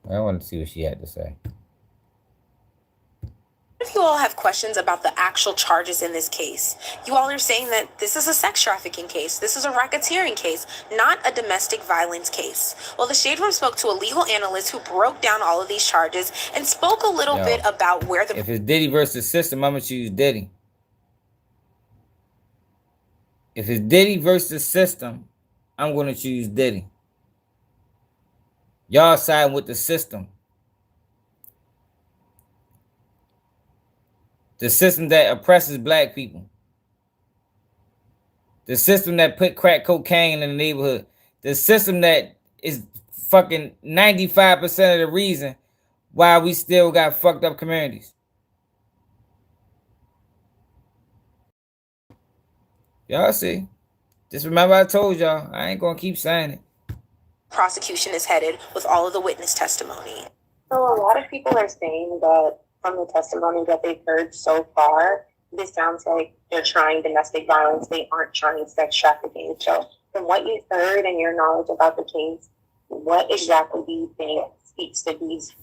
I wanted to see what she had to say. If you all have questions about the actual charges in this case, you all are saying that this is a sex trafficking case, this is a racketeering case, not a domestic violence case. Well, the Shade Room spoke to a legal analyst who broke down all of these charges and spoke a little bit about where the... If it's Diddy versus system, I'm going to choose Diddy. If it's Diddy versus system, I'm going to choose Diddy. Y'all siding with the system. The system that oppresses black people. The system that put crack cocaine in the neighborhood. The system that is fucking 95% of the reason why we still got fucked up communities. Y'all see. Just remember I told y'all, I ain't gonna keep saying it. Prosecution is headed with all of the witness testimony. So a lot of people are saying that from the testimony that they've heard so far, this sounds like they're trying domestic violence. They aren't trying sex trafficking. So from what you've heard and your knowledge about the case, what exactly do you think speaks to these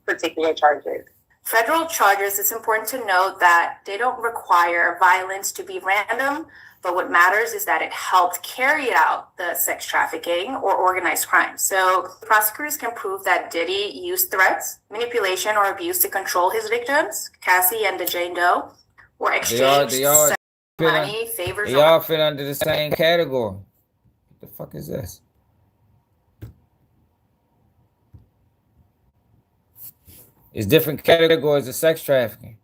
particular charges? Federal charges, it's important to note that they don't require violence to be random, but what matters is that it helped carry out the sex trafficking or organized crime. So prosecutors can prove that Diddy used threats, manipulation, or abuse to control his victims, Cassie and the Jane Doe, or exchanged money, favors. They all fit under the same category. What the fuck is this? It's different categories of sex trafficking.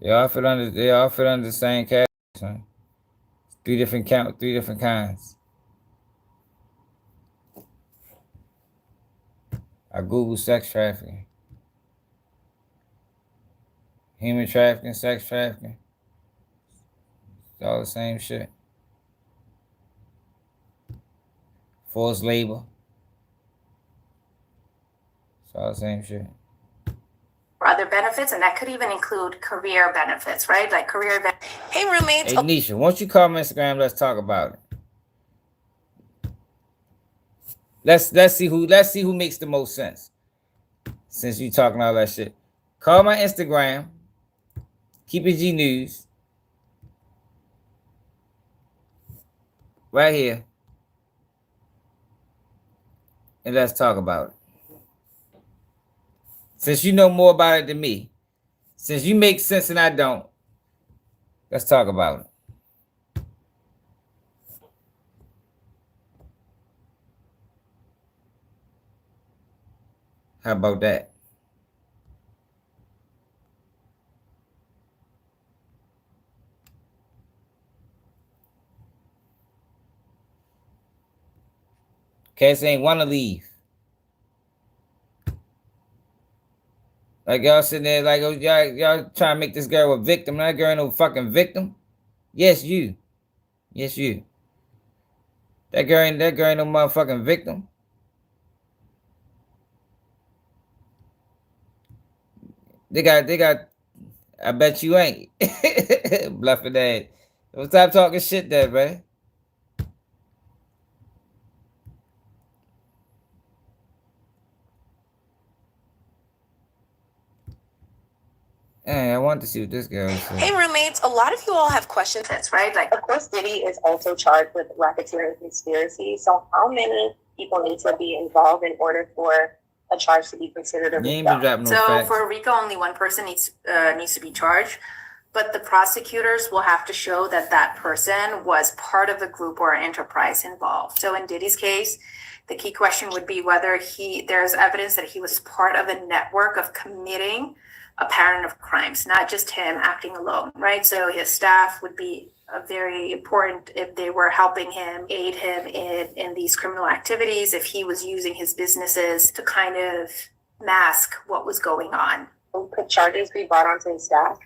They all fit under the same category. Son. Three different kinds. I Google sex trafficking. Human trafficking, sex trafficking. It's all the same shit. Forced labor. It's all the same shit. Other benefits, and that could even include career benefits, right? Like career benefits. Hey, roommates. Hey, Nisha, once you call my Instagram, let's talk about it. Let's see who makes the most sense. Since you talking all that shit. Call my Instagram. Keep it G News. Right here. And let's talk about it. Since you know more about it than me, since you make sense and I don't, let's talk about it. How about that? Cassie ain't want to leave. Like y'all sitting there like, oh, y'all trying to make this girl a victim. That girl ain't no fucking victim. Yes, you. Yes, you. That girl ain't no motherfucking victim. They got. I bet you ain't. Bluffing that. Don't stop talking shit there, man. Hey, I want to see what this girl said. Hey, roommates, a lot of you all have questions. That's right. Like, Of course, Diddy is also charged with racketeering conspiracy. So how many people need to be involved in order for a charge to be considered a You ain't been RICO? dropping no so facts. for RICO, only one person needs to be charged, but the prosecutors will have to show that that person was part of the group or enterprise involved. So in Diddy's case, the key question would be whether there's evidence that he was part of a network of committing a pattern of crimes, not just him acting alone, right? So his staff would be very important if they were helping him, aid him in these criminal activities, if he was using his businesses to kind of mask what was going on. Could charges be brought onto his staff?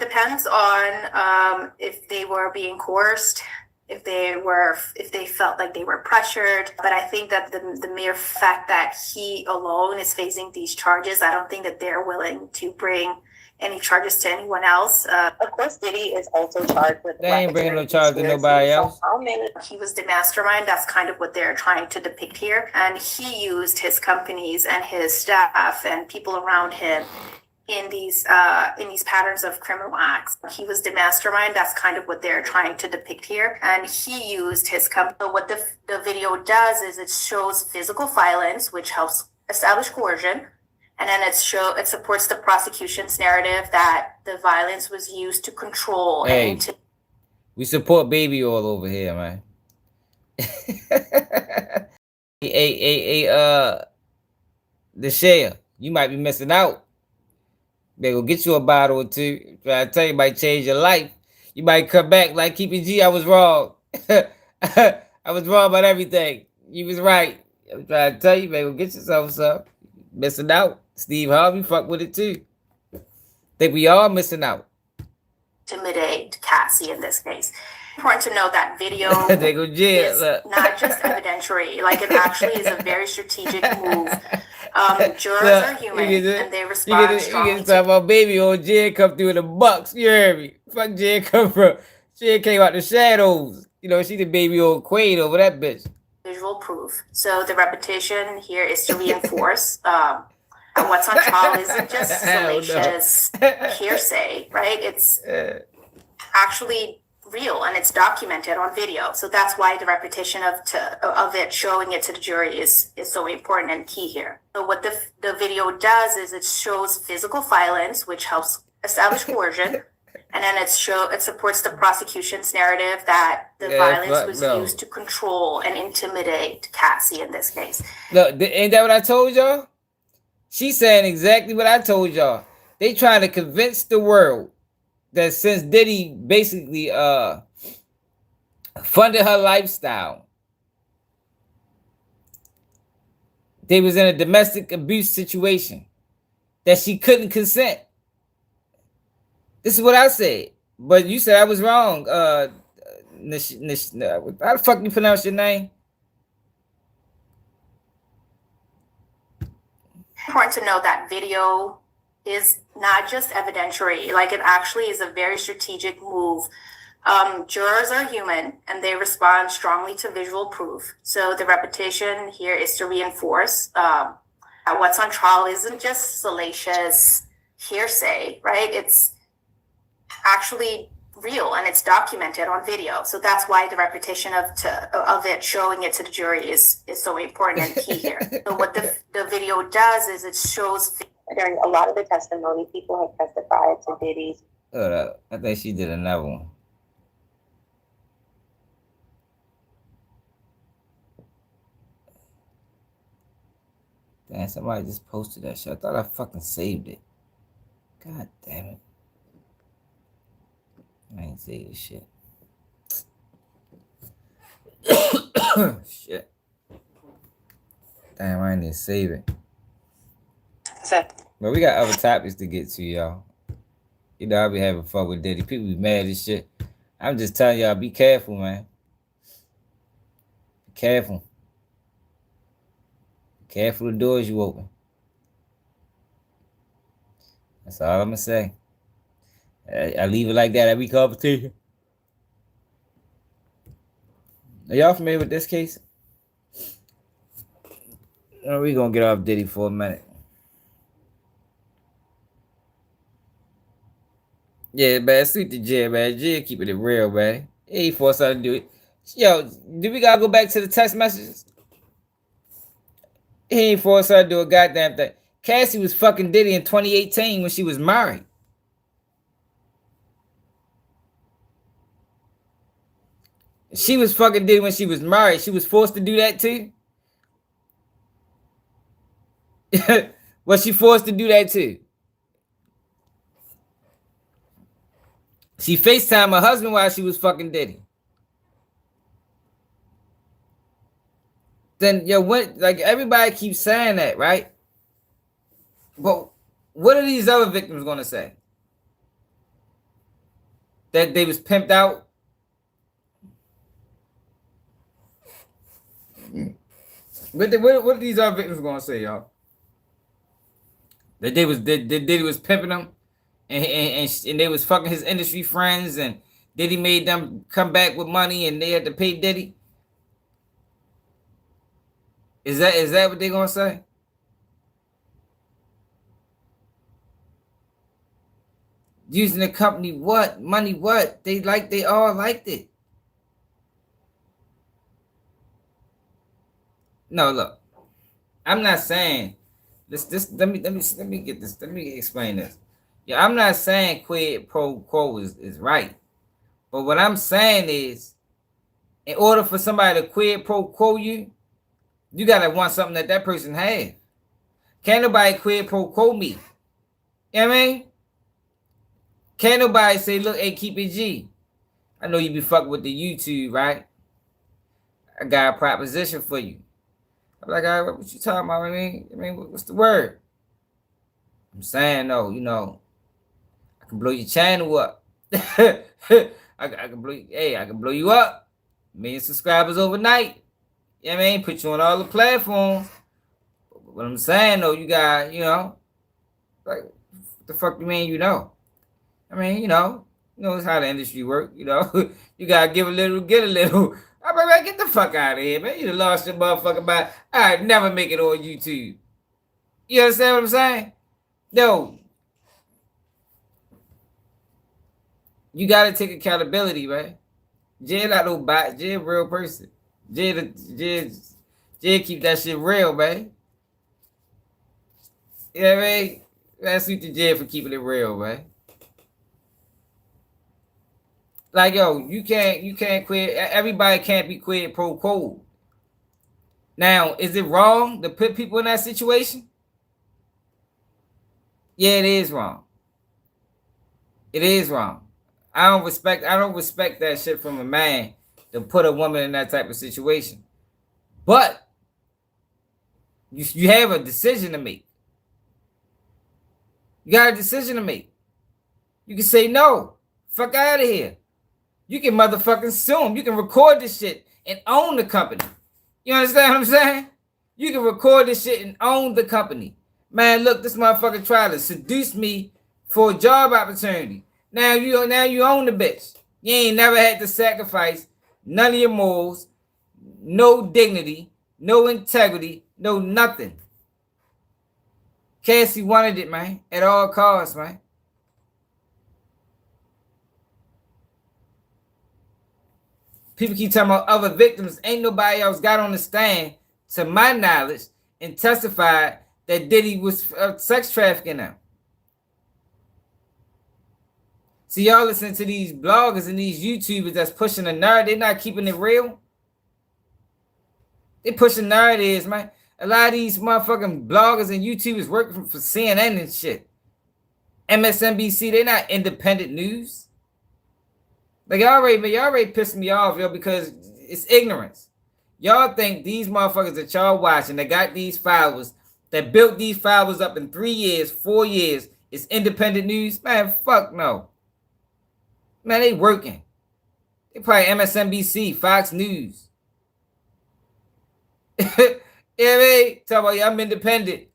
Depends on if they were being coerced, if they felt like they were pressured. But I think that the mere fact that he alone is facing these charges, I don't think that they're willing to bring any charges to anyone else. Of course, Diddy is also charged with They ain't bringing no racketeering charge to conspiracy. nobody So else. how many? He was the mastermind. That's kind of what they're trying to depict here. And he used his companies and his staff and people around him in these patterns of criminal acts. He was the mastermind. That's kind of what they're trying to depict here. And he used his company. So what the video does is it shows physical violence, which helps establish coercion. And then it supports the prosecution's narrative that the violence was used to control Hey, and we support baby oil over here, man. The share, you might be missing out. They go get you a bottle or two. Try to tell you, might change your life. You might come back like, keep it G, I was wrong. I was wrong about everything. You was right. I'm trying to tell you, man, go get yourself some. Missing out. Steve Harvey fuck with it too. Think we all missing out. intimidate Cassie in this case. Important to note that video They go jail. is Look. not just evidentiary, like it actually is a very strategic move. Jurors Look, are human you get and they respond strongly to talk about baby old Jen come through in the bucks. You heard me? Fuck Jen come from. Jen came out the shadows. You know, she the baby old queen over that bitch. visual proof. So the repetition here is to reinforce what's on trial isn't just salacious hearsay, right? It's actually real and it's documented on video. So that's why the repetition of it, showing it to the jury is so important and key here. So what the video does is it shows physical violence, which helps establish coercion. And then it supports the prosecution's narrative that the violence was used to control and intimidate Cassie in this case. Look, ain't that what I told y'all? She's saying exactly what I told y'all. They trying to convince the world that since Diddy basically funded her lifestyle, they was in a domestic abuse situation, that she couldn't consent. This is what I said. But you said I was wrong. How the fuck you pronounce your name? Important to know that video is not just evidentiary, like it actually is a very strategic move. Jurors are human and they respond strongly to visual proof. So the repetition here is to reinforce that what's on trial isn't just salacious hearsay, right? It's actually real and it's documented on video. So that's why the repetition of it, showing it to the jury is so important and key here. So what the video does is it shows. During a lot of the testimony, people have testified to Diddy's. Hold up. I think she did another one. Damn, somebody just posted that shit. I thought I fucking saved it. God damn it. I ain't saved this shit. Shit. Damn, I didn't even save it. So But we got other topics to get to, y'all. You know, I be having fun with Diddy. People be mad as shit. I'm just telling y'all, be careful, man. Be careful. Be careful the doors you open. That's all I'm gonna say. I leave it like that. Every competition. Are y'all familiar with this case? We gonna get off Diddy for a minute. Yeah, man, sweet the Jay, man. Jay keeping it real, man. He forced us to do it. Yo, do we gotta go back to the text messages? He ain't forced her to do a goddamn thing. Cassie was fucking Diddy in 2018 when she was married. She was fucking Diddy when she was married. She was forced to do that too? Was she forced to do that too? She FaceTimed her husband while she was fucking Diddy. Then, yo, what? Like, everybody keeps saying that, right? But what are these other victims gonna say? That they was pimped out? What are these other victims gonna say, y'all? That Diddy was pimping them, and they was fucking his industry friends, and Diddy made them come back with money, and they had to pay Diddy. Is that what they gonna say? Using the company what? Money what? They all liked it. No, look. I'm not saying this let me get this. Let me explain this. Yeah, I'm not saying quid pro quo is right. But what I'm saying is, in order for somebody to quid pro quo you, you gotta want something that person has. Can't nobody quid pro quo me. You know what I mean? Can't nobody say, look, hey, keep it G. I know you be fucking with the YouTube, right? I got a proposition for you. I'm like, all right, what you talking about? I mean, what's the word? I'm saying, no, you know, I can blow your channel up. I can blow I can blow you up. 1 million subscribers overnight. You know what I mean? Put you on all the platforms. But what I'm saying, though, you got, you know, like, what the fuck you mean, you know? I mean, you know it's how the industry works, you know. You gotta give a little, get a little. I mean, man, get the fuck out of here, man. You done lost your motherfucking mind. I'd never make it on YouTube. You understand what I'm saying? No. You gotta take accountability, man. Jay not no bot. Jay a real person. Jay keep that shit real, man. You know what I mean? That's sweet to Jay for keeping it real, man. Like, yo, you can't quit. Everybody can't be quid pro quo. Now, is it wrong to put people in that situation? Yeah, it is wrong. It is wrong. I don't respect that shit from a man to put a woman in that type of situation. But you have a decision to make. You got a decision to make. You can say no. Fuck out of here. You can motherfucking sue him. You can record this shit and own the company. You understand what I'm saying? You can record this shit and own the company. Man, look, this motherfucker tried to seduce me for a job opportunity. Now you own the bitch. You ain't never had to sacrifice none of your morals, no dignity, no integrity, no nothing. Cassie wanted it, man, at all costs, man. People keep talking about other victims. Ain't nobody else got on the stand, to my knowledge, and testified that Diddy was sex trafficking them. See, y'all listen to these bloggers and these YouTubers that's pushing the narrative. They're not keeping it real. They pushing narratives, man. A lot of these motherfucking bloggers and YouTubers working for CNN and shit. MSNBC, they're not independent news. Like, y'all already pissed me off, yo, because it's ignorance. Y'all think these motherfuckers that y'all watching, that got these followers, that built these files up in 3 years, 4 years is independent news? Man, fuck no. Man, they working. They probably MSNBC, Fox News. Yeah, man. Talk about, yeah, I'm independent.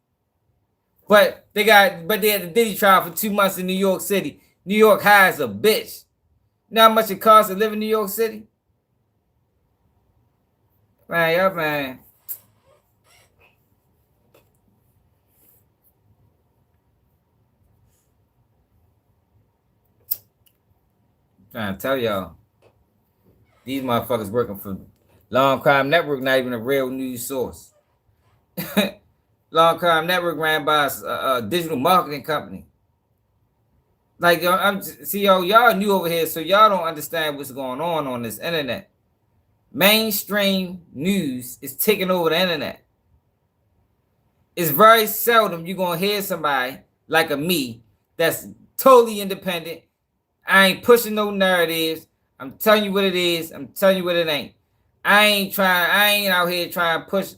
But they had the Diddy trial for 2 months in New York City. New York high as a bitch. You know how much it costs to live in New York City? Man, y'all, man. Trying to tell y'all. These motherfuckers working for Long Crime Network, not even a real news source. Long Crime Network ran by a digital marketing company. Like, y'all new over here, so y'all don't understand what's going on this internet. Mainstream news is taking over the internet. It's very seldom you're going to hear somebody like a me that's totally independent. I ain't pushing no narratives. I'm telling you what it is. I'm telling you what it ain't. I ain't out here trying to push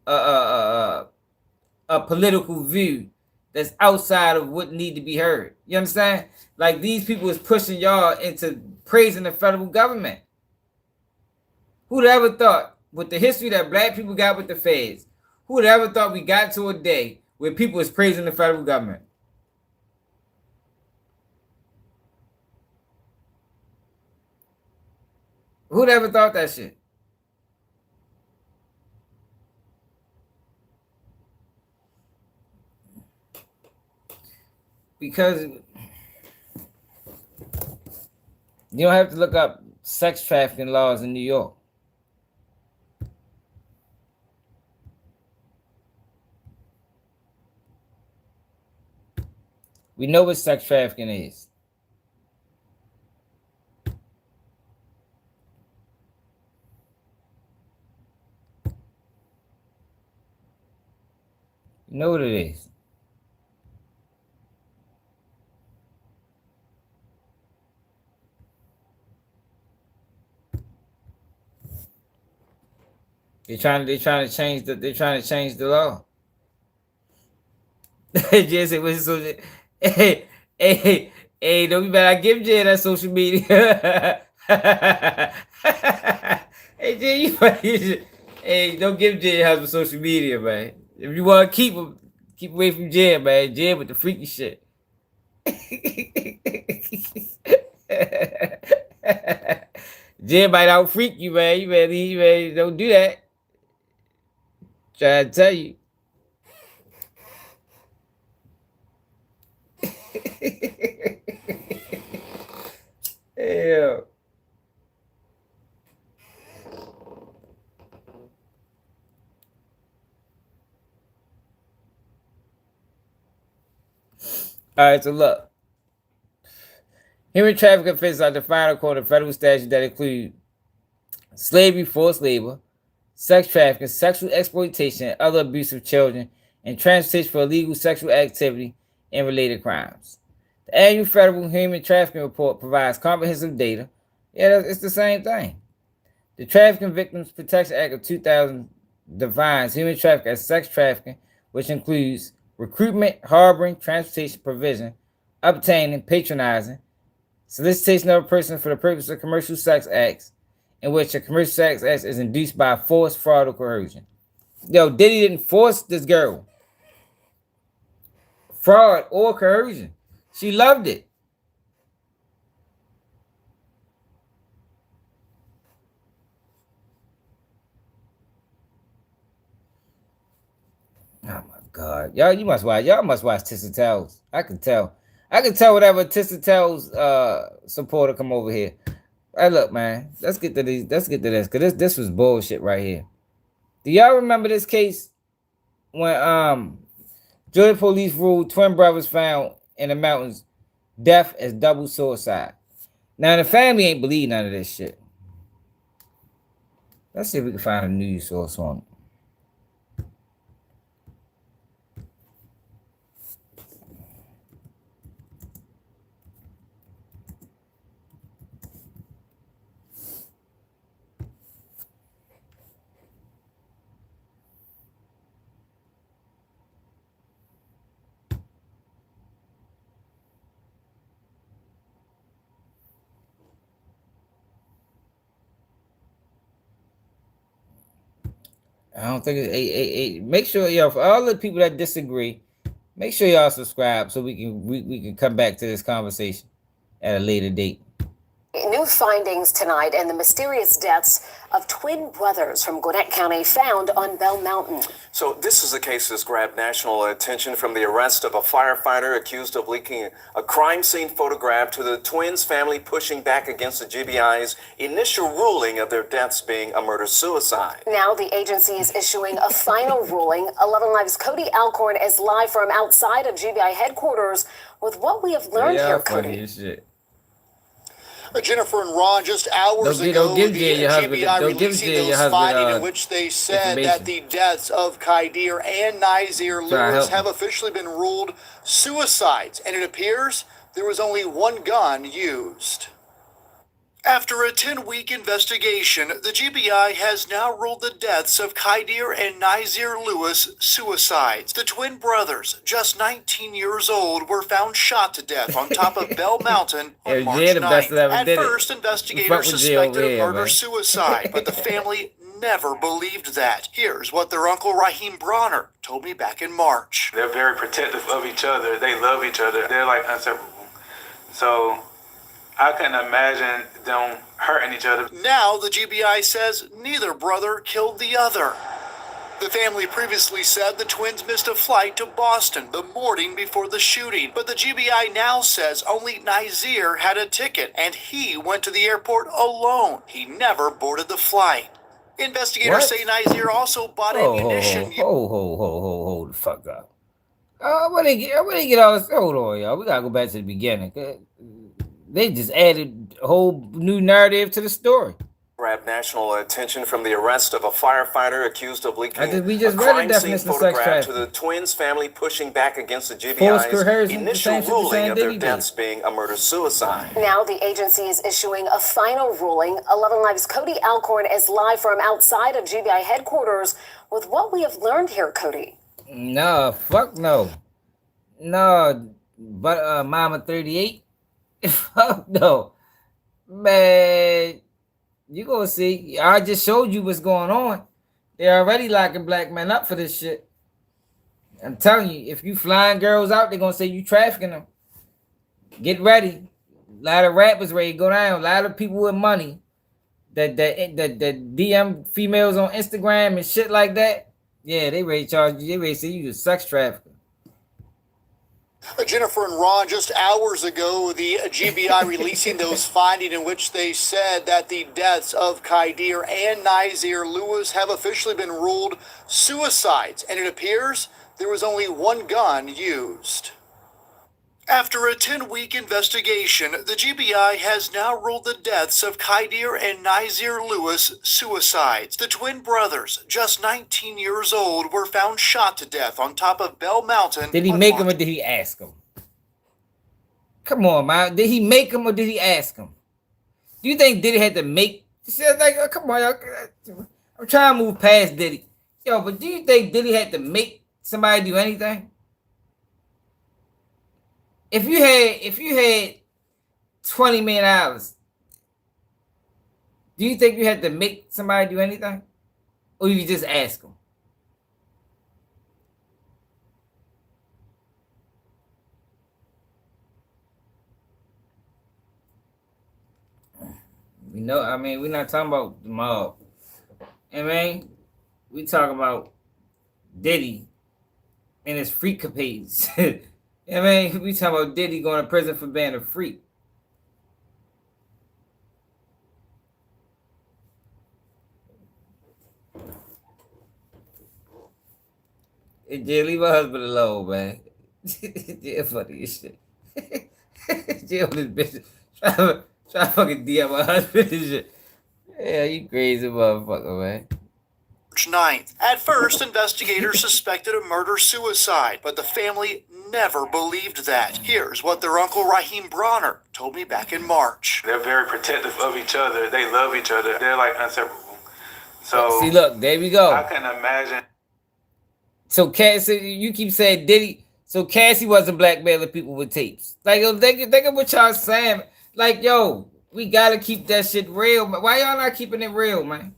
a political view that's outside of what need to be heard. You understand? Like, these people is pushing y'all into praising the federal government. Who'd ever thought, with the history that black people got with the feds, who'd ever thought we got to a day where people is praising the federal government? Who'd ever thought that shit? Because you don't have to look up sex trafficking laws in New York. We know what sex trafficking is. You know what it is. They're trying to change the law. Just it was so. Hey, don't be mad. I give Jay that social media. Hey, Jay, you should, hey, don't give Jay your husband social media, man. If you want to keep him, keep away from Jay, man. Jay with the freaky shit. Jay might out freak you, man. You better don't do that. Try to tell you. Hell. All right, so look. Human trafficking offenses are defined according to federal statutes that include slavery, forced labor, sex trafficking, sexual exploitation, and other abuse of children, and transportation for illegal sexual activity and related crimes. The annual Federal Human Trafficking Report provides comprehensive data. Yeah, it's the same thing. The Trafficking Victims Protection Act of 2000 defines human trafficking as sex trafficking, which includes recruitment, harboring, transportation, provision, obtaining, patronizing, solicitation of a person for the purpose of commercial sex acts, in which a commercial sex act is induced by force, fraud, or coercion. Yo, Diddy didn't force this girl. Fraud or coercion. She loved it. Oh my God. Y'all must watch Tissa Tells. I can tell whatever Tissa Tells supporter come over here. Hey, look, man. Let's get to this, because this was bullshit right here. Do y'all remember this case when Georgia police ruled twin brothers found in the mountains death as double suicide? Now the family ain't believe none of this shit. Let's see if we can find a news source on it. I don't think make sure, yo, for all the people that disagree, make sure y'all subscribe so we can come back to this conversation at a later date. New findings tonight in the mysterious deaths of twin brothers from Gwinnett County found on Bell Mountain. So this is a case that's grabbed national attention from the arrest of a firefighter accused of leaking a crime scene photograph to the twins' family, pushing back against the GBI's initial ruling of their deaths being a murder-suicide. Now the agency is issuing a final ruling. 11 Live's Cudi Alcorn is live from outside of GBI headquarters with what we have learned here, Cudi. Jennifer and Ron, just hours ago, the GBI releasing those findings in which they said that the deaths of Khaidir and Nazir Lewis have officially been ruled suicides, and it appears there was only one gun used. After a 10-week investigation, the GBI has now ruled the deaths of Khaidir and Nazir Lewis suicides. The twin brothers, just 19 years old, were found shot to death on top of Bell Mountain on March 9th. At first, investigators suspected a murder-suicide, but the family never believed that. Here's what their uncle Raheem Bronner told me back in March. They're very protective of each other. They love each other. They're like inseparable. So I couldn't imagine them hurting each other. Now the GBI says neither brother killed the other. The family previously said the twins missed a flight to Boston the morning before the shooting, but the GBI now says only Nazir had a ticket and he went to the airport alone. He never boarded the flight. Investigators say Nazir also bought ammunition. Hold the fuck up. Where they get all this? Hold on, y'all. We gotta go back to the beginning. They just added a whole new narrative to the story. Grabbed national attention from the arrest of a firefighter accused of leaking a crime scene photograph to the twins' family, pushing back against the GBI's initial ruling of their deaths being a murder-suicide. Now the agency is issuing a final ruling. 11 Live's Cudi Alcorn is live from outside of GBI headquarters with what we have learned here, Cudi. No, fuck no. No, but Mama 38. Fuck no. Man, you gonna see. I just showed you what's going on. They're already locking black men up for this shit. I'm telling you, if you flying girls out, they're gonna say you trafficking them. Get ready. A lot of rappers ready to go down. A lot of people with money that DM females on Instagram and shit like that. Yeah, they ready to charge you. They ready to say you a sex trafficker. Jennifer and Ron, just hours ago, the GBI releasing those findings in which they said that the deaths of Khaidir and Nazir Lewis have officially been ruled suicides, and it appears there was only one gun used. After a 10-week investigation, the GBI has now ruled the deaths of Khaidir and Nazir Lewis suicides. The twin brothers, just 19 years old, were found shot to death on top of Bell Mountain. Did he make them or did he ask them? Come on, man. Did he make them or did he ask them? Do you think Diddy had to make? Like, come on, y'all. I'm trying to move past Diddy. Yo, but do you think Diddy had to make somebody do anything? If you had $20 million, do you think you had to make somebody do anything? Or you just ask them? You know, I mean, we're not talking about the mob. I mean, we talking about Diddy and his freakapades. I mean, we talking about Diddy going to prison for being a freak. Jill, leave her husband alone, man. Jill funny as shit. Jill this bitch. Try to fucking DM my husband and shit. Yeah, you crazy motherfucker, man. March 9th. At first, investigators suspected a murder-suicide, but the family never believed that. Here's what their uncle Raheem Bronner told me back in March. They're very protective of each other. They love each other. They're like inseparable. So see, look, there we go. I can imagine. So Cassie, you keep saying Diddy. So Cassie wasn't blackmailing people with tapes. Like, yo, think of what y'all saying. Like, yo, we gotta keep that shit real. Why y'all not keeping it real, man?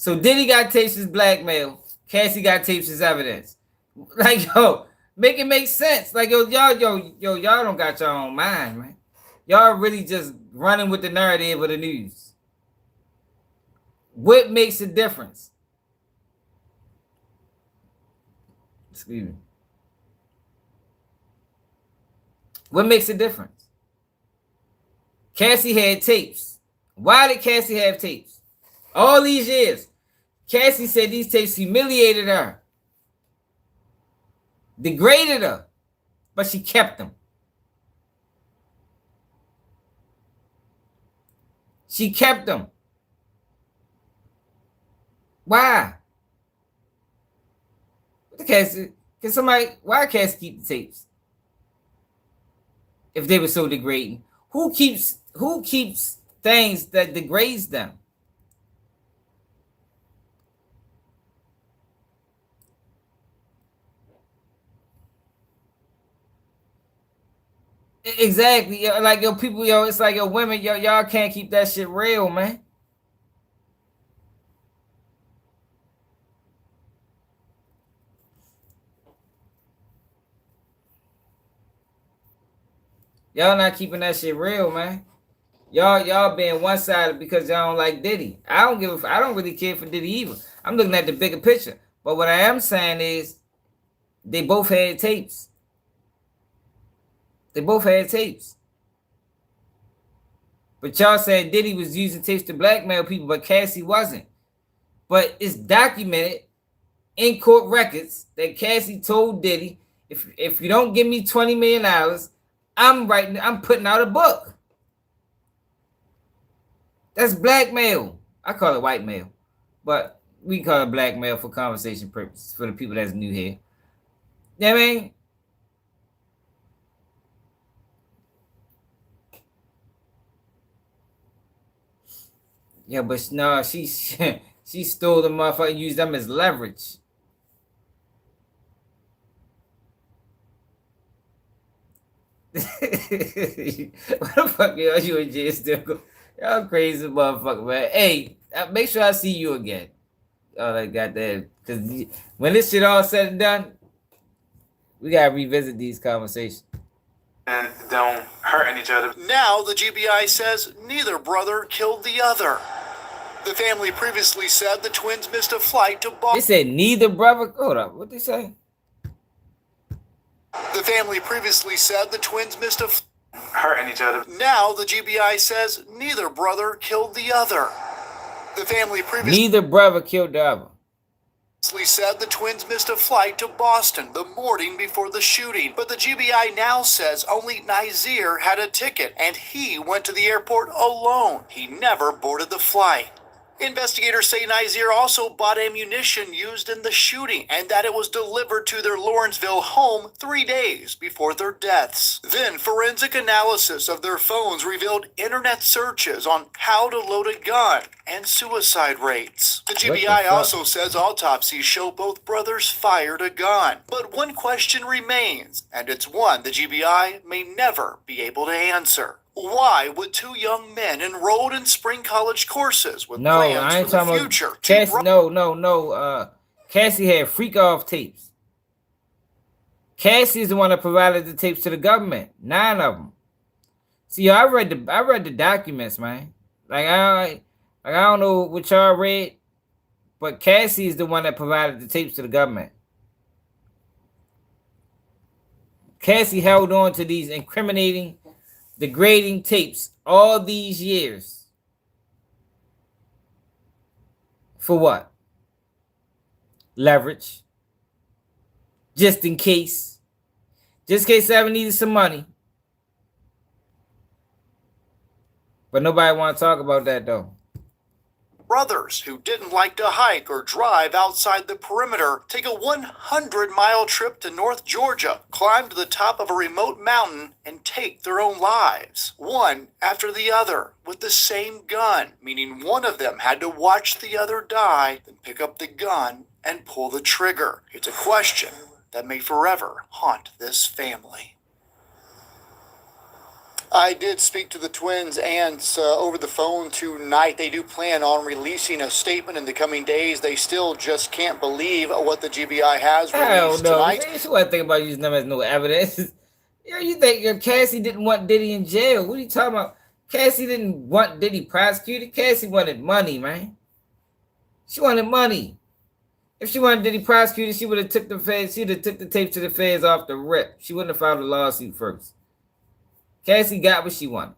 So Diddy got tapes as blackmail. Cassie got tapes as evidence. Like, yo, make it make sense. Like, y'all don't got your own mind, man. Y'all really just running with the narrative of the news. What makes a difference? Excuse me. What makes a difference? Cassie had tapes. Why did Cassie have tapes? All these years, Cassie said these tapes humiliated her, degraded her, but she kept them. She kept them. Why? Cassie, why Cassie keep the tapes? If they were so degrading, who keeps things that degrades them? Exactly. Like, yo, people, yo, it's like, yo, women, y'all can't keep that shit real, man. Y'all not keeping that shit real, man. Y'all being one-sided because y'all don't like Diddy. I don't really care for Diddy either. I'm looking at the bigger picture. But what I am saying is they both had tapes. They both had tapes. But y'all saying Diddy was using tapes to blackmail people, but Cassie wasn't. But it's documented in court records that Cassie told Diddy, if you don't give me $20 million, I'm putting out a book. That's blackmail. I call it white mail, but we call it blackmail for conversation purposes for the people that's new here. You know what I mean? Yeah, but no, she stole the motherfucker and used them as leverage. What the fuck are you in jail still? Y'all crazy motherfucker, man. Hey, make sure I see you again. Oh, that goddamn. Because when this shit all said and done, we gotta revisit these conversations. And don't hurting each other. Now the GBI says neither brother killed the other. The family previously said the twins missed a flight to Boston. They said neither brother. Hold up, what they say? The family previously said the twins missed a hurting each other. Now the GBI says neither brother killed the other. The family previously neither brother killed the other. Said the twins missed a flight to Boston the morning before the shooting, but the GBI now says only Nazir had a ticket and he went to the airport alone. He never boarded the flight. Investigators say Nazir also bought ammunition used in the shooting and that it was delivered to their Lawrenceville home 3 days before their deaths. Then forensic analysis of their phones revealed internet searches on how to load a gun and suicide rates. The GBI also says autopsies show both brothers fired a gun. But one question remains, and it's one the GBI may never be able to answer. Why would two young men enrolled in spring college courses with plans for the future? Cassie, no. Cassie had freak off tapes. Cassie is the one that provided the tapes to the government. 9 of them. See, I read the documents, man. I don't know what y'all read, but Cassie is the one that provided the tapes to the government. Cassie held on to these incriminating, degrading tapes all these years. For what? Leverage. Just in case. Just in case I ever needed some money. But nobody want to talk about that though. Brothers who didn't like to hike or drive outside the perimeter take a 100-mile trip to North Georgia, climb to the top of a remote mountain, and take their own lives. One after the other, with the same gun, meaning one of them had to watch the other die, then pick up the gun and pull the trigger. It's a question that may forever haunt this family. I did speak to the twins' aunts over the phone tonight. They do plan on releasing a statement in the coming days. They still just can't believe what the GBI has released tonight. She wasn't thinking about using them as no evidence. You think Cassie didn't want Diddy in jail? What are you talking about? Cassie didn't want Diddy prosecuted. Cassie wanted money, man. She wanted money. If she wanted Diddy prosecuted, she would have took the feds. She'd have took the tape to the feds off the rip. She wouldn't have filed a lawsuit first. Cassie got what she wanted.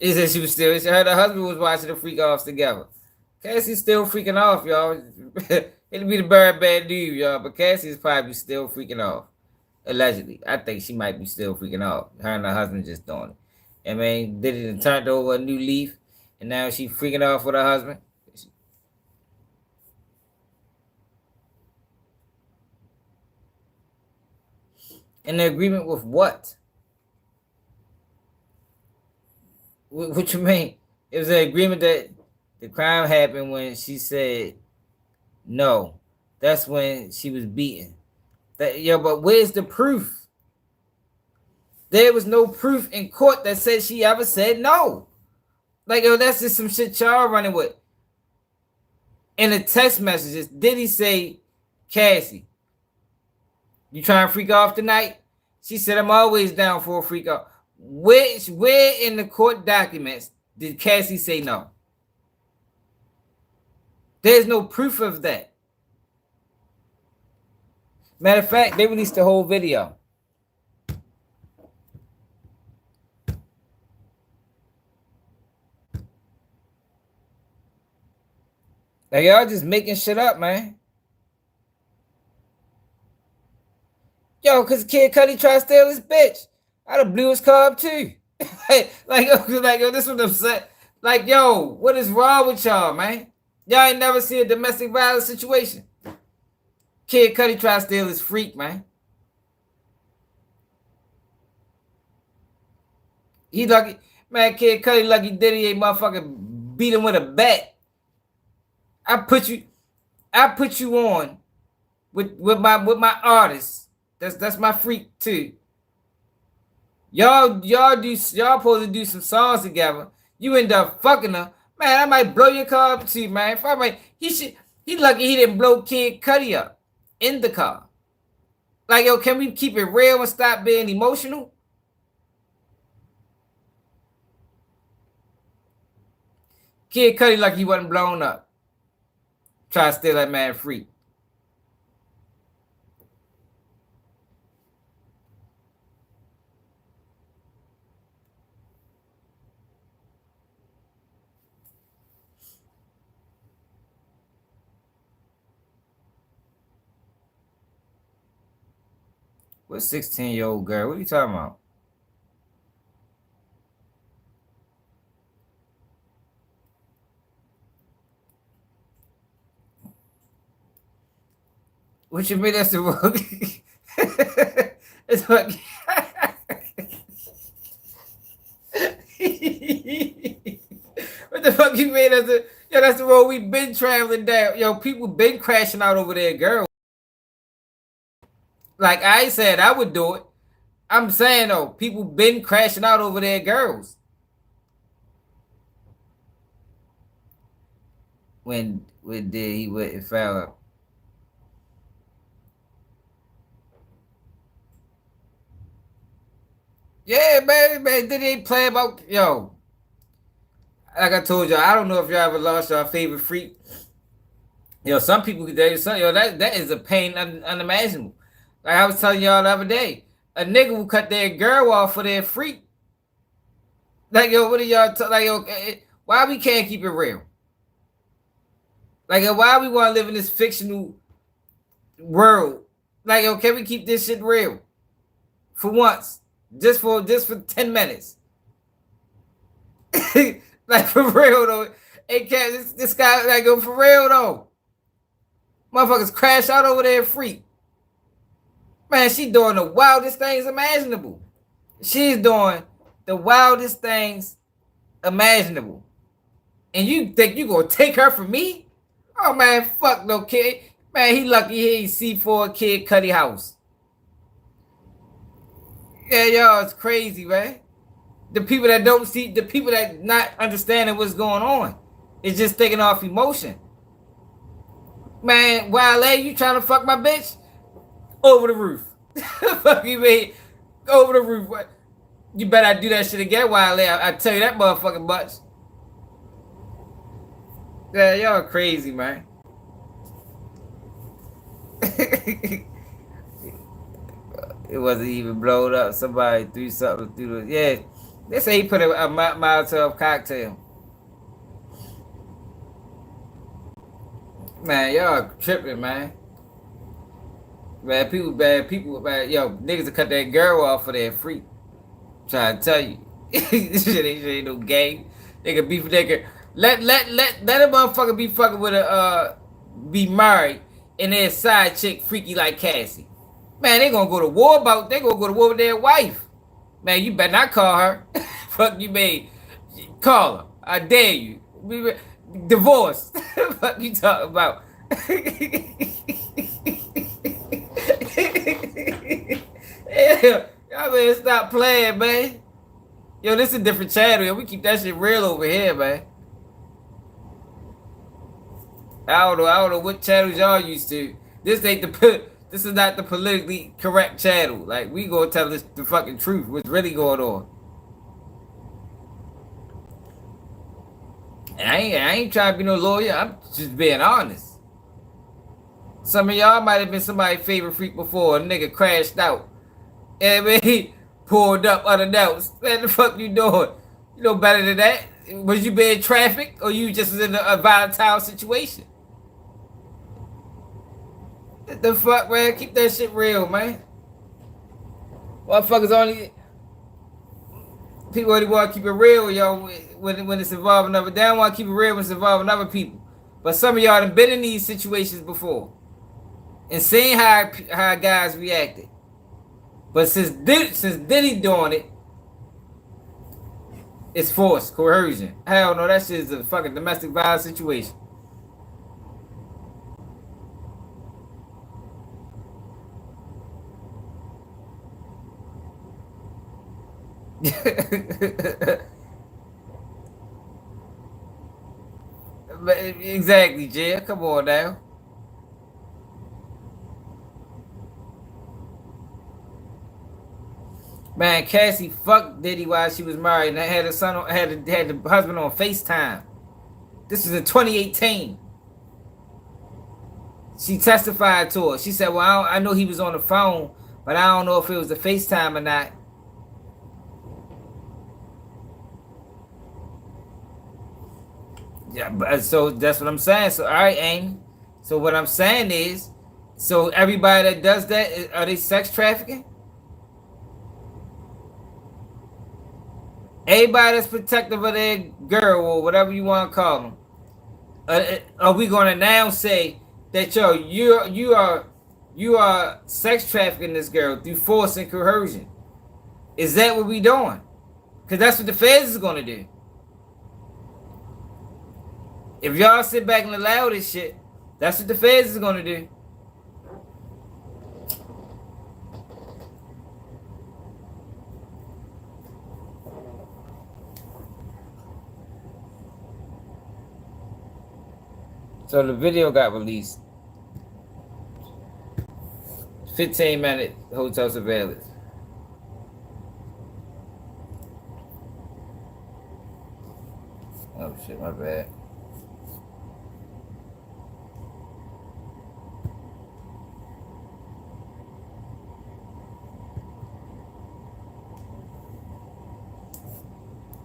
He said she was still. Her husband was watching the freak offs together. Cassie's still freaking off, y'all. It'll be the bad news, y'all. But Cassie's probably still freaking off. Allegedly. I think she might be still freaking off. Her and her husband just doing it. I mean, Diddy done turned over a new leaf. And now she freaking off with her husband. In the agreement with what? What you mean? It was an agreement that the crime happened when she said no. That's when she was beaten. But where's the proof? There was no proof in court that said she ever said no. That's just some shit y'all running with. In the text messages, did he say, Cassie, you trying to freak off tonight? She said, I'm always down for a freak off. Where in the court documents did Cassie say no? There's no proof of that. Matter of fact, they released the whole video. Y'all just making shit up, man. Yo, cause Kid Cudi tried to steal his bitch. I'd have blew his car up too. Yo, this what I'm saying. Yo, what is wrong with y'all, man? Y'all ain't never seen a domestic violence situation. Kid Cudi tried to steal his freak, man. He lucky, man. Kid Cudi lucky Diddy ain't motherfucking beat him with a bat. I put you on with my artists. That's my freak too. Y'all supposed to do some songs together. You end up fucking her. Man, I might blow your car up too, man. He lucky he didn't blow Kid Cudi up in the car. Yo, can we keep it real and stop being emotional? Kid Cudi like he wasn't blown up. Try to steal that man free. What 16-year-old girl? What are you talking about? What you mean that's the wrong? It's like what the fuck you mean that's the that's the road we've been traveling down. Yo, people been crashing out over there, girl. Like I said, I would do it. I'm saying though, people been crashing out over there, girls. When did he went fell up? Yeah, man, did he play about yo? Like I told y'all, I don't know if y'all ever lost your favorite freak. Yo, some people that is a pain unimaginable. Like I was telling y'all the other day, a nigga will cut their girl off for their freak. Yo, what are y'all yo? Why we can't keep it real? Why we want to live in this fictional world? Yo, can we keep this shit real for once? Just for 10 minutes. For real though. Hey, this guy go for real though. Motherfuckers crash out over there freak. Man, she doing the wildest things imaginable. She's doing the wildest things imaginable. And you think you gonna take her from me? Oh man, fuck no kid. Man, he lucky he ain't C4 Kid Cudi house. Yeah, y'all, it's crazy, man. The people that don't see, the people that not understanding what's going on, it's just taking off emotion. Man, Wale, you trying to fuck my bitch? Over the roof. Fuck you, man. Over the roof. What? You better not do that shit again, Wale. I tell you that motherfucking much. Yeah, y'all crazy, man. It wasn't even blowed up. Somebody threw something through the... Yeah. They say he put a Molotov cocktail. Man, y'all tripping, man. Bad people, man. Yo, niggas will cut that girl off for that freak. Trying to tell you. This shit ain't no game. They could be, let a motherfucker be fucking with a, be married, and their side chick freaky like Cassie. Man, they gonna go to war with their wife. Man, you better not call her. Fuck you, man. Call her. I dare you. Divorce. Fuck you talking about? Yeah, y'all better stop playing, man. Yo, this is a different channel. Yo. We keep that shit real over here, man. I don't know what channels y'all used to. This is not the politically correct channel. Like, we gonna tell this the fucking truth. What's really going on? And I ain't trying to be no lawyer. I'm just being honest. Some of y'all might have been somebody's favorite freak before. A nigga crashed out. And man, he pulled up unannounced. What the fuck you doing? You know better than that. Was you being trafficked, or you just in a volatile situation? What the fuck, man? Keep that shit real, man. Motherfuckers only... People only want to keep it real, y'all, when it's involving other... They don't want to keep it real when it's involving other people. But some of y'all done been in these situations before. And seen how guys reacted. But since Diddy doing it, it's forced, coercion. Hell no, that shit is a fucking domestic violence situation. Exactly, Jay. Come on now. Man, Cassie fucked Diddy while she was married, and had had the husband on FaceTime. This was in 2018. She testified to it. She said, "Well, I know he was on the phone, but I don't know if it was the FaceTime or not." Yeah, but so that's what I'm saying. So all right, Amy. So what I'm saying is, so everybody that does that, are they sex trafficking? Everybody that's protective of their girl or whatever you want to call them, are we going to now say that you are sex trafficking this girl through force and coercion? Is that what we doing? Because that's what the feds is going to do. If y'all sit back and allow this shit, that's what the feds is going to do. So the video got released. 15-minute hotel surveillance. Oh shit, my bad.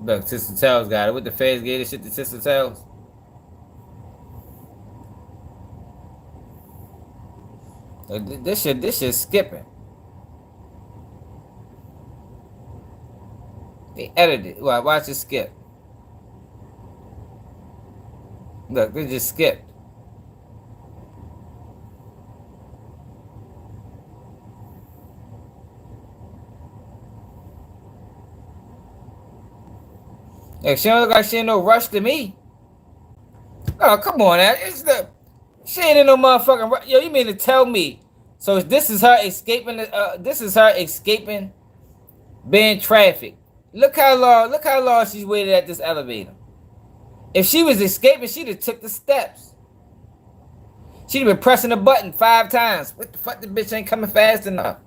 Look, Sister Towels got it. What the feds gave this shit to Sister Towels? This shit skipping. They edited it. Well, watch it skip. Look, they just skipped. Like, she don't look like she ain't no rush to me. Oh, come on now. She ain't in no motherfucking rush. Yo, you mean to tell me? So this is her escaping being trafficked. Look how long she's waited at this elevator. If she was escaping, she'd have took the steps. She'd have been pressing the button 5 times. What the fuck? The bitch ain't coming fast enough.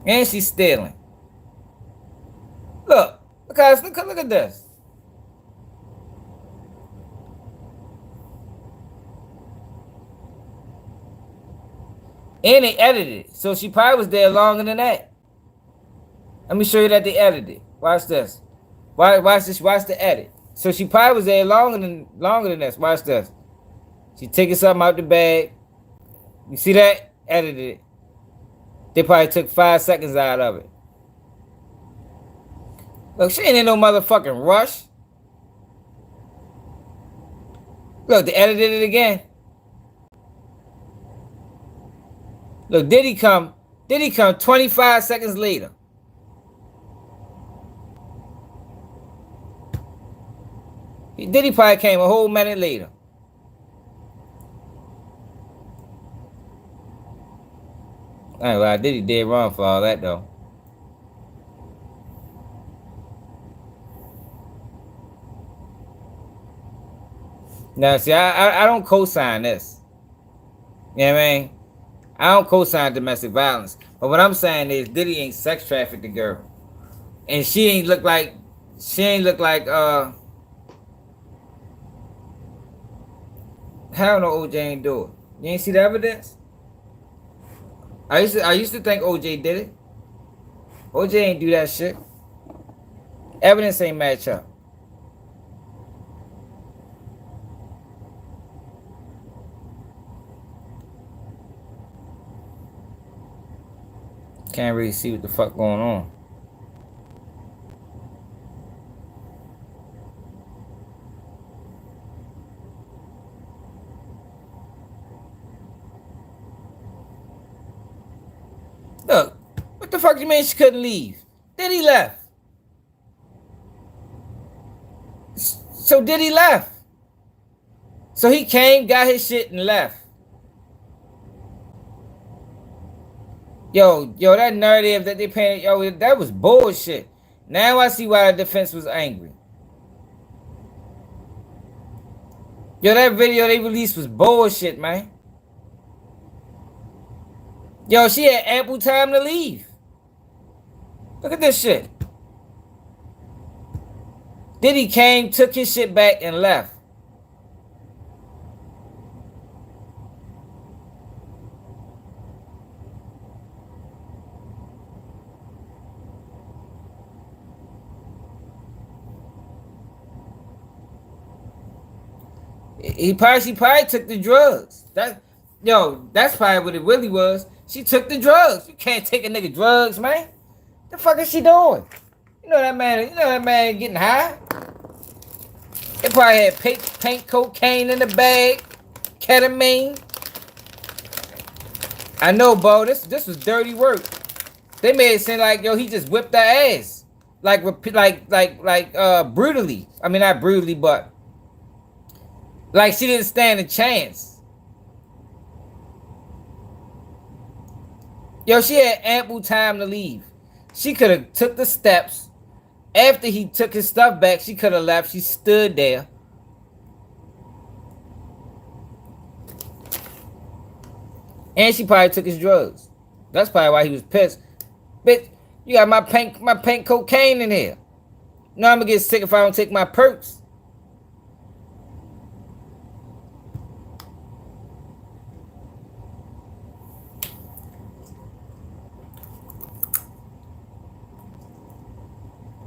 And she's stealing. Look at this. And they edited it. So she probably was there longer than that. Let me show you that they edited it. Watch this. Watch this. Watch the edit. So she probably was there longer than this. Watch this. She taking something out the bag. You see that? Edited it. They probably took 5 seconds out of it. Look, she ain't in no motherfucking rush. Look, they edited it again. Look, Diddy come 25 seconds later. Diddy probably came a whole minute later. I ain't lie, Diddy did wrong for all that though. Now see, I don't co-sign this. You know what I mean? I don't co-sign domestic violence. But what I'm saying is Diddy ain't sex trafficked the girl. And she ain't look like how no OJ ain't do it. You ain't see the evidence? I used to think OJ did it. OJ ain't do that shit. Evidence ain't match up. Can't really see what the fuck going on. Look, what the fuck you mean she couldn't leave? Diddy left. So Diddy left. So he came, got his shit, and left. Yo, that narrative that they painted, yo, that was bullshit. Now I see why the defense was angry. Yo, that video they released was bullshit, man. Yo, she had ample time to leave. Look at this shit. Diddy came, took his shit back, and left. She probably took the drugs. That's probably what it really was. She took the drugs. You can't take a nigga drugs, man. The fuck is she doing? You know that man getting high. It probably had paint cocaine in the bag, ketamine. I know, bro. This was dirty work. They made it seem like he just whipped her ass, like brutally. I mean, not brutally, but like she didn't stand a chance. Yo, she had ample time to leave. She could have took the steps. After he took his stuff back, she could have left. She stood there. And she probably took his drugs. That's probably why he was pissed. Bitch, you got my pink cocaine in here. You know I'm gonna get sick if I don't take my perks.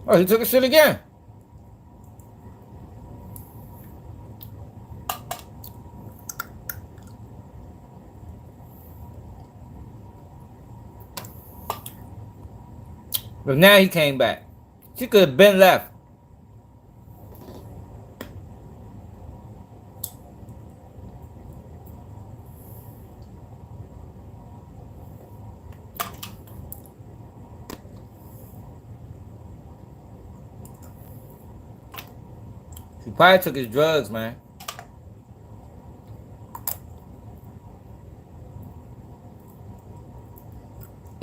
Oh, he took his shit again. But now he came back. She could have been left. She probably took his drugs, man.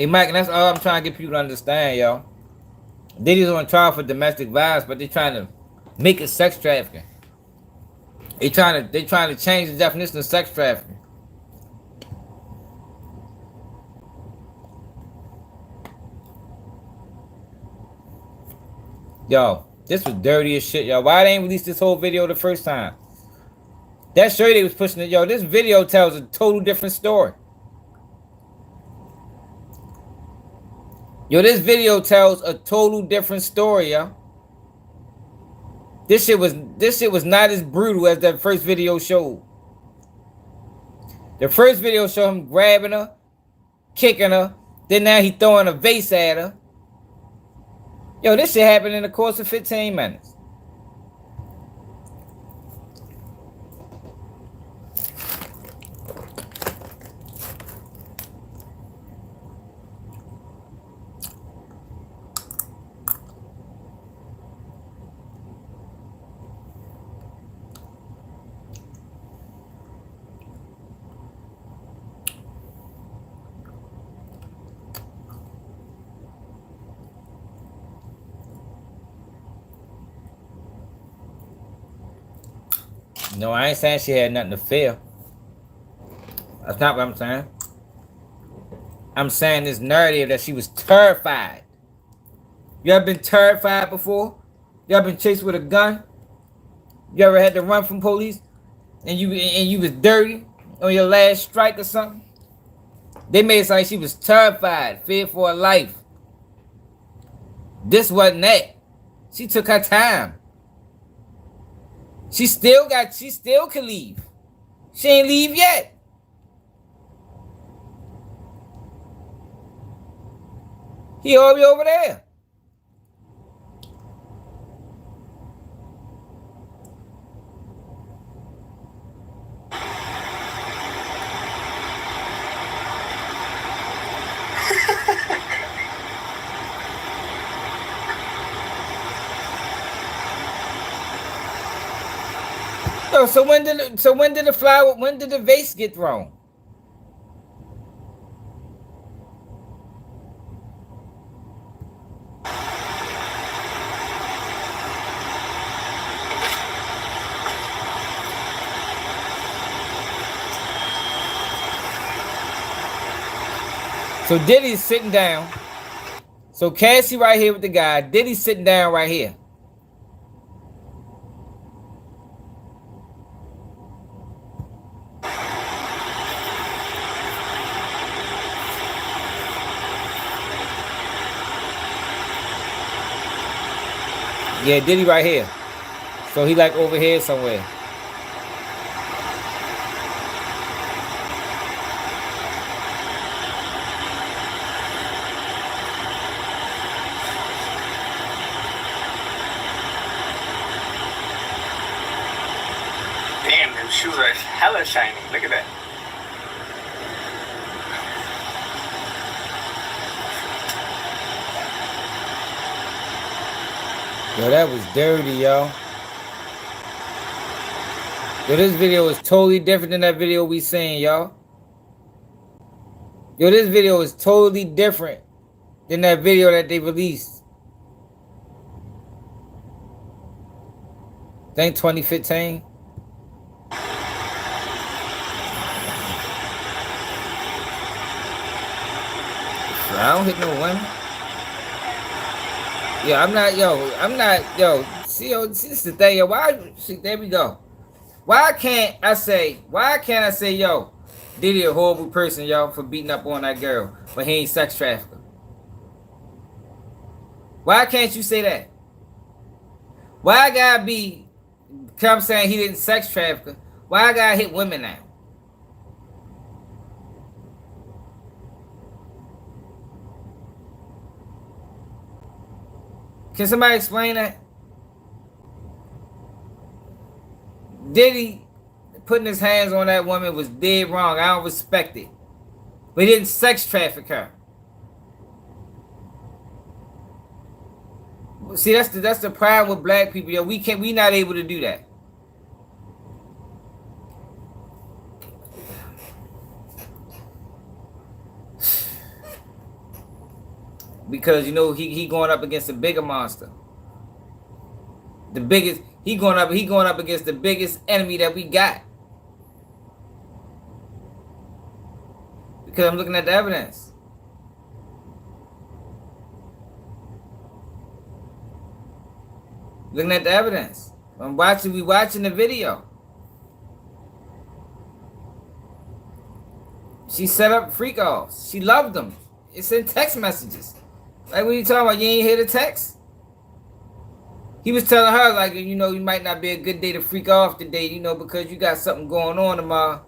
Hey, Mike, and that's all I'm trying to get people to understand, y'all. Diddy's on trial for domestic violence, but they're trying to make it sex trafficking. They trying to change the definition of sex trafficking. Yo, this was dirty as shit, yo. Why they ain't released this whole video the first time? That shirt they was pushing it, yo. This video tells a total different story. Yo, this video tells a total different story, yo. This shit was not as brutal as that first video showed. The first video showed him grabbing her, kicking her, then now he throwing a vase at her. Yo, this shit happened in the course of 15 minutes. No, I ain't saying she had nothing to fear. That's not what I'm saying. I'm saying this narrative that she was terrified. You ever been terrified before? You ever been chased with a gun? You ever had to run from police and you was dirty on your last strike or something? They made it sound like she was terrified, feared for her life. This wasn't that. She took her time. She still can leave. She ain't leave yet. He already over there. Oh, so when did the vase get thrown? So Diddy's sitting down. So Cassie right here with the guy. Diddy's sitting down right here. Yeah, Diddy right here. So he like over here somewhere. Damn, them shoes are hella shiny. Look at that. Yo, that was dirty, yo. Yo, this video is totally different than that video we seen, y'all. Yo, this video is totally different than that video that they released. I think 2015. I don't hit no women. Yeah, I'm not, yo, see, this is the thing, yo, there we go. Why can't I say, yo, Diddy a horrible person, yo, for beating up on that girl, but he ain't sex trafficker? Why can't you say that? Why I gotta come saying he didn't sex trafficker? Why I gotta hit women now? Can somebody explain that? Diddy putting his hands on that woman was dead wrong. I don't respect it. But he didn't sex traffic her. See, that's the problem with black people. Yo, we not able to do that. because you know he going up against a bigger monster. The biggest he going up against the biggest enemy that we got. Because I'm looking at the evidence. Looking at the evidence. We watching the video. She set up freak offs. She loved them. It's in text messages. Like, what are you talking about? You ain't hear the text? He was telling her, like, you know, you might not be a good day to freak off today, you know, because you got something going on tomorrow.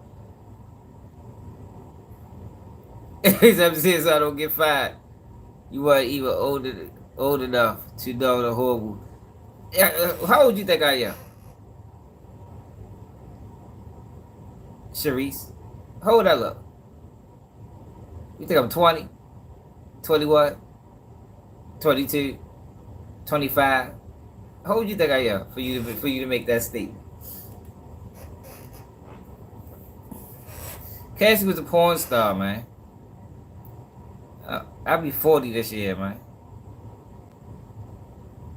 He's upset so I don't get fired. You weren't even old enough to know the horrible. How old you think I am? Sharice? How old I look? You think I'm 20? 21? 22? 25? How old you think I am for you to make that statement? Cassie was a porn star, man. I'll be 40 this year, man.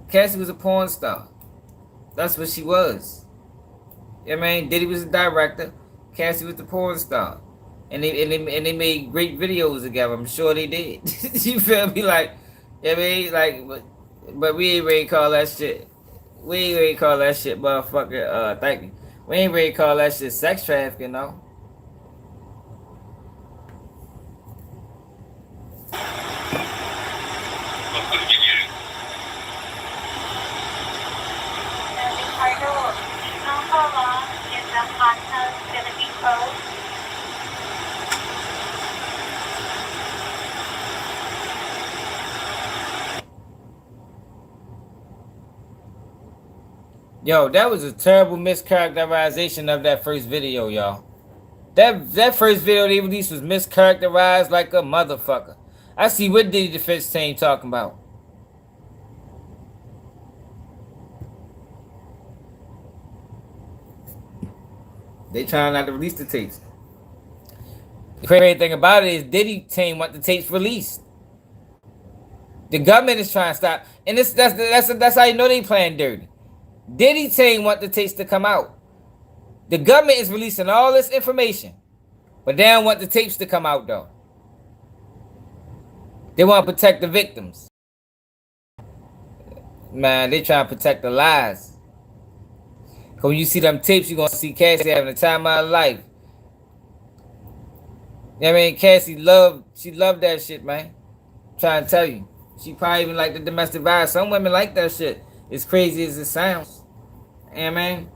Cassie was a porn star. That's what she was. Yeah, man. Diddy was a director. Cassie was the porn star. And they made great videos together. I'm sure they did. You feel me? Like, yeah, I mean, like, but we ain't ready to call that shit. We ain't ready to call that shit, motherfucker. Thank you. We ain't ready to call that shit sex trafficking, no. Yo, that was a terrible mischaracterization of that first video, y'all. That first video they released was mischaracterized like a motherfucker. I see what Diddy defense team talking about. They trying not to release the tapes. The crazy thing about it is Diddy team want the tapes released. The government is trying to stop, and that's how you know they playing dirty. Diddy team want the tapes to come out. The government is releasing all this information, but they don't want the tapes to come out though. They want to protect the victims. Man, they trying to protect the lies. Cause when you see them tapes, you're gonna see Cassie having the time of her life. You know what I mean? Cassie loved that shit, man. I'm trying to tell you. She probably even like the domestic violence. Some women like that shit. As crazy as it sounds. You know what I mean?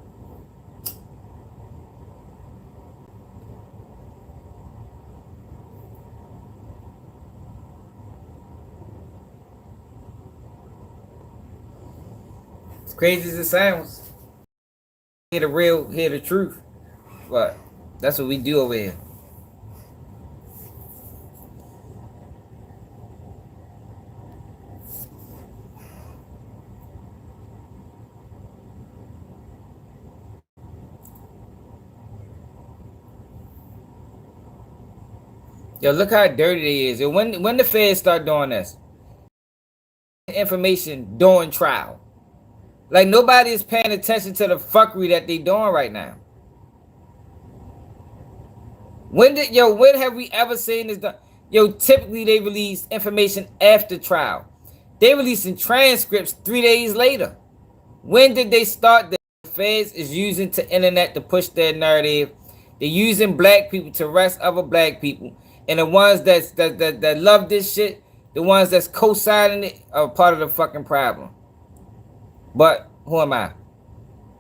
As crazy as it sounds. Hear the truth. But that's what we do over here. Yo, look how dirty they is. And when the feds start doing this, information during trial, like nobody is paying attention to the fuckery that they doing right now. When have we ever seen this done? Yo, typically they release information after trial. They releasing transcripts 3 days later. When did they start? The feds is using the internet to push their narrative. They're using black people to arrest other black people. And the ones that love this shit, the ones that's co-signing it, are part of the fucking problem. But who am I?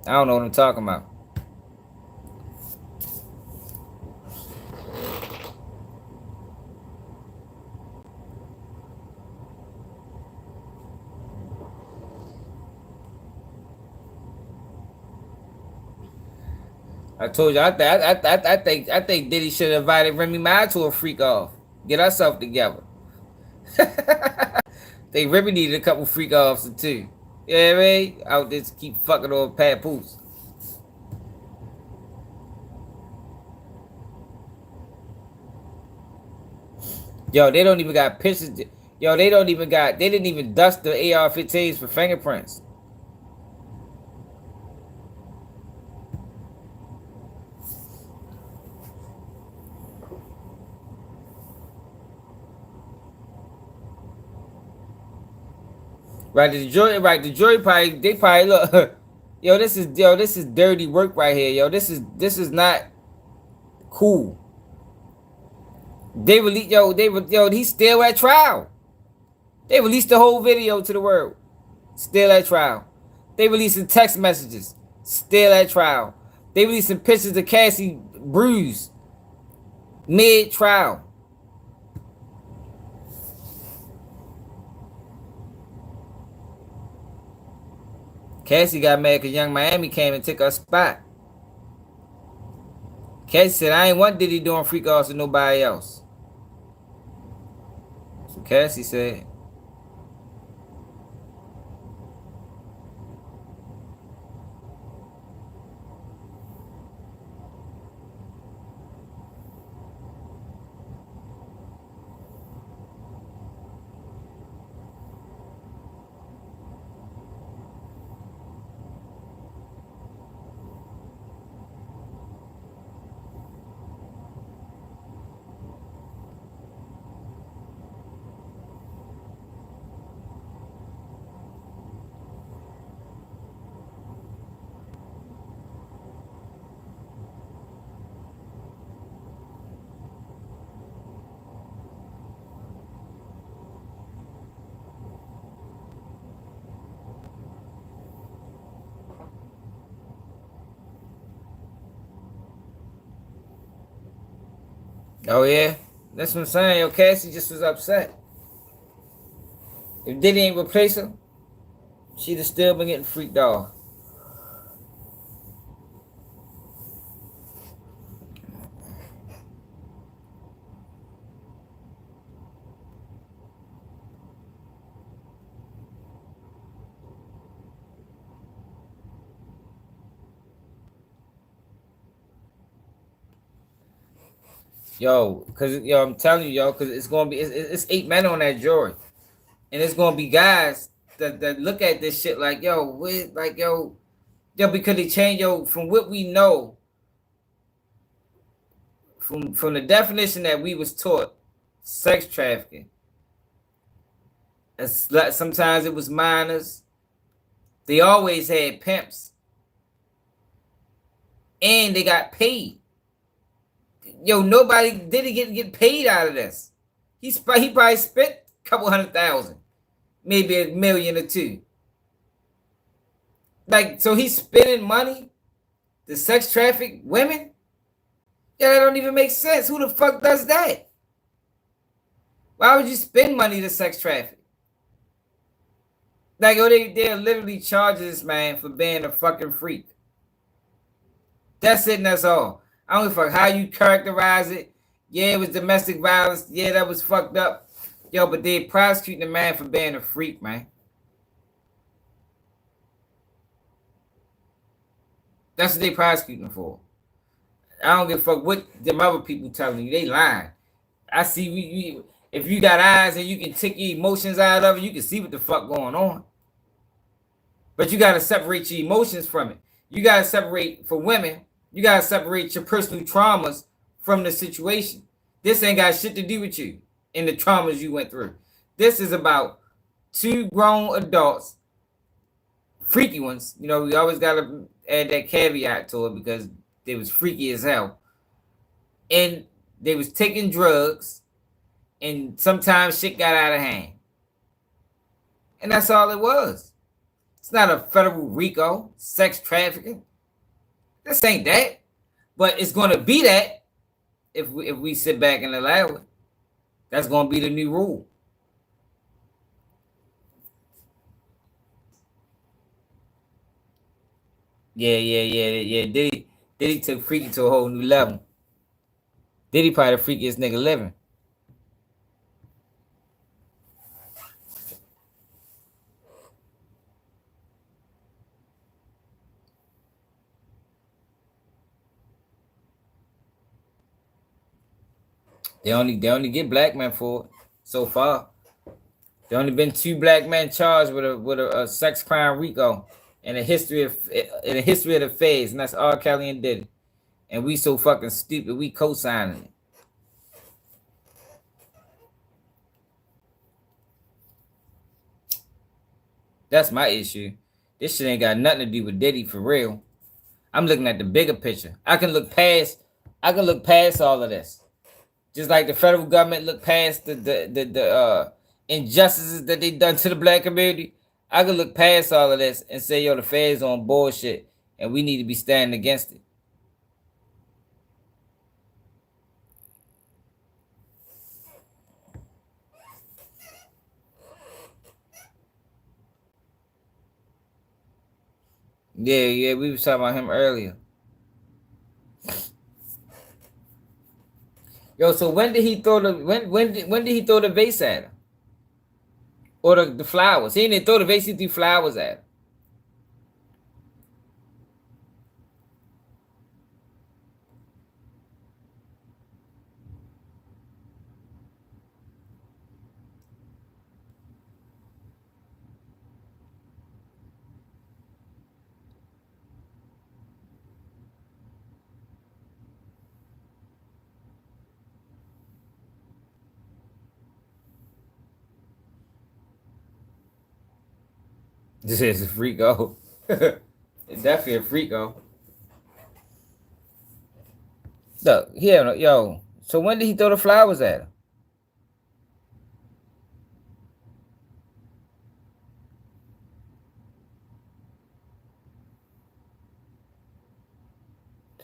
I don't know what I'm talking about. I told you, I think Diddy should have invited Remy Ma to a freak off. Get ourselves together. They Remy needed a couple freak offs too. You know what I mean? Out there to keep fucking on Papoose. Yo, they don't even got pictures. Yo, they didn't even dust the AR-15s for fingerprints. Right, the jury probably look, yo, this is dirty work right here, yo. This is not cool. They released, he's still at trial. They released the whole video to the world. Still at trial. They releasing text messages. Still at trial. They releasing pictures of Cassie bruised mid-trial. Cassie got mad because Young Miami came and took her spot. Cassie said, I ain't want Diddy doing freak offs with nobody else. So Cassie said. Oh yeah, that's what I'm saying. Yo, Cassie just was upset. If Diddy ain't replace her, she'd have still been getting freaked off. Yo, I'm telling you, yo, cause it's gonna be it's 8 men on that jury, and it's gonna be guys that look at this shit like, yo, because they change, from what we know, from the definition that we was taught, sex trafficking. Sometimes it was minors. They always had pimps, and they got paid. Yo, nobody did get paid out of this. He probably spent a couple $100,000, maybe $1 million or $2 million. Like, so he's spending money to sex traffic women? Yeah, that don't even make sense. Who the fuck does that? Why would you spend money to sex traffic? Like, they're literally charging this man for being a fucking freak. That's it and that's all. I don't give a fuck how you characterize it. Yeah, it was domestic violence. Yeah, that was fucked up. Yo, but they prosecuting the man for being a freak, man. That's what they prosecuting for. I don't give a fuck what them other people telling you. They lying. I see, if you got eyes and you can take your emotions out of it, you can see what the fuck going on. But you got to separate your emotions from it. You got to separate, for women, you got to separate your personal traumas from the situation. This ain't got shit to do with you and the traumas you went through. This is about two grown adults, freaky ones. You know, we always got to add that caveat to it because they was freaky as hell. And they was taking drugs, and sometimes shit got out of hand. And that's all it was. It's not a federal RICO, sex trafficking. This ain't that, but it's going to be that if we sit back and allow it. That's going to be the new rule. Yeah. Diddy took freaky to a whole new level. Diddy probably the freakiest nigga living. They only get black men for it so far. There only been 2 black men charged with a sex crime RICO in the history of the phase, and that's R. Kelly and Diddy. And we so fucking stupid, we co-signing it. That's my issue. This shit ain't got nothing to do with Diddy for real. I'm looking at the bigger picture. I can look past all of this. Just like the federal government look past the injustices that they done to the black community. I can look past all of this and say, yo, the feds on bullshit and we need to be standing against it. Yeah, we was talking about him earlier. Yo, so when did he throw the when did he throw the vase at her? Or the flowers? He didn't throw the vase, he threw flowers at her. This is a freako. It's definitely a freako. Look, here, yo. So when did he throw the flowers at her?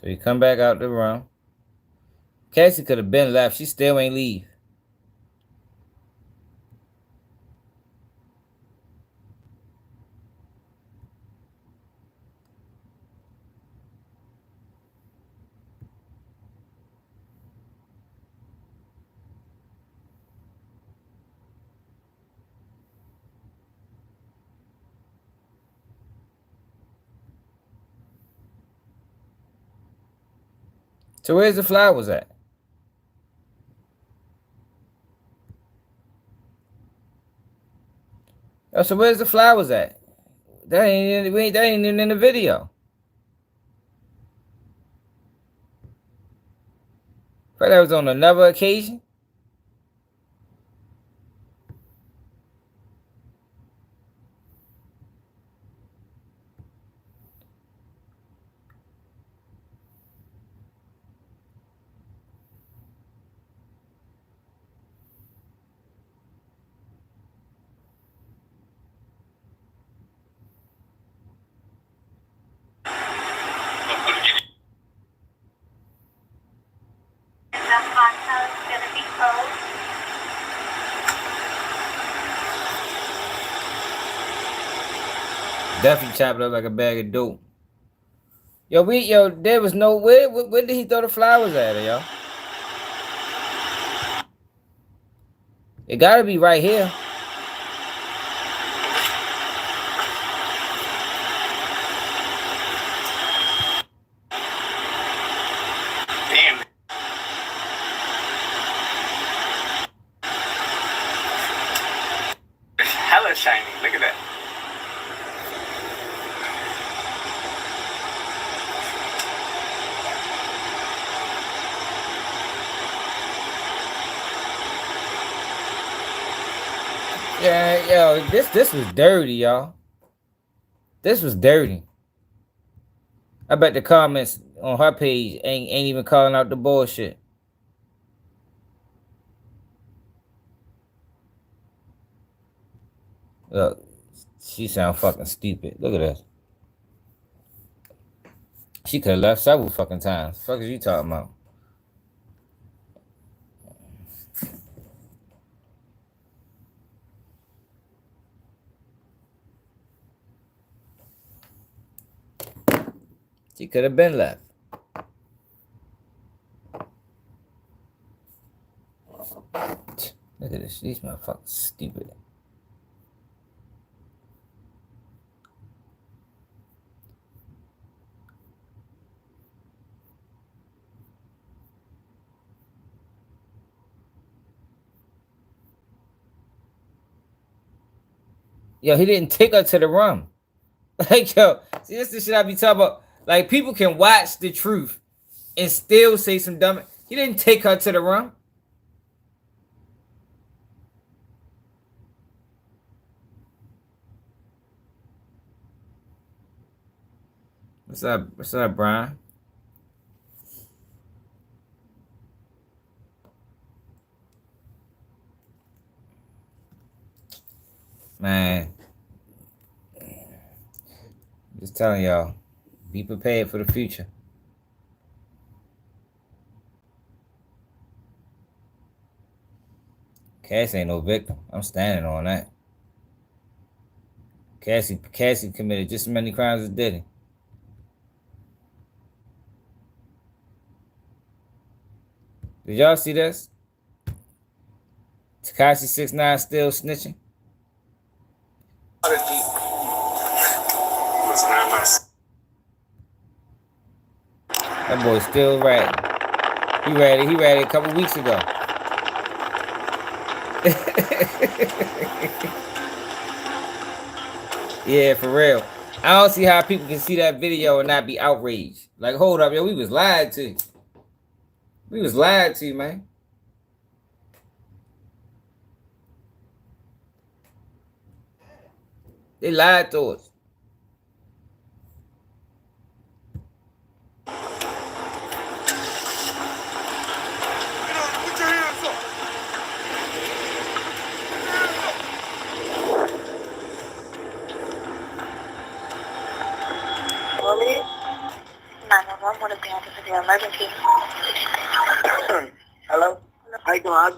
So he come back out the room. Cassie could have been left. She still ain't leave. So where's the flowers at? Oh, so where's the flowers at? That ain't even in the video. But that was on another occasion. Definitely chopped up like a bag of dope. Yo, there was no where did he throw the flowers at her, yo? It gotta be right here. Damn. It's hella shiny. Look at that. Yeah, yo, this was dirty, y'all. This was dirty. I bet the comments on her page ain't even calling out the bullshit. Look, she sound fucking stupid. Look at this. She could have left several fucking times. Fuck is you talking about? She could have been left. Look at this. These motherfuckers stupid. Yo, he didn't take her to the rum. Like, yo, see, this is the shit I be talking about. Like, people can watch the truth and still say some dumb. He didn't take her to the rum. What's up? What's up, Brian? Man, just telling y'all, be prepared for the future. Cassie ain't no victim. I'm standing on that. Cassie committed just as many crimes as Diddy. Did y'all see this? Tekashi 6IX9INE still snitching. That boy still ratting. He ratted a couple weeks ago. Yeah, for real. I don't see how people can see that video and not be outraged. Like, hold up, yo, we was lied to. We was lied to, man. They lied to us. Put your hands up. Police? 911, what is the office of your emergency? Hello? How you doing? I'll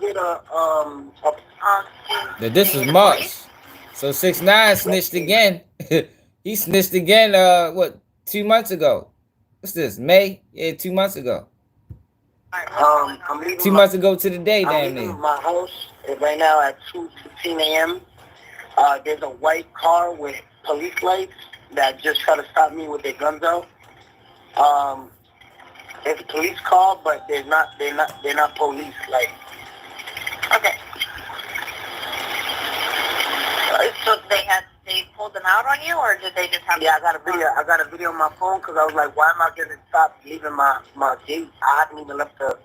get This is March. So 6IX9INE snitched again. He snitched again, what, 2 months ago? What's this, May? Yeah, 2 months ago. I'm leaving 2 months ago to the day, I'm damn leaving near. my house right now at 2:15 a.m. There's a white car with police lights that just try to stop me with their guns out. It's a police car, but they're not police. Like, Okay. So they pulled them out on you, or did they just have? yeah, I got a video on my phone because I was like, why am I getting stopped leaving my gate? I hadn't even left the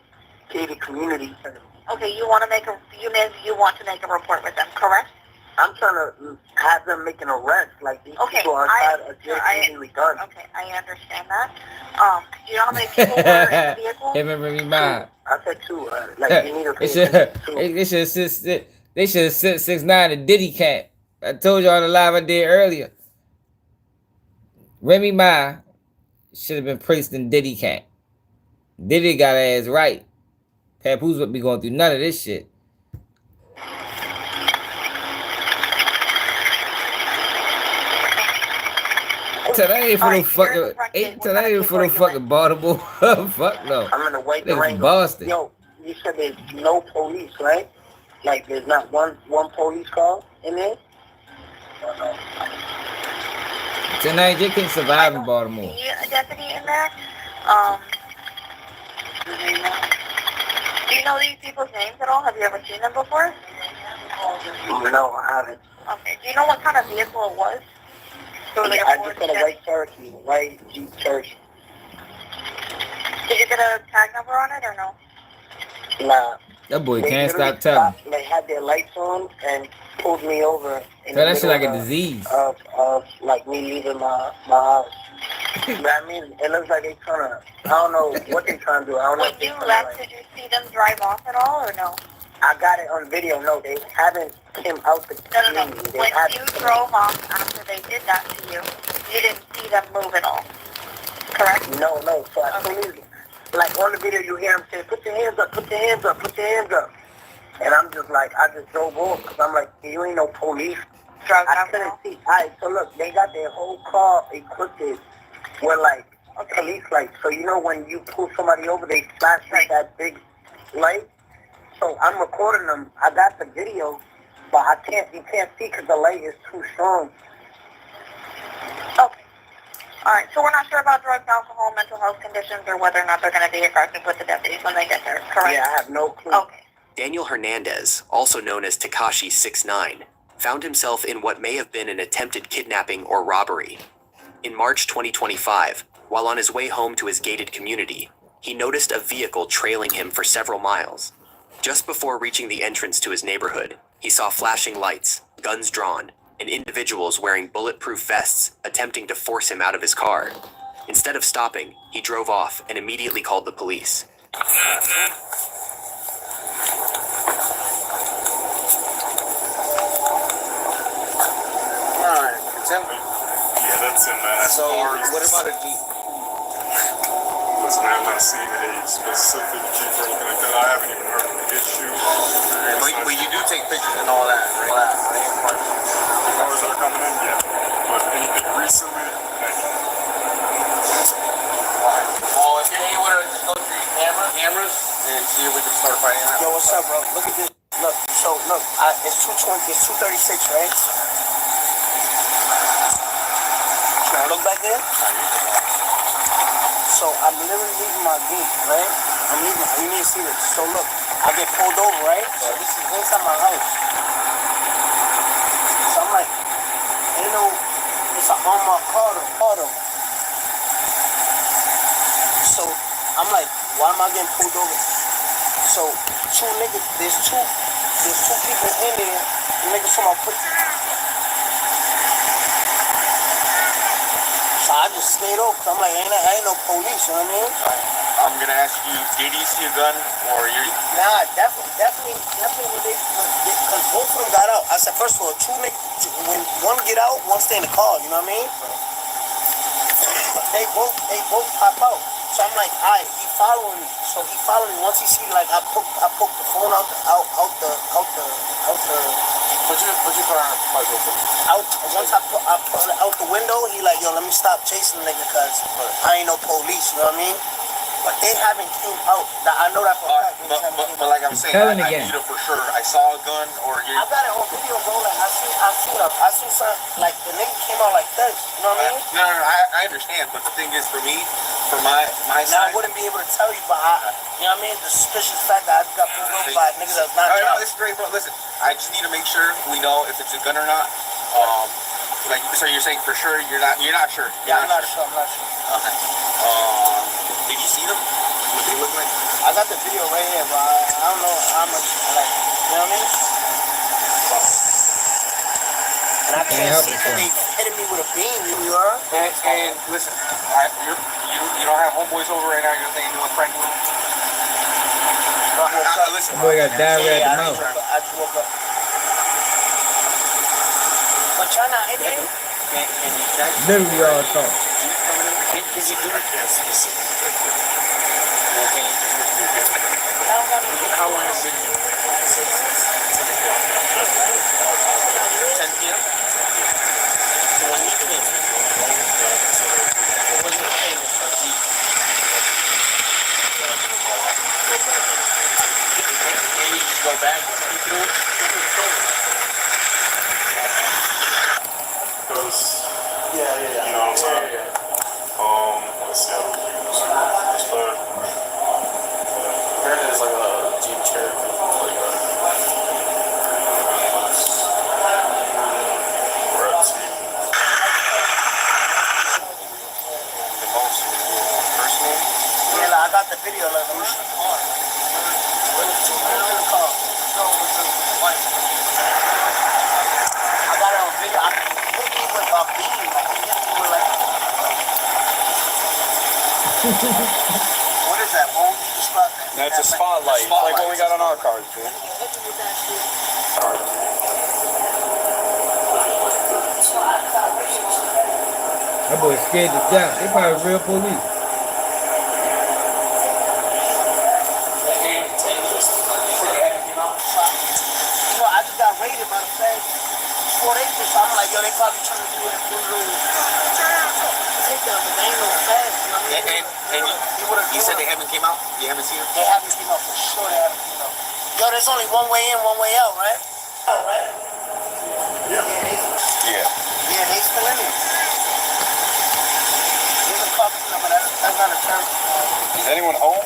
gated community. Okay, you want to make a report with them, correct? I'm trying to have them make an arrest. Like, these people are genuinely guns. Okay, I understand that. Do you know how many people were in the vehicle? Hey, Remy Ma. I said two. Like, you need to pay attention to two. They should have sent 6IX9INE to Diddy camp. I told y'all the live I did earlier. Remy Ma should have been placed in Diddy camp. Diddy got her ass right. Papoose would be going through none of this shit. Tell that ain't for no fucking. Tell that ain't for no fucking Baltimore. Fuck no. I'm in a white Niggas Durango. Boston. Yo, you said there's no police, right? Like, there's not one police car in there? Tonight you can survive in Baltimore. See a deputy in there. Do you know these people's names at all? Have you ever seen them before? No, I haven't. Okay. Do you know what kind of vehicle it was? I just got a white Cherokee, white Jeep Cherokee. Did you get a tag number on it or no? Nah. That boy They can't literally stop telling. stopped, they had their lights on and pulled me over. Tell that shit like a disease. Of like me leaving my house. But I mean, it looks like they trying to, I don't know what they trying to do. I don't know. When you left, did you see them drive off at all or no? I got it on video. No, they haven't came out the community. When you drove off after they did that to you, you didn't see them move at all, correct? No. So I told you, like on the video, you hear them say, "Put your hands up, put your hands up, put your hands up," and I'm just like, I just drove off because I'm like, you ain't no police. I couldn't see. Alright, so look, they got their whole car equipped with like police lights. So you know when you pull somebody over, they flash like that big light. So I'm recording them. I got the video, but you can't see because the light is too strong. Okay. All right. So we're not sure about drugs, alcohol, mental health conditions, or whether or not they're going to be aggressive with the deputies when they get there. Correct? Yeah, I have no clue. Okay. Daniel Hernandez, also known as Tekashi 6IX9INE, found himself in what may have been an attempted kidnapping or robbery. In March 2025, while on his way home to his gated community, he noticed a vehicle trailing him for several miles. Just before reaching the entrance to his neighborhood, he saw flashing lights, guns drawn, and individuals wearing bulletproof vests attempting to force him out of his car. Instead of stopping, he drove off and immediately called the police. Alright, contempt. Yeah, that's in that. So, what about a Jeep? Listen, I have not seen a specific Jeep or anything like that. I haven't even heard of an issue. But you do take pictures and all that, right? The cars that are coming in, yeah. But anything recently, Well, if you're able to just go through your cameras and see if we can start fighting that. Yo, what's up, bro? Look at this. Look, so look, it's 220, it's 236, right? Now look back there. So I'm literally leaving my gate, right? I'm leaving. You need to see this. So look, I get pulled over, right? So this is inside my house. So I'm like, ain't no, it's an unmarked auto. So I'm like, why am I getting pulled over? So there's two people in there. The niggas from my put. So I just stayed over. I'm like, ain't no police, you know what I mean? I'm gonna ask you, did you see a gun or you? Nah, definitely because both of them got out. I said, first of all, two niggas, when one get out, one stay in the car, you know what I mean? They both pop out. So I'm like, alright, he following me. So he followed me. Once he see like I poked the phone out the Put your car out. Once I put it out the window, he like, yo, let me stop chasing the nigga cause I ain't no police, you know what I mean? But they haven't came out. I know that for a fact. But like I'm saying, I need it for sure. I saw a gun or you. I got it on video, bro. Like I seen something like the nigga came out like this. You know what I mean? No, I understand. But the thing is, for me, for my now side, I wouldn't be able to tell you, but you know what I mean? The suspicious fact that I just got pulled over by niggas that's not. No, it's great, bro. Listen, I just need to make sure we know if it's a gun or not. Like, so you're saying for sure you're not sure. I'm not sure. Okay. Did you see them? What they look like? I got the video right here, but I don't know how much. Like, you know what I mean? And I can't see because they hitting me with a beam. You heard? And listen, you don't have homeboys over right now. You're saying you want prank with them? Listen, boy got diarrhea at the mouth. I just woke up. But y'all not in there? Literally all talk. Is he doing this? How long is it? 10 p.m. So when you get what was your famous for Jeep? And you just go back and do it? because, you know what I'm saying? Let's see how we use this photo. Apparently it's like a Jeep Cherokee. We're at T. The most personal? Yeah, I got the video. Like, I'm just in the car. When the two people in the car. I got it on video. I hit me with a beam. Like, he hit me with like. What is that? What would you describe that? That's a spotlight. Like what we got on our cars, dude. That boy scared to death. They probably real police. You know, I just got raided by the feds. 4 days ago, so I'm like, yo, they probably trying to do it for take them, but they ain't no feds, you know what I mean? And you said they haven't came out? You haven't seen them? They haven't came out for sure. They haven't came out. Yo, there's only one way in, one way out, right? Oh, right? Yeah. Yeah, they still in it. There's a couple, but that's not a church. Is anyone home?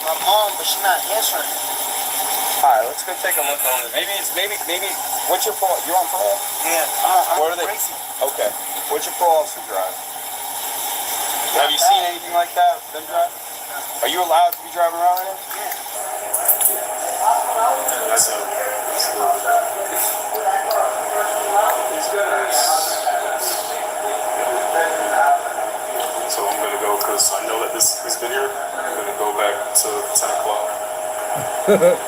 My mom, but she's not answering. Alright, let's go take a look over. Maybe, what's your parole? You're on parole? Yeah, Where are they? Okay. What's your parole officer drive? Have you seen anything like that? Them drive? Are you allowed to be driving around right now? Yeah, that's a little bit. So I'm gonna go because I know that this has been here. I'm gonna go back to 10 o'clock. Alright.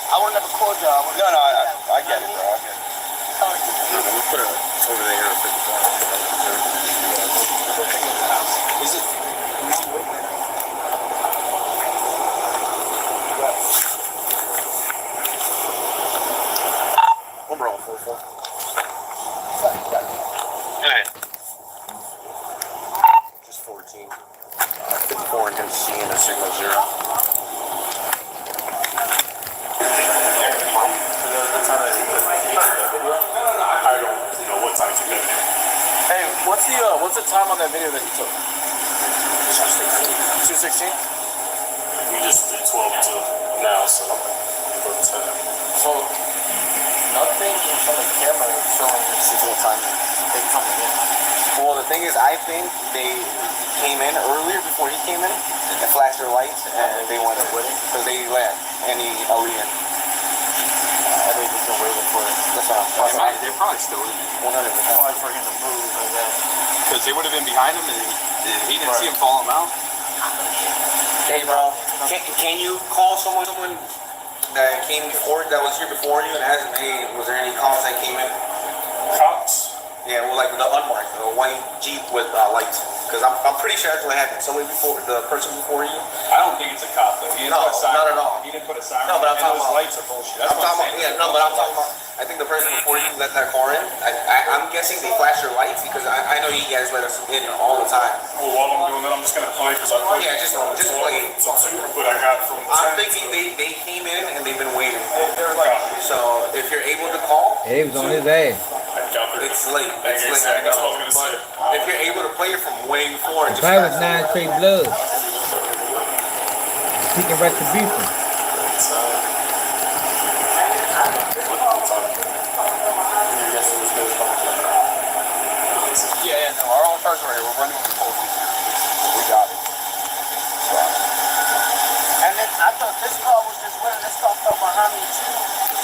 I would never call y'all. No, I get it, bro. I get it. Let me put it over there. Is it? One bro, 4-4. Just 14. 54 and him seeing a single 0. I don't know what time you got. Hey, what's the time on that video that you took? 2:16. We just did 12 to now, so we'll go to 10. So nothing from the camera showing what time they coming in. Well, the thing is, I think they came in earlier before he came in and flashed their lights and they went with it because they let any Ali in. They just been waiting for it. That's what I'm They're probably still in. 100%. Probably for him to move and then because they would have been behind him and he didn't see him follow him out. Hey, bro, can you call someone that came before, that was here before you and ask them, hey, was there any calls that came in? Cops? Yeah, well, like the unmarked, the white Jeep with lights. Because I'm pretty sure that's what happened. Somebody before, the person before you. I don't think it's a cop though. He didn't put a siren. Not at all. He didn't put a siren. No, but I'm talking those about lights are bullshit. That's I'm talking about, yeah, no, but I'm talking about. I think the person before you let that car in. I'm guessing they flashed their lights because I know you guys let us in all the time. Well, while I'm doing that, I'm just gonna play because I played. Yeah, just play. Some input I got from. I'm thinking they came in and they've been waiting. So if you're able to call, He was on his ass. it's late. It's late. That's what I was gonna say. If you're able to play it from way before, just Probably was fast 9 straight blood. Seeking retribution. Yeah, no, our own cars are here. We're running with the police. We got it. And then I thought this car was just winning. This car fell behind me too.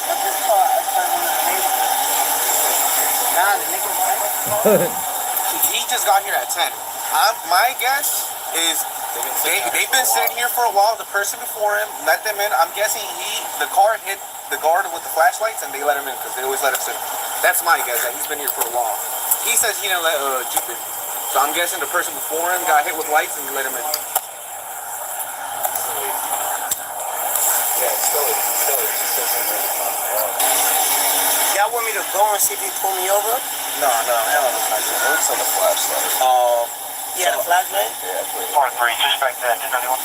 But this car, I turned on the neighbor. Nah, the nigga. He just got here at 10. My guess is they've been sitting here for a while. The person before him let them in. I'm guessing the car hit the guard with the flashlights and they let him in because they always let us in. That's my guess. That he's been here for a while. He says he didn't let Jeep in. So I'm guessing the person before him got hit with lights and let him in. Yeah, still. Y'all want me to go and see if he pull me over? No. Where's on the flashlight? Yeah, the flashlight? Yeah, please. 4-3, suspect 1091.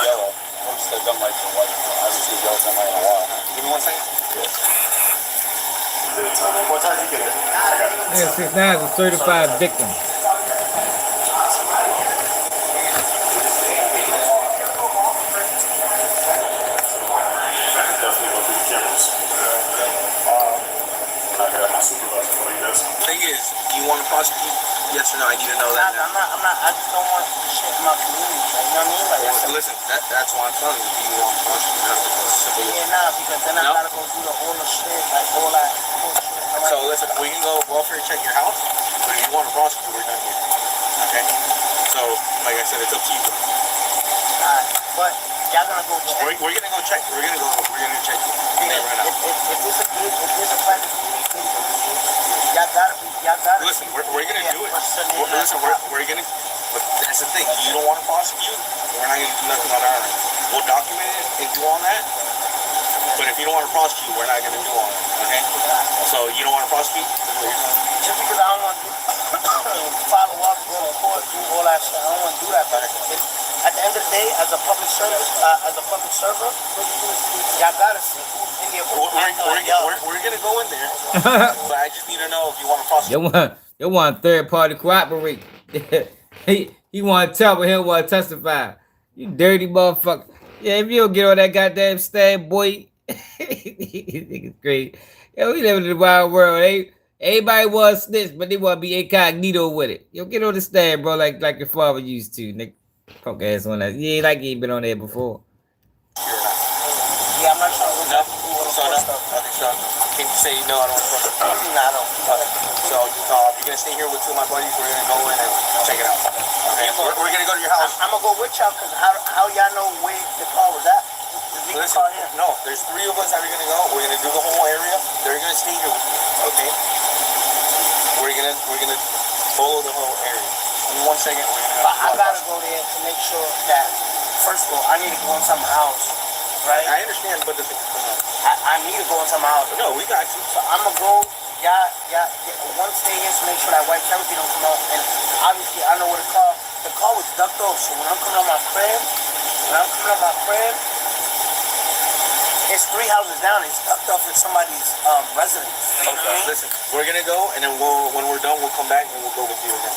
Yellow. Where's the gun lights and white? I haven't seen yellow gun light in a while. Give me 1 second. What time did you get it? I got it. Yeah, 6IX9INE is a certified victim. Definitely go through the cameras. I got my supervisor for you guys. Thing is, do you want to prosecute? Yes or no? I need to know that now. I'm not, I just don't want shit in my community. Like, you know what I mean? Like, Well, listen, that's why I'm telling you. Do you want to prosecute? Not because simple. yeah, nah, because then I No? gotta go through all the shit, like all that bullshit. So listen, we can go off here and check your house, but if you want to prosecute, we're done here. Okay? So, like I said, it's up to you. Alright, but y'all gonna go check. We're gonna go check. We're gonna check you. If this a private community, y'all gotta. Listen, we're gonna do it. We're gonna. But that's the thing. You don't want to prosecute. We're not gonna do nothing on our end. We'll document it and do all that. But if you don't want to prosecute, we're not gonna do all that. Okay? So you don't want to prosecute? Just because I don't want to follow up, go to court, do all that shit. I don't want to do that. But at the end of the day, as a public server, y'all gotta see who's in your book. We're gonna go in there. But I just need to know if you want to prosecute. You want third party cooperate. He want to tell, but he don't want to testify. You dirty motherfucker. Yeah, if you don't get on that goddamn stand, boy. Niggas crazy. Yo, we live in the wild world. Everybody want to snitch, but they want to be incognito with it. Yo, get on the stand, bro, like your father used to, nigga. Punk ass on that. You ain't like you ain't been on there before. Yeah, I'm not trying to look at stuff. Can you say no? I don't want to. Nah, I don't. So you're gonna stay here with two of my buddies. We're gonna go in and check it out. Okay. We're gonna go to your house. I'm gonna go with y'all because how y'all know where the car was at? Listen, no, there's three of us that are gonna go. We're gonna do the whole area. They're gonna stay here with you. Okay. We're gonna follow the whole area. In 1 second, we're gonna. But I gotta go there to make sure that first of all, I need to go inside my house, right? I understand, but I need to go inside my house. No, we got you. So I'm gonna go. Yeah. Once stay here to make sure that white canopy don't come out. And obviously, I know where the car was ducked off. So when I'm coming out my crib, it's 3 houses down. It's ducked off in somebody's residence. Okay, listen, we're gonna go, and then when we're done, we'll come back and we'll go with you again.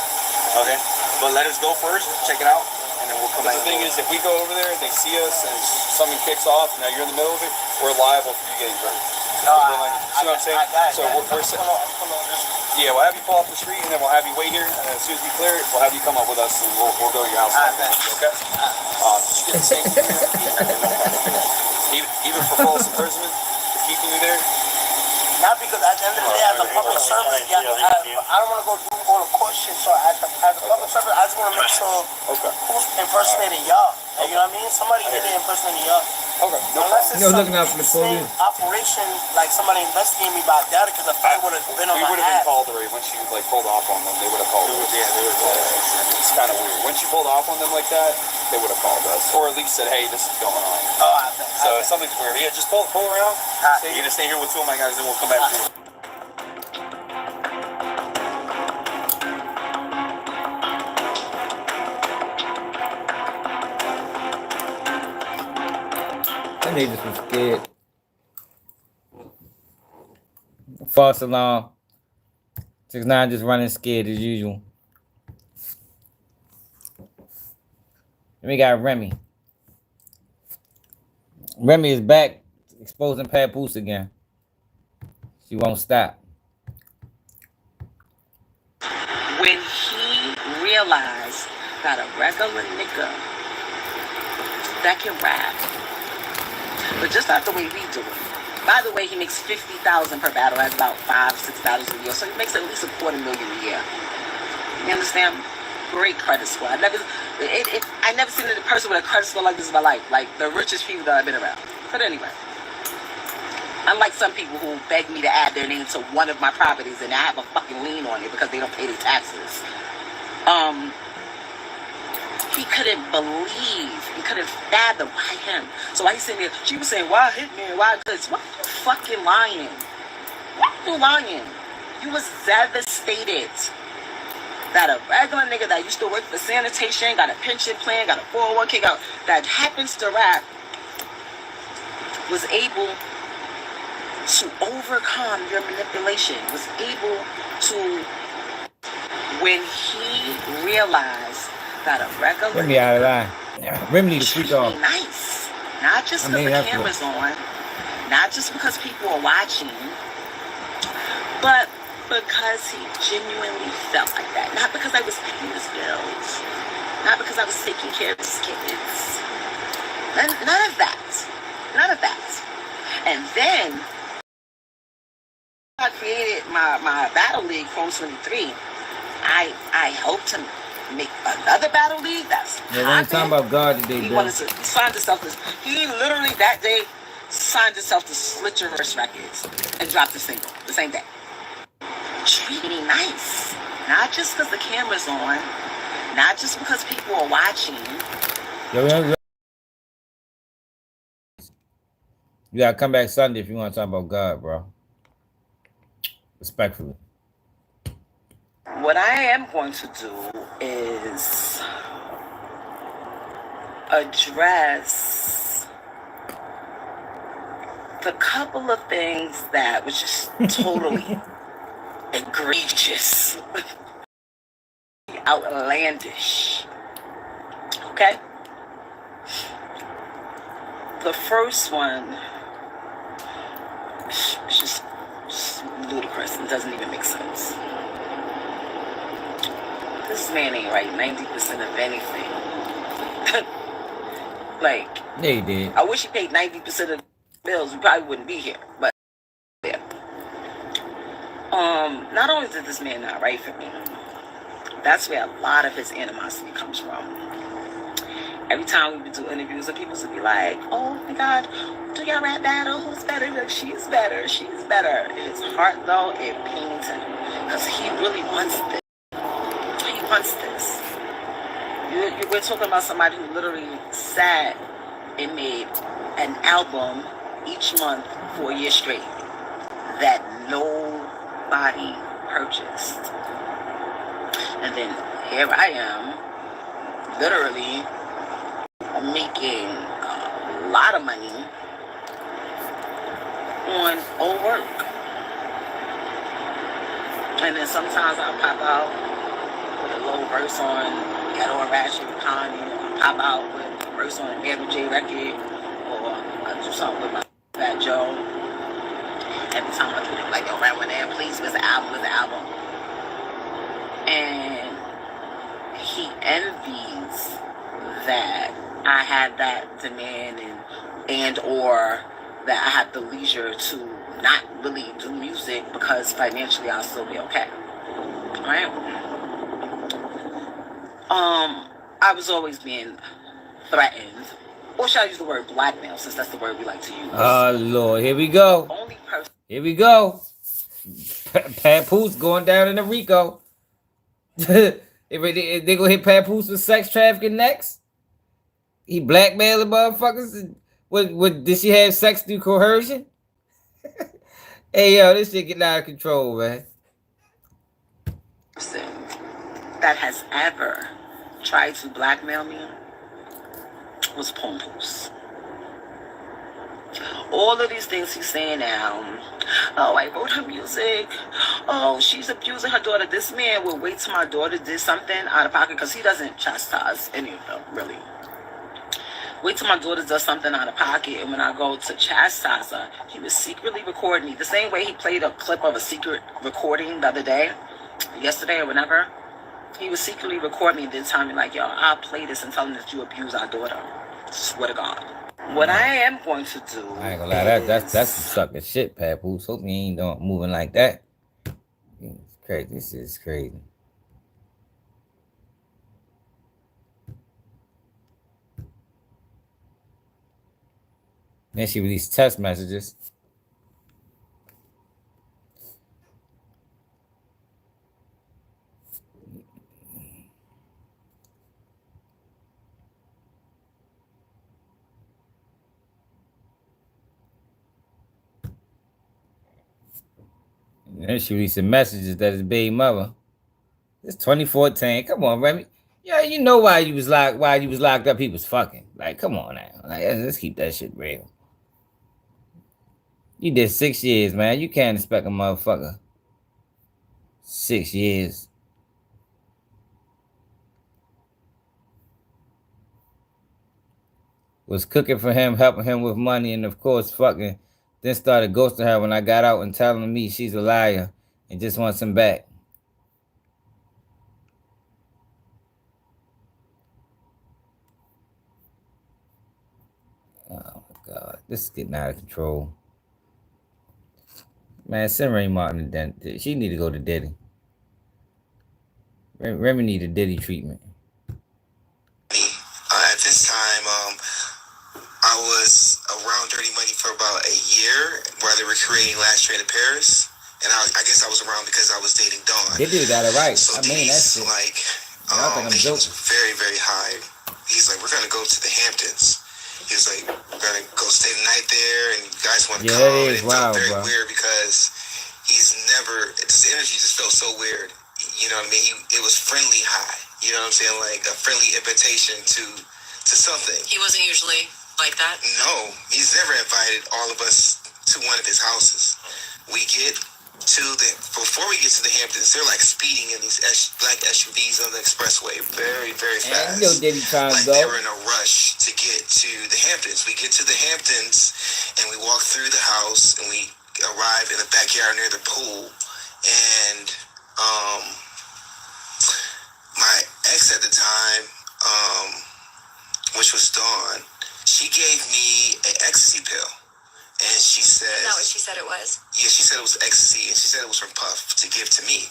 Okay, but let us go first, check it out, and then we'll come back. The thing is, if we go over there, they see us, and something kicks off. Now you're in the middle of it. We're liable for you getting hurt. No, see what I'm saying? Yeah, we'll have you pull off the street, and then we'll have you wait here, and as soon as we clear it, we'll have you come up with us, and we'll go to your house. Okay? Just get the same even for false imprisonment, for keeping you there. Not because at the end of the day, as a public servant, I don't want to go through all the court shit. So as a public servant, I just want to make sure who's impersonating y'all. You know what I mean? Somebody here impersonating y'all. Okay. Unless it's No looking out for the police. Operation, like somebody investigating me, but I doubt it because I probably would have been on my We would have ass. been called already. Once you pulled off on them, they would have called us. Yeah, they would have called us. It's kind of weird. Once you pulled off on them like that, they would have called us, or at least said, "Hey, this is going on." Oh, I bet. So something's weird. Yeah, just pull around. You're gonna stay here with two of my guys, then we'll come back to you. That niggas was scared. False alarm. 6IX9INE just running scared as usual. Then we got Remy. Remy is back exposing Papoose again. She won't stop. When he realized that a regular nigga that can rap, but just not the way we do it. By the way, he makes $50,000 per battle. That's about $5-6 a year. So he makes at least $250,000 a year. You understand? Great credit score. I never seen a person with a credit score like this in my life. Like the richest people that I've been around. But anyway, unlike some people who beg me to add their name to one of my properties and I have a fucking lien on it because they don't pay their taxes. He couldn't believe, he couldn't fathom why him. So why he sitting there, she was saying, why hit me? Why this? Why you fucking lying? Why you lying? You was devastated that a regular nigga that used to work for sanitation, got a pension plan, got a 401k, that happens to rap, was able to overcome your manipulation, was able to, when he realized that a regular Remy out of line. Remy need to freak off. Nice. Not just because the camera's on, not just because people are watching, but because he genuinely felt like that. Not because I was paying his bills. Not because I was taking care of his kids. None of that. None of that. And then I created my Battle League Chrome 23. I hope to make another Battle League that's yeah, we ain't talking about God today, he signed himself to, he literally that day signed himself to Slit Your Wrist Records and dropped the single the same day. Treat me nice. Not just because the camera's on, not just because people are watching. You gotta come back Sunday if you want to talk about God, bro. Respectfully. What I am going to do is address the couple of things that was just totally egregious, outlandish. Okay? The first one, it's just ludicrous. It doesn't even make sense. This man ain't right 90% of anything. Like, yeah, he did. I wish he paid 90% of the bills. We probably wouldn't be here. But yeah. Not only did this man not write for me, that's where a lot of his animosity comes from. Every time we would do interviews, and people would be like, "Oh my God, do y'all rap battle? Who's better? Like, she's better. She's better." His heart, though, it pains him because he really wants this. He wants this. We're talking about somebody who literally sat and made an album each month for a year straight that nobody purchased. And then here I am, literally making a lot of money on old work. And then sometimes I'll pop out with a low verse on Ghetto and Ratchet with Connie, or pop out with a verse on a Mary J record, or I do something with my Fat Joe. Every time I do it, like, yo, right when there, please, where's the album? Where's the album? And he envies that I had that demand and or that I had the leisure to not really do music because financially I'll still be okay. Right? I was always being threatened. Or should I use the word blackmail, since that's the word we like to use? Oh, Lord. Here we go. Here we go. Papoose going down in the RICO. If they gonna hit Papoose with sex trafficking next? He blackmailing motherfuckers? What, did she have sex through coercion? Hey, yo, this shit getting out of control, man. That has ever tried to blackmail me was Papoose. All of these things he's saying now. Oh, I wrote her music. Oh, she's abusing her daughter. This man will wait till my daughter did something out of pocket, because he doesn't chastise any of them, really. Wait till my daughter does something out of pocket, and when I go to chastise her, he was secretly recording me. The same way he played a clip of a secret recording the other day, yesterday or whenever. He was secretly recording me and then tell me, like, yo, I'll play this and tell him that you abuse our daughter. Swear to God. What I am going to do, I ain't gonna lie, that's some sucker shit, Papoose. Hope you ain't moving like that. It's crazy. This is crazy. Then she released text messages. And then she released some messages that his baby mother. It's 2014. Come on, Remy. Yeah, you know why you was locked up. He was fucking. Like, come on now. Like, let's keep that shit real. You did 6 years, man. You can't expect a motherfucker 6 years. Was cooking for him, helping him with money, and of course, fucking. Then started ghosting her when I got out and telling me she's a liar and just wants him back. Oh my God, this is getting out of control. Man, send Remy Ma and then she need to go to Diddy. Remy need a Diddy treatment. At this time, I was around Dirty Money for about a year while they were creating Last Train to Paris. And I guess I was around because I was dating Dawn. Diddy got it right. So I mean, that's Diddy's like, he was very, very high. He's like, we're going to go to the Hamptons. He was like, we're going to go stay the night there, and you guys want to come. It is. And it Wow, felt very bro. weird because his energy just felt so weird. You know what I mean? It was friendly high. You know what I'm saying? Like a friendly invitation to something. He wasn't usually like that? No, he's never invited all of us to one of his houses. We get before we get to the Hamptons, they're like speeding in these black SUVs on the expressway, very, very fast. And Diddy trying like to go. They were in a rush to get to the Hamptons. We get to the Hamptons, and we walk through the house, and we arrive in the backyard near the pool, and my ex at the time, which was Dawn, she gave me an ecstasy pill. And she said... Is that what she said it was? Yeah, she said it was ecstasy, and she said it was from Puff to give to me.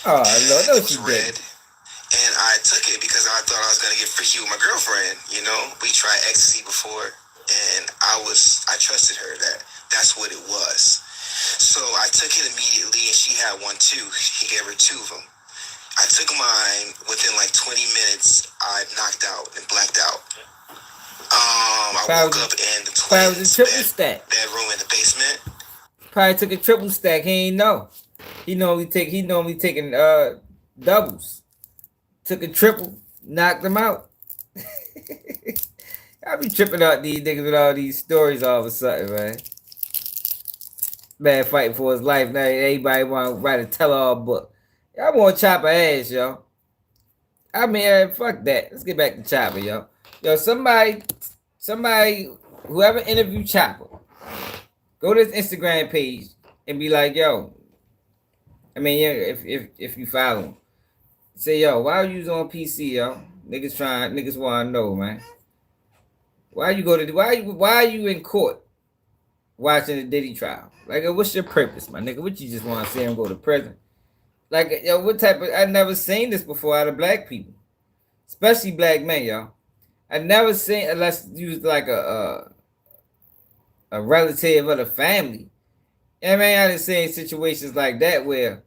Oh, Lord, no, she did. And I took it because I thought I was going to get freaky with my girlfriend, you know? We tried ecstasy before, and I trusted her that that's what it was. So I took it immediately, and she had one too. He gave her two of them. I took mine. Within like 20 minutes, I knocked out and blacked out. I woke up in the twins' bedroom in the basement. Probably took a triple stack. He ain't know. He normally taking doubles. Took a triple, knocked them out. I be tripping out these niggas with all these stories all of a sudden, man. Man fighting for his life. Now everybody want to write a tell-all book. Y'all want to chop her ass, yo. I mean, fuck that. Let's get back to Chopper, yo. Yo, somebody, whoever interviewed Chopper, go to his Instagram page and be like, yo. I mean, yeah, if you follow him, say, yo, why are you on PC, yo? Niggas want to know, man. Why are you in court watching the Diddy trial? Like, what's your purpose, my nigga? What you just want to see him go to prison? Like, yo, what type of... I never seen this before out of black people. Especially black men, yo. I never seen, unless you was like a relative of the family. I mean, I done seen situations like that where,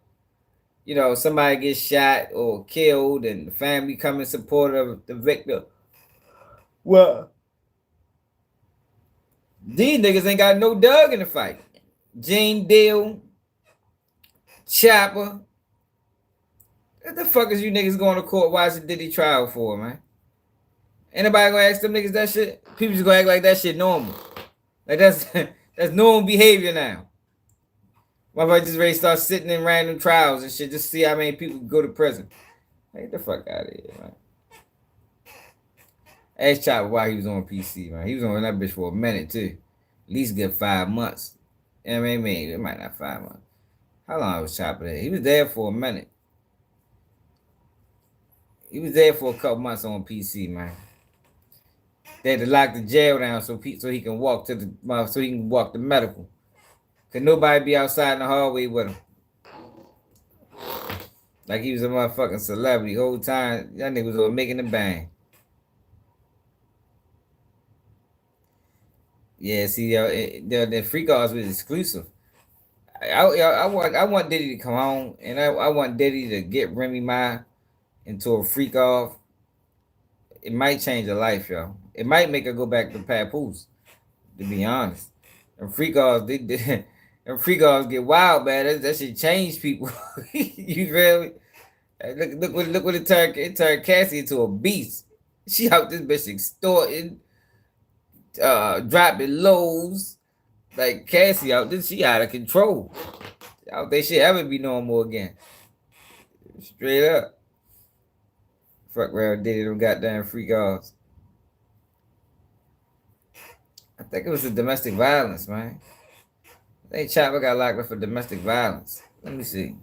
you know, somebody gets shot or killed and the family come in support of the victim. Well, these niggas ain't got no dog in the fight. Gene Deal, Chopper. What the fuck is you niggas going to court watching Diddy trial for, man? Anybody gonna ask them niggas that shit? People just gonna act like that shit normal. Like that's normal behavior now. Motherfuckers just ready to start sitting in random trials and shit just to see how many people go to prison. Get the fuck out of here, man. Ask Chopper why he was on PC, man. He was on that bitch for a minute too. At least good 5 months. I mean, it might not 5 months. How long was Chopper there? He was there for a minute. He was there for a couple months on PC, man. They had to lock the jail down so he can walk to the medical. Could nobody be outside in the hallway with him? Like he was a motherfucking celebrity the whole time. That nigga was over making the bang. Yeah, see, the freak offs was exclusive. I want Diddy to come home, and I want Diddy to get Remy Ma into a freak off. It might change her life, yo. It might make her go back to Papoose, to be honest. And freak offs, and freak offs get wild, man. That shit change people. You feel me? Look what it turned Cassie into a beast. She out this bitch extorting, dropping lows. Like Cassie out this, she out of control. I don't think she'll ever be normal again. Straight up. Fuck around Diddy them goddamn freak offs. I think it was the domestic violence, man. I think Chopper got locked up for domestic violence. Let me see.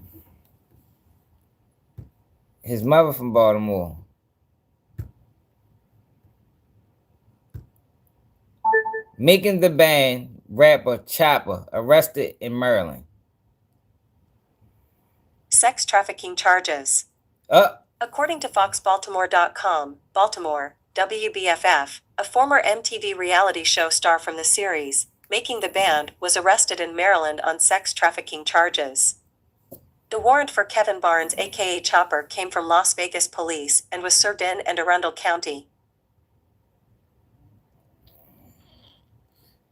His mother from Baltimore. Making the band rapper Chopper arrested in Maryland. Sex trafficking charges. According to FoxBaltimore.com, Baltimore, WBFF, a former MTV reality show star from the series, Making the Band, was arrested in Maryland on sex trafficking charges. The warrant for Kevin Barnes, aka Chopper, came from Las Vegas police and was served in Anne Arundel County.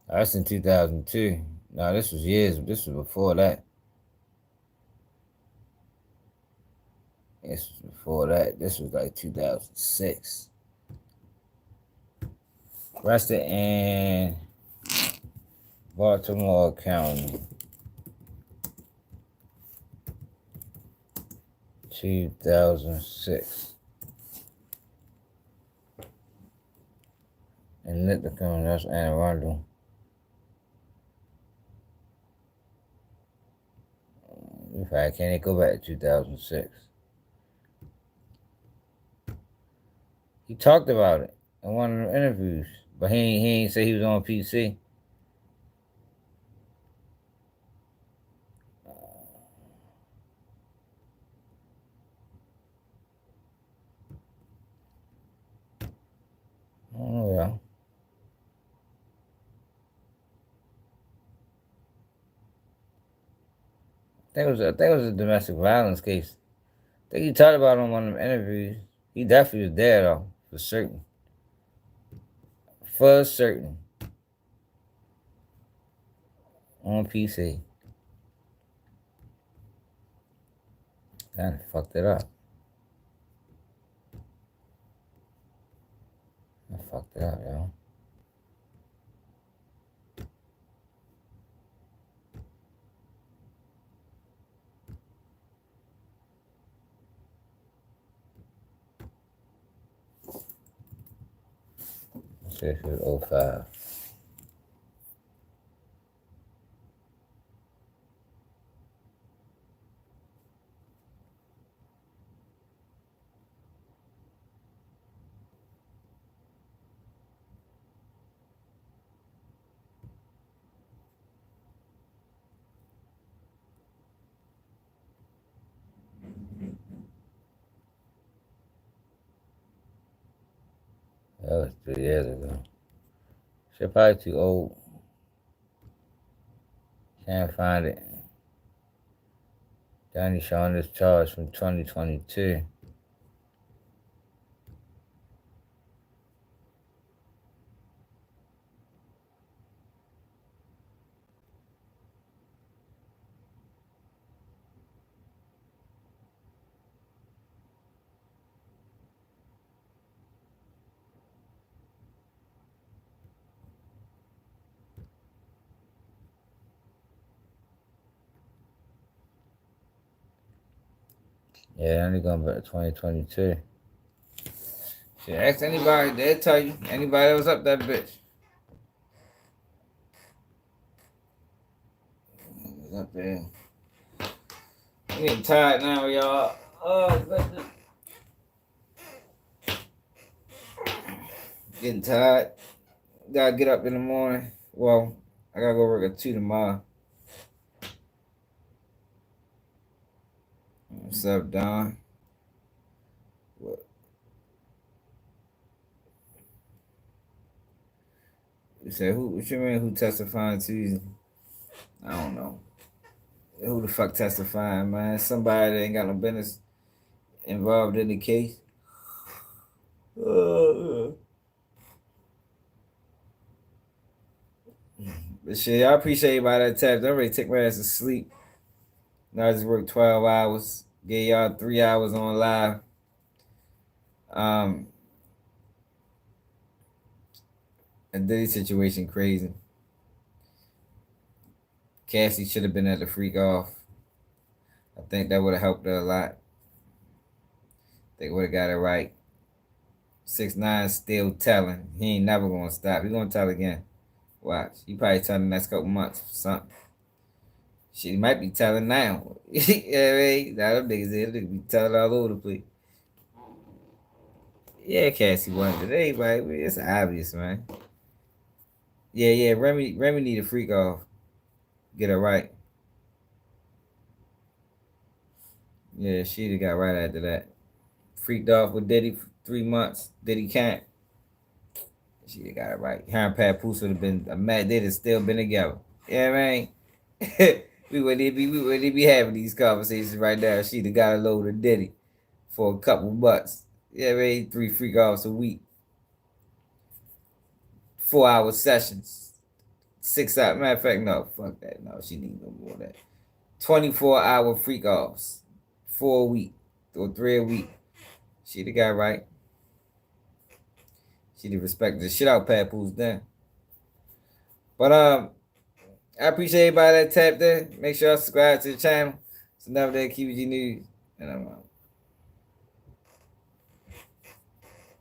That's in 2002. No, this was years. This was before that. This was before that. This was like 2006. Arrested in Baltimore County. 2006. And lit the criminal, that's Anne Arundel. In fact, can't it go back to 2006? He talked about it in one of the interviews, but he ain't say he was on PC. Oh yeah. I think it was a domestic violence case. I think he talked about it on one of them interviews. He definitely was there though, for certain. For certain. On PC. Kinda fucked it up. I fucked it up, yo. This was 05. That was 3 years ago. She's probably too old. Can't find it. Danny showing this charge from 2022. Yeah, only going back to 2022. Shit, ask anybody, they'll tell you. Anybody that was up that bitch. Was up there. I'm getting tired now, y'all. Getting tired. Gotta get up in the morning. Well, I gotta go work at 2 tomorrow. What's up, Don? What? You said who? What you mean? Who testifying to you? I don't know. Who the fuck testifying, man? Somebody that ain't got no business involved in the case. But shit, I appreciate everybody that tapped. I already took my ass to sleep. Now I just worked 12 hours. Gave y'all 3 hours on live. The Diddy situation crazy. Cassie should have been at the freak off. I think that would have helped her a lot. They would have got it right. 6IX9INE still telling. He ain't never gonna stop. He gonna tell again. Watch. He probably tell the next couple months or something. She might be telling now. You know what I mean? Now them niggas there, they be telling all over the place. Yeah, Cassie won today, but it's obvious, man. Yeah, Remy need a freak off. Get her right. Yeah, she'd have got right after that. Freaked off with Diddy for 3 months. Diddy can't. She'd have got it right. Her and Papoose would have been mad. They'd have still been together. Yeah, man. we wouldn't be having these conversations right now. She'd have got a load of Diddy for a couple bucks. Yeah, man. 3 freak offs a week. 4-hour sessions. 6 hours. Matter of fact, no, fuck that. No, she needs no more of that. 24-hour freak offs. 4 a week or 3 a week. She'd have got right. She'd have respected the shit out of Papoose then. But I appreciate everybody that tapped in. Make sure y'all subscribe to the channel. It's another day of QBG News. And I'm out.